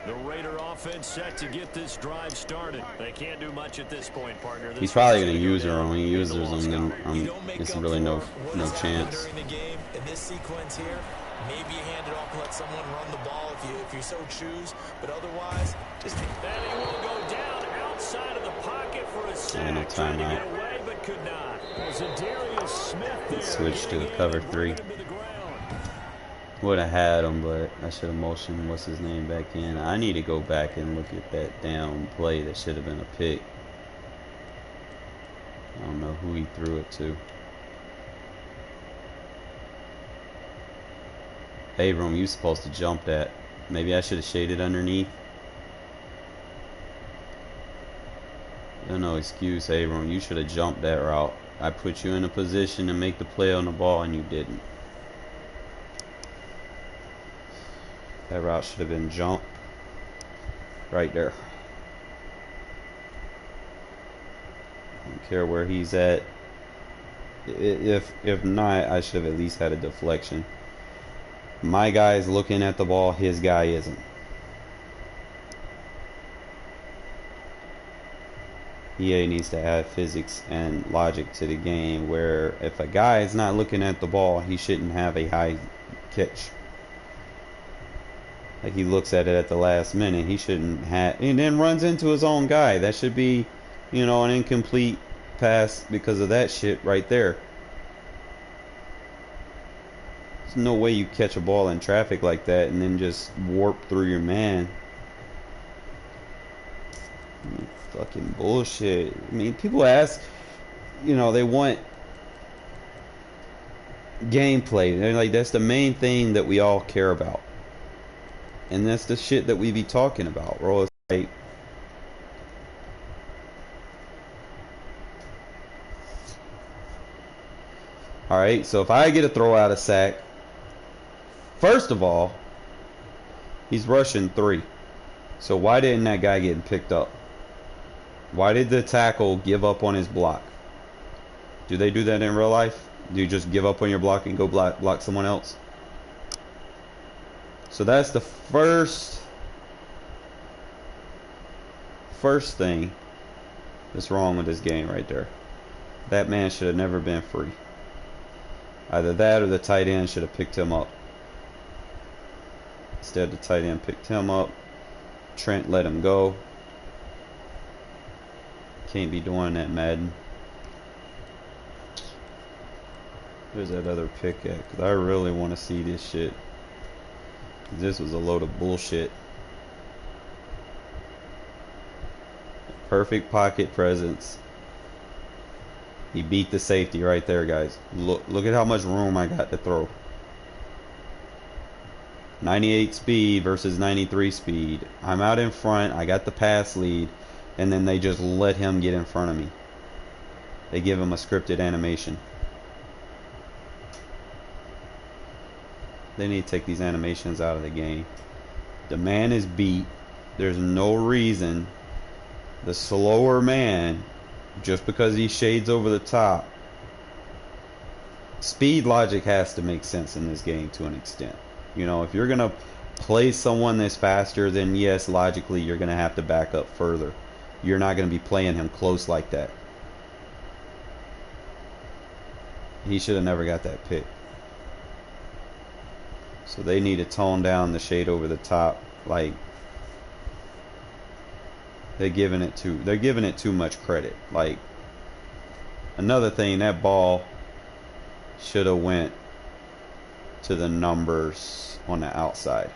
The Raider offense set to get this drive started. They can't do much at this point, partner. He's probably going to use her. When he uses them, then it's really no chance. During the game, in this sequence here, maybe you hand it off and let someone run the ball if you so choose. But otherwise, just... And he will go down outside of the pocket for a sack. No Trying to timeout. get away, but could not. Zadarius Smith there. Switch to the cover 3. Would have had him, but I should have motioned what's his name back in. I need to go back and look at that damn play that should have been a pick. who he threw it to. Abram, you supposed to jump that. Maybe I should have shaded underneath. No excuse, Abram. You should have jumped that route. I put you in a position to make the play on the ball and you didn't. That route should have been jumped right there. I don't care where he's at. If not, I should have at least had a deflection. My guy's looking at the ball, his guy isn't. EA needs to add physics and logic to the game where if a guy is not looking at the ball, he shouldn't have a high catch. Like he looks at it at the last minute, he shouldn't have, and then runs into his own guy. That should be, you know, an incomplete pass because of that shit right there. There's no way you catch a ball in traffic like that and then just warp through your man. I mean, fucking bullshit. I mean, people ask, you know, they want gameplay. They're like, that's the main thing that we all care about. And that's the shit that we be talking about, bro. It's like, alright, so if I get a throw out of sack, first of all, he's rushing 3. So why didn't that guy get picked up? Why did the tackle give up on his block? Do they do that in real life? Do you just give up on your block and go block someone else? So that's the first thing that's wrong with this game right there. That man should have never been free. Either that or the tight end should have picked him up. Instead, the tight end picked him up. Trent let him go. Can't be doing that, Madden. Where's that other pick at? Because I really want to see this shit. This was a load of bullshit. Perfect pocket presence. He beat the safety right there, guys. Look at how much room I got to throw. 98 speed versus 93 speed. I'm out in front. I got the pass lead. And then they just let him get in front of me. They give him a scripted animation. They need to take these animations out of the game. The man is beat. There's no reason the slower man, just because he shades over the top. Speed logic has to make sense in this game to an extent. You know, if you're going to play someone that's faster, then yes, logically you're going to have to back up further. You're not going to be playing him close like that. He should have never got that pick. So they need to tone down the shade over the top. Like, they're giving it too much credit. Like, another thing, that ball should have went to the numbers on the outside.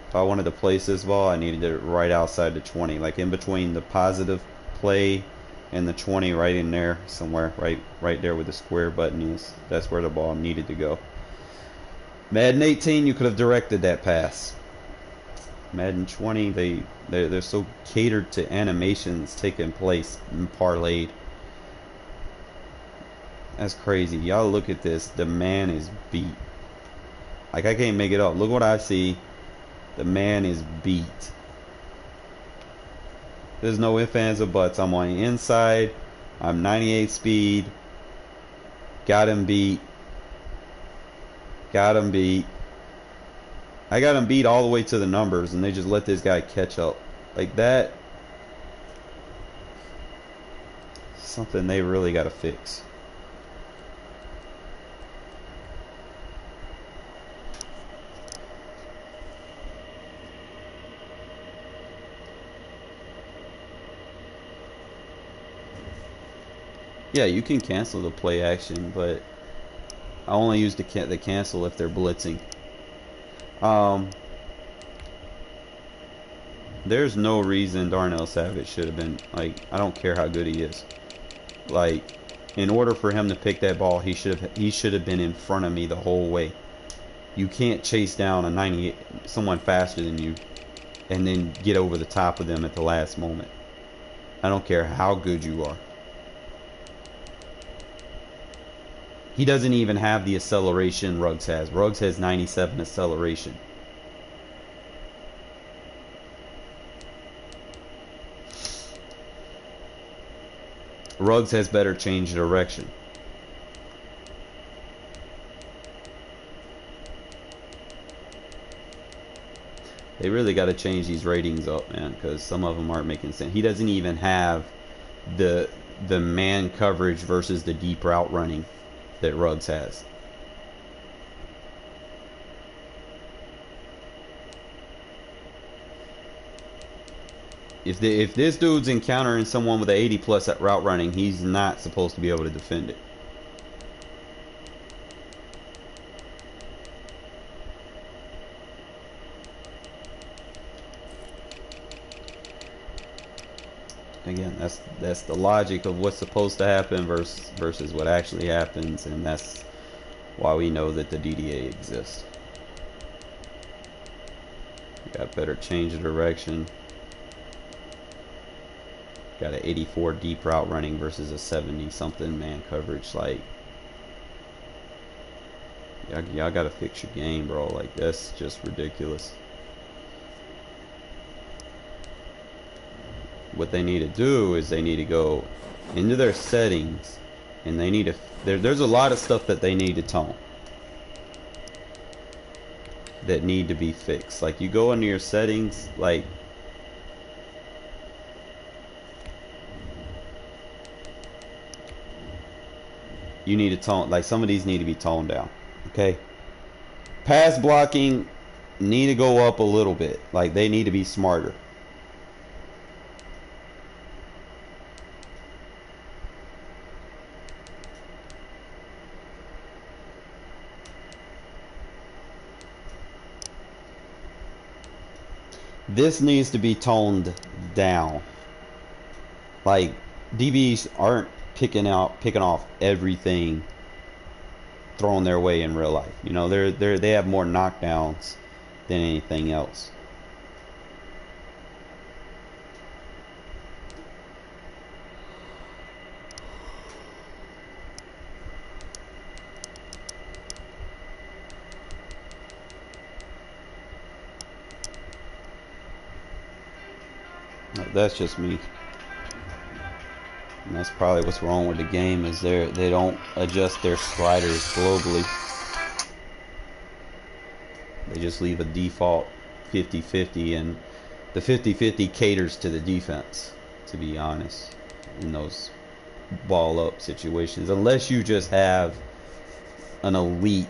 If I wanted to place this ball, I needed it right outside the 20, like in between the positive play and the 20, right in there somewhere, right there where the square button is. That's where the ball needed to go. Madden 18, you could have directed that pass. Madden 20, they're so catered to animations taking place and parlayed. That's crazy. Y'all look at this. The man is beat. Like, I can't make it up. Look what I see. The man is beat. There's no ifs, ands, or buts. I'm on the inside. I'm 98 speed. Got him beat. Got him beat. I got him beat all the way to the numbers, and they just let this guy catch up. Like that. Something they really got to fix. Yeah, you can cancel the play action, but I only use the cancel if they're blitzing. There's no reason Darnell Savage should have been, like, I don't care how good he is. Like, in order for him to pick that ball, he should have been in front of me the whole way. You can't chase down a 98 someone faster than you and then get over the top of them at the last moment. I don't care how good you are. He doesn't even have the acceleration Ruggs has. Ruggs has 97 acceleration. Ruggs has better change of direction. They really got to change these ratings up, man, because some of them aren't making sense. He doesn't even have the man coverage versus the deep route running that Ruggs has. If this dude's encountering someone with an 80+ at route running, he's not supposed to be able to defend it. Again, that's the logic of what's supposed to happen versus what actually happens, and that's why we know that the DDA exists. Got better change of direction. Got an 84 deep route running versus a 70 something man coverage. Like, y'all gotta fix your game, bro. Like, that's just ridiculous. What they need to do is they need to go into their settings, and they need to there's a lot of stuff that they need to tone that need to be fixed. Like, you go into your settings, like, you need to tone, like, some of these need to be toned down. Okay, pass blocking need to go up a little bit. Like, they need to be smarter. This needs to be toned down. Like, DBs aren't picking off everything thrown their way in real life. You know, they have more knockdowns than anything else. That's just me. And that's probably what's wrong with the game, is they don't adjust their sliders globally. They just leave a default 50-50, and the 50-50 caters to the defense, to be honest, in those ball up situations, unless you just have an elite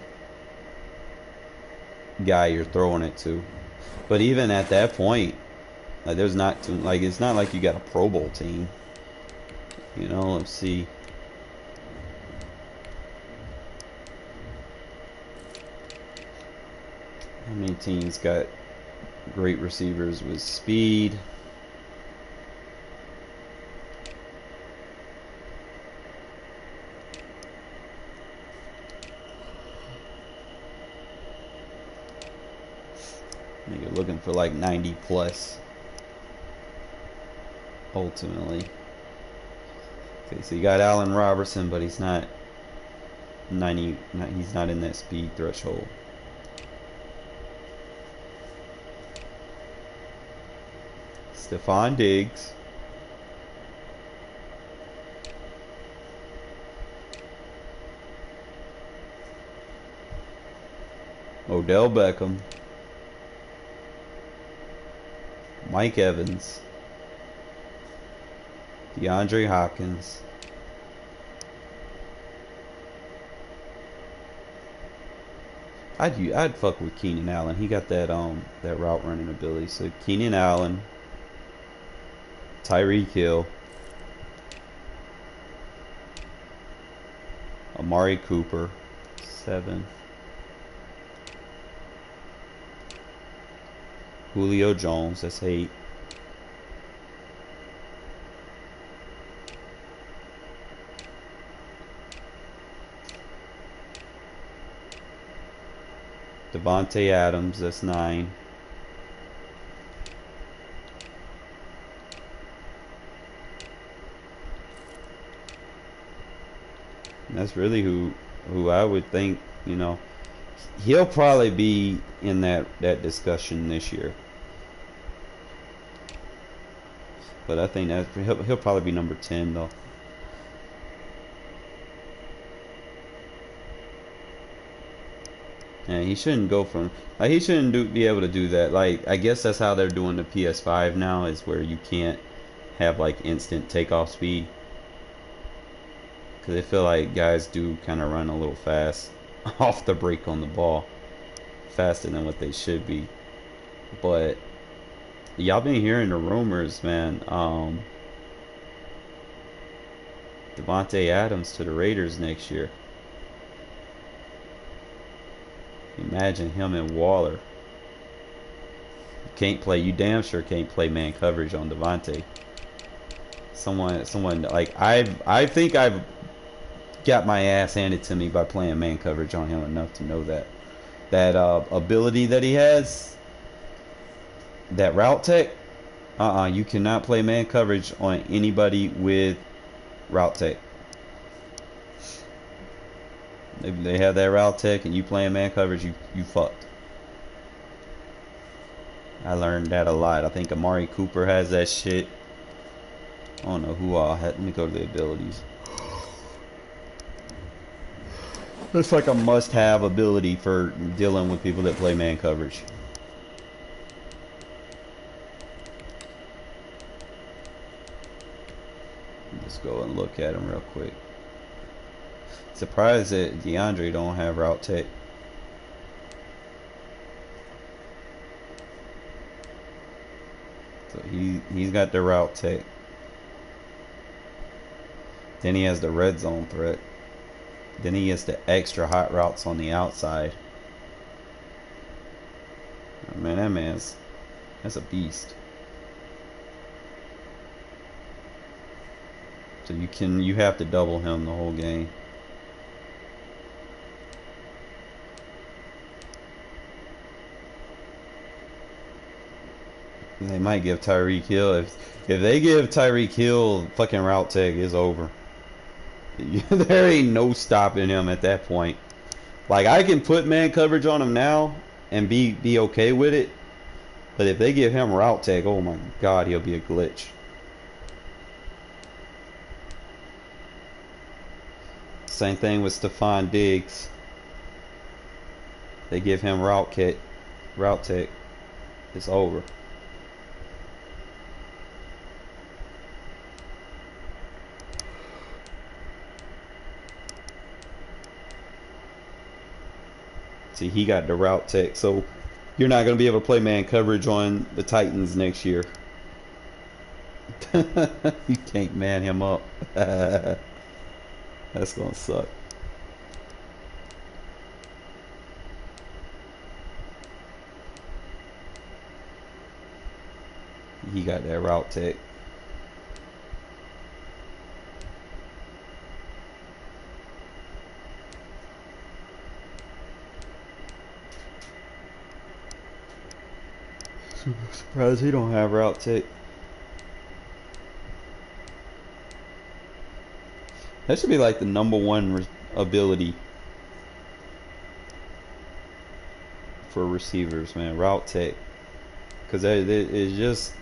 guy you're throwing it to. But even at that point, like, there's not too, like, it's not like you got a Pro Bowl team. You know, let's see. How many teams got great receivers with speed? You're looking for like 90+ ultimately. Okay, so you got Allen Robertson, but he's not 90. He's not in that speed threshold. Stephon Diggs. Odell Beckham. Mike Evans. DeAndre Hopkins. I'd fuck with Keenan Allen. He got that that route running ability. So Keenan Allen, Tyreek Hill, Amari Cooper, 7. Julio Jones, that's 8. Devontae Adams, that's 9. And that's really who I would think, you know, he'll probably be in that discussion this year. But I think that he'll probably be number 10 though. And he shouldn't go from like he shouldn't be able to do that. Like I guess that's how they're doing the PS5 now, is where you can't have like instant takeoff speed, because they feel like guys do kind of run a little fast off the break on the ball, faster than what they should be. But y'all been hearing the rumors, man. Devontae Adams to the Raiders next year. Imagine him and Waller. You can't play. You damn sure can't play man coverage on Devontae. Someone like I think I've got my ass handed to me by playing man coverage on him enough to know that ability that he has, that route tech. You cannot play man coverage on anybody with route tech. If they have that route tech and you playing man coverage, you fucked. I learned that a lot. I think Amari Cooper has that shit. I don't know who all had. Let me go to the abilities. It's like a must-have ability for dealing with people that play man coverage. Let's go and look at him real quick. Surprised that DeAndre don't have route tech. So he's got the route tech. Then he has the red zone threat. Then he gets the extra hot routes on the outside. Oh, man, that's a beast. So you have to double him the whole game. They might give Tyreek Hill, if they give Tyreek Hill fucking route tech, it's over. There ain't no stopping him at that point. Like, I can put man coverage on him now and be okay with it, but if they give him route tech, oh my god, he'll be a glitch. Same thing with Stephon Diggs. They give him route tech, it's over. See, he got the route tech, so you're not going to be able to play man coverage on the Titans next year. You can't man him up. That's going to suck. He got that route tech. Surprised he don't have route tech. That should be like the #1 ability for receivers, man. Route tech, because it just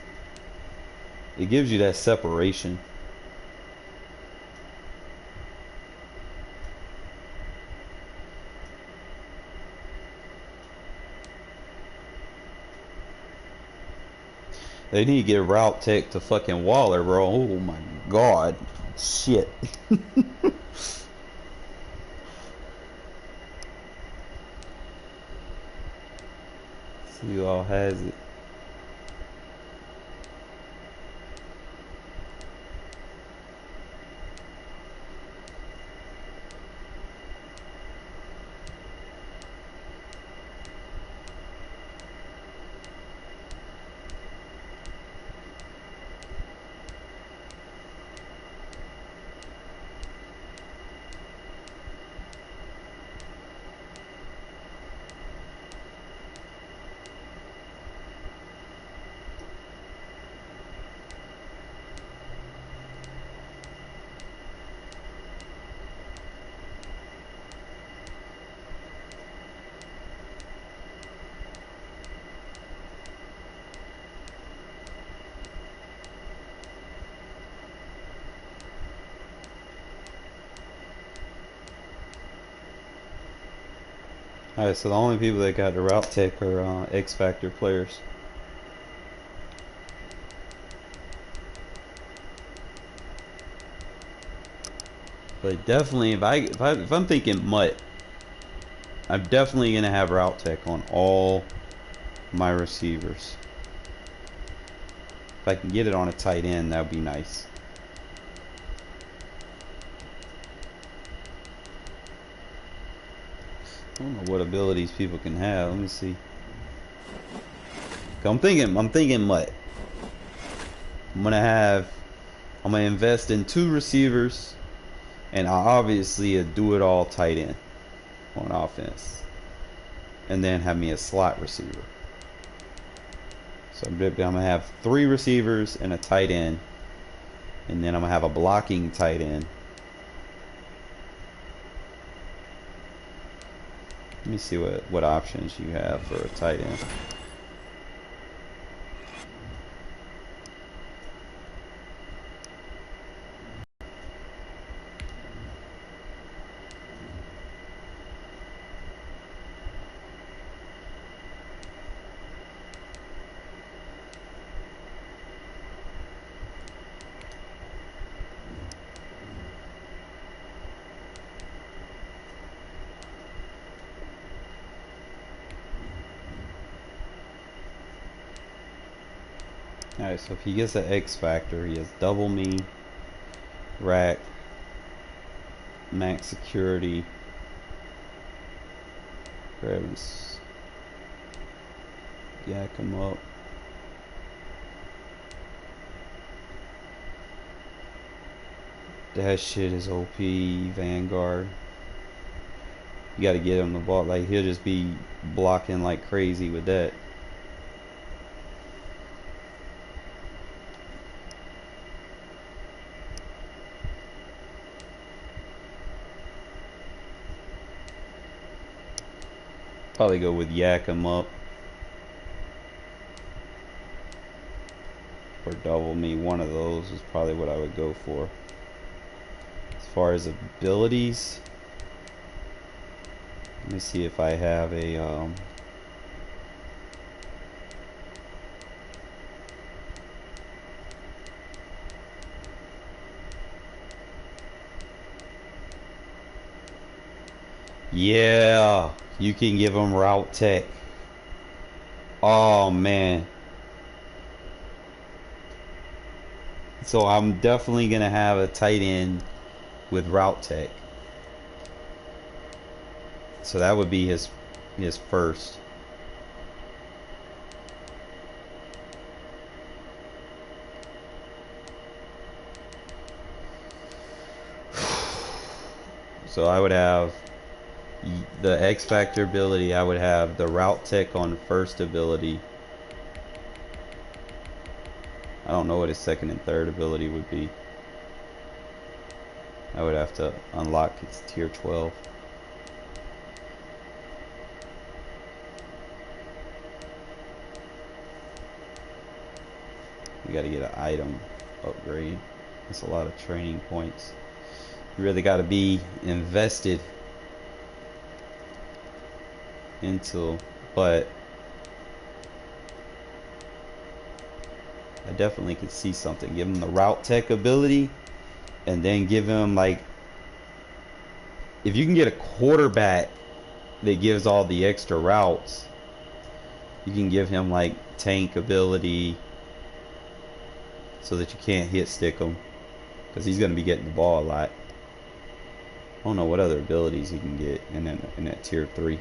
gives you that separation. They need to get route tech to fucking Waller, bro. Oh my god. Shit. See who all has it. Alright, so the only people that got the route tech are X Factor players. But definitely, if I'm thinking mutt, I'm definitely gonna have route tech on all my receivers. If I can get it on a tight end, that would be nice. I don't know what abilities people can have. Let me see. I'm thinking mutt. I'm gonna invest in 2 receivers, and I obviously do it all tight end on offense, and then have me a slot receiver. So I'm gonna have 3 receivers and a tight end, and then I'm gonna have a blocking tight end. Let me see what options you have for a tight end. Alright, so if he gets an X Factor, he has double me, rack, max security, grabs, yak him up. That shit is OP, Vanguard. You gotta get him the ball, like he'll just be blocking like crazy with that. Probably go with yak him up or double me. One of those is probably what I would go for. As far as abilities, let me see if I have a yeah, you can give him route tech. Oh man. So I'm definitely gonna have a tight end with route tech. So that would be his first. So I would have the X Factor ability, I would have the route tech on first ability. I don't know what his second and third ability would be. I would have to unlock his tier 12. You gotta get an item upgrade. That's a lot of training points. You really gotta be invested into, but I definitely could see something. Give him the route tech ability, and then give him like, if you can get a quarterback that gives all the extra routes, you can give him like tank ability so that you can't hit stick him, because he's going to be getting the ball a lot. I don't know what other abilities he can get in that tier 3.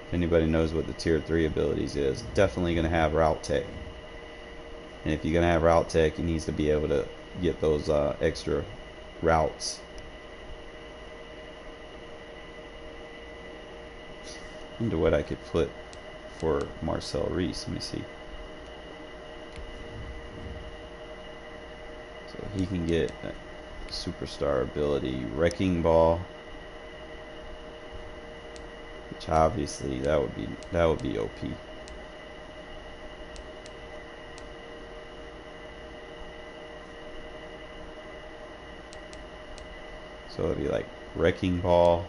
If anybody knows what the tier 3 abilities is, definitely going to have route tech. And if you're going to have route tech, he needs to be able to get those extra routes. I wonder what I could put for Marcel Reese. Let me see. So he can get a superstar ability, wrecking ball, which obviously that would be OP. So it'd be like wrecking ball,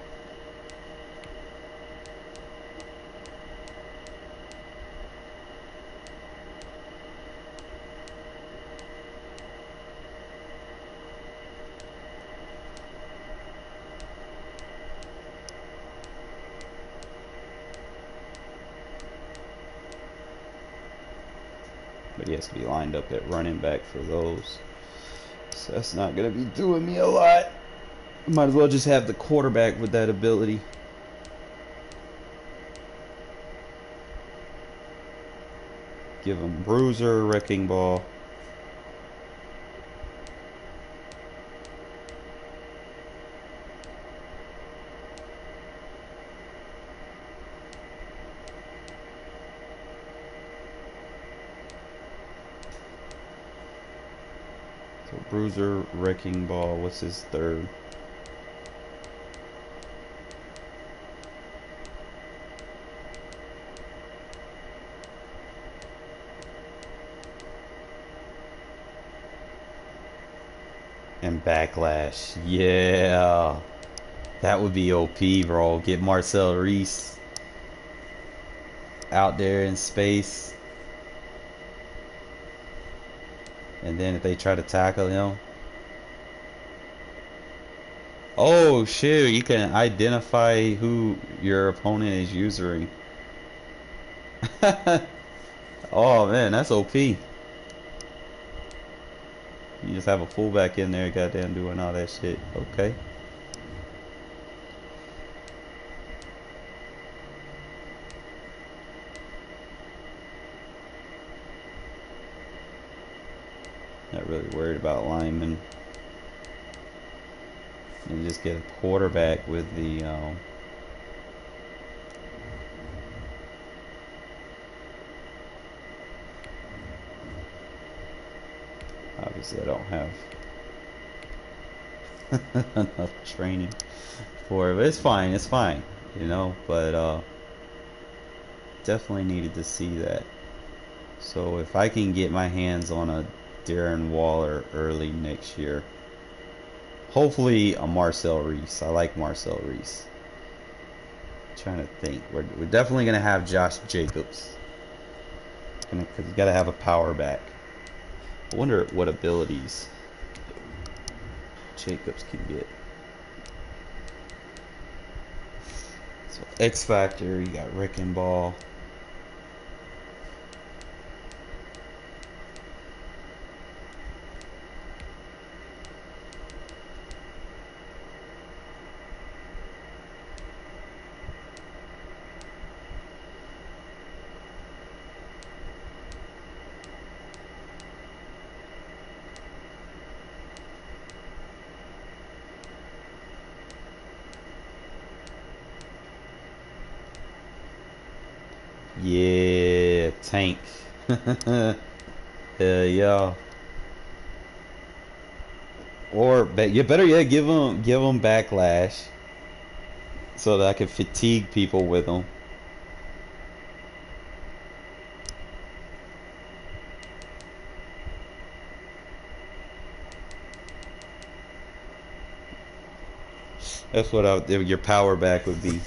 but he has to be lined up at running back for those. So that's not going to be doing me a lot. Might as well just have the quarterback with that ability. Give him bruiser, wrecking ball. So bruiser, wrecking ball. What's his third? And backlash. Yeah. That would be OP, bro. Get Marcel Reese out there in space. And then if they try to tackle him. Oh, shit. You can identify who your opponent is usering. Oh, man. That's OP. You just have a fullback in there, goddamn, doing all that shit. Okay. Not really worried about linemen. And just get a quarterback with the obviously I don't have enough training for it, but it's fine, you know, but definitely needed to see that. So if I can get my hands on a Darren Waller early next year, hopefully a Marcel Reese. I like Marcel Reese. Trying to think. We're definitely gonna have Josh Jacobs. Because he's gotta have a power back. I wonder what abilities Jacobs can get. So X Factor, you got Rick and Ball. Yeah, tank. Hell yeah. Or you better yet give them backlash so that I can fatigue people with them. That's what your power back would be.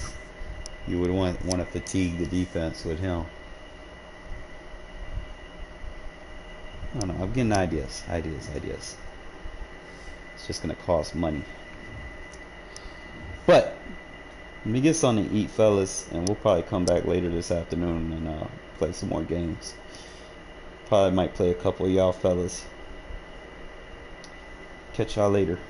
You would want to fatigue the defense with him. I don't know. I'm getting ideas. It's just gonna cost money. But let me get something to eat, fellas, and we'll probably come back later this afternoon and play some more games. Probably might play a couple of y'all fellas. Catch y'all later.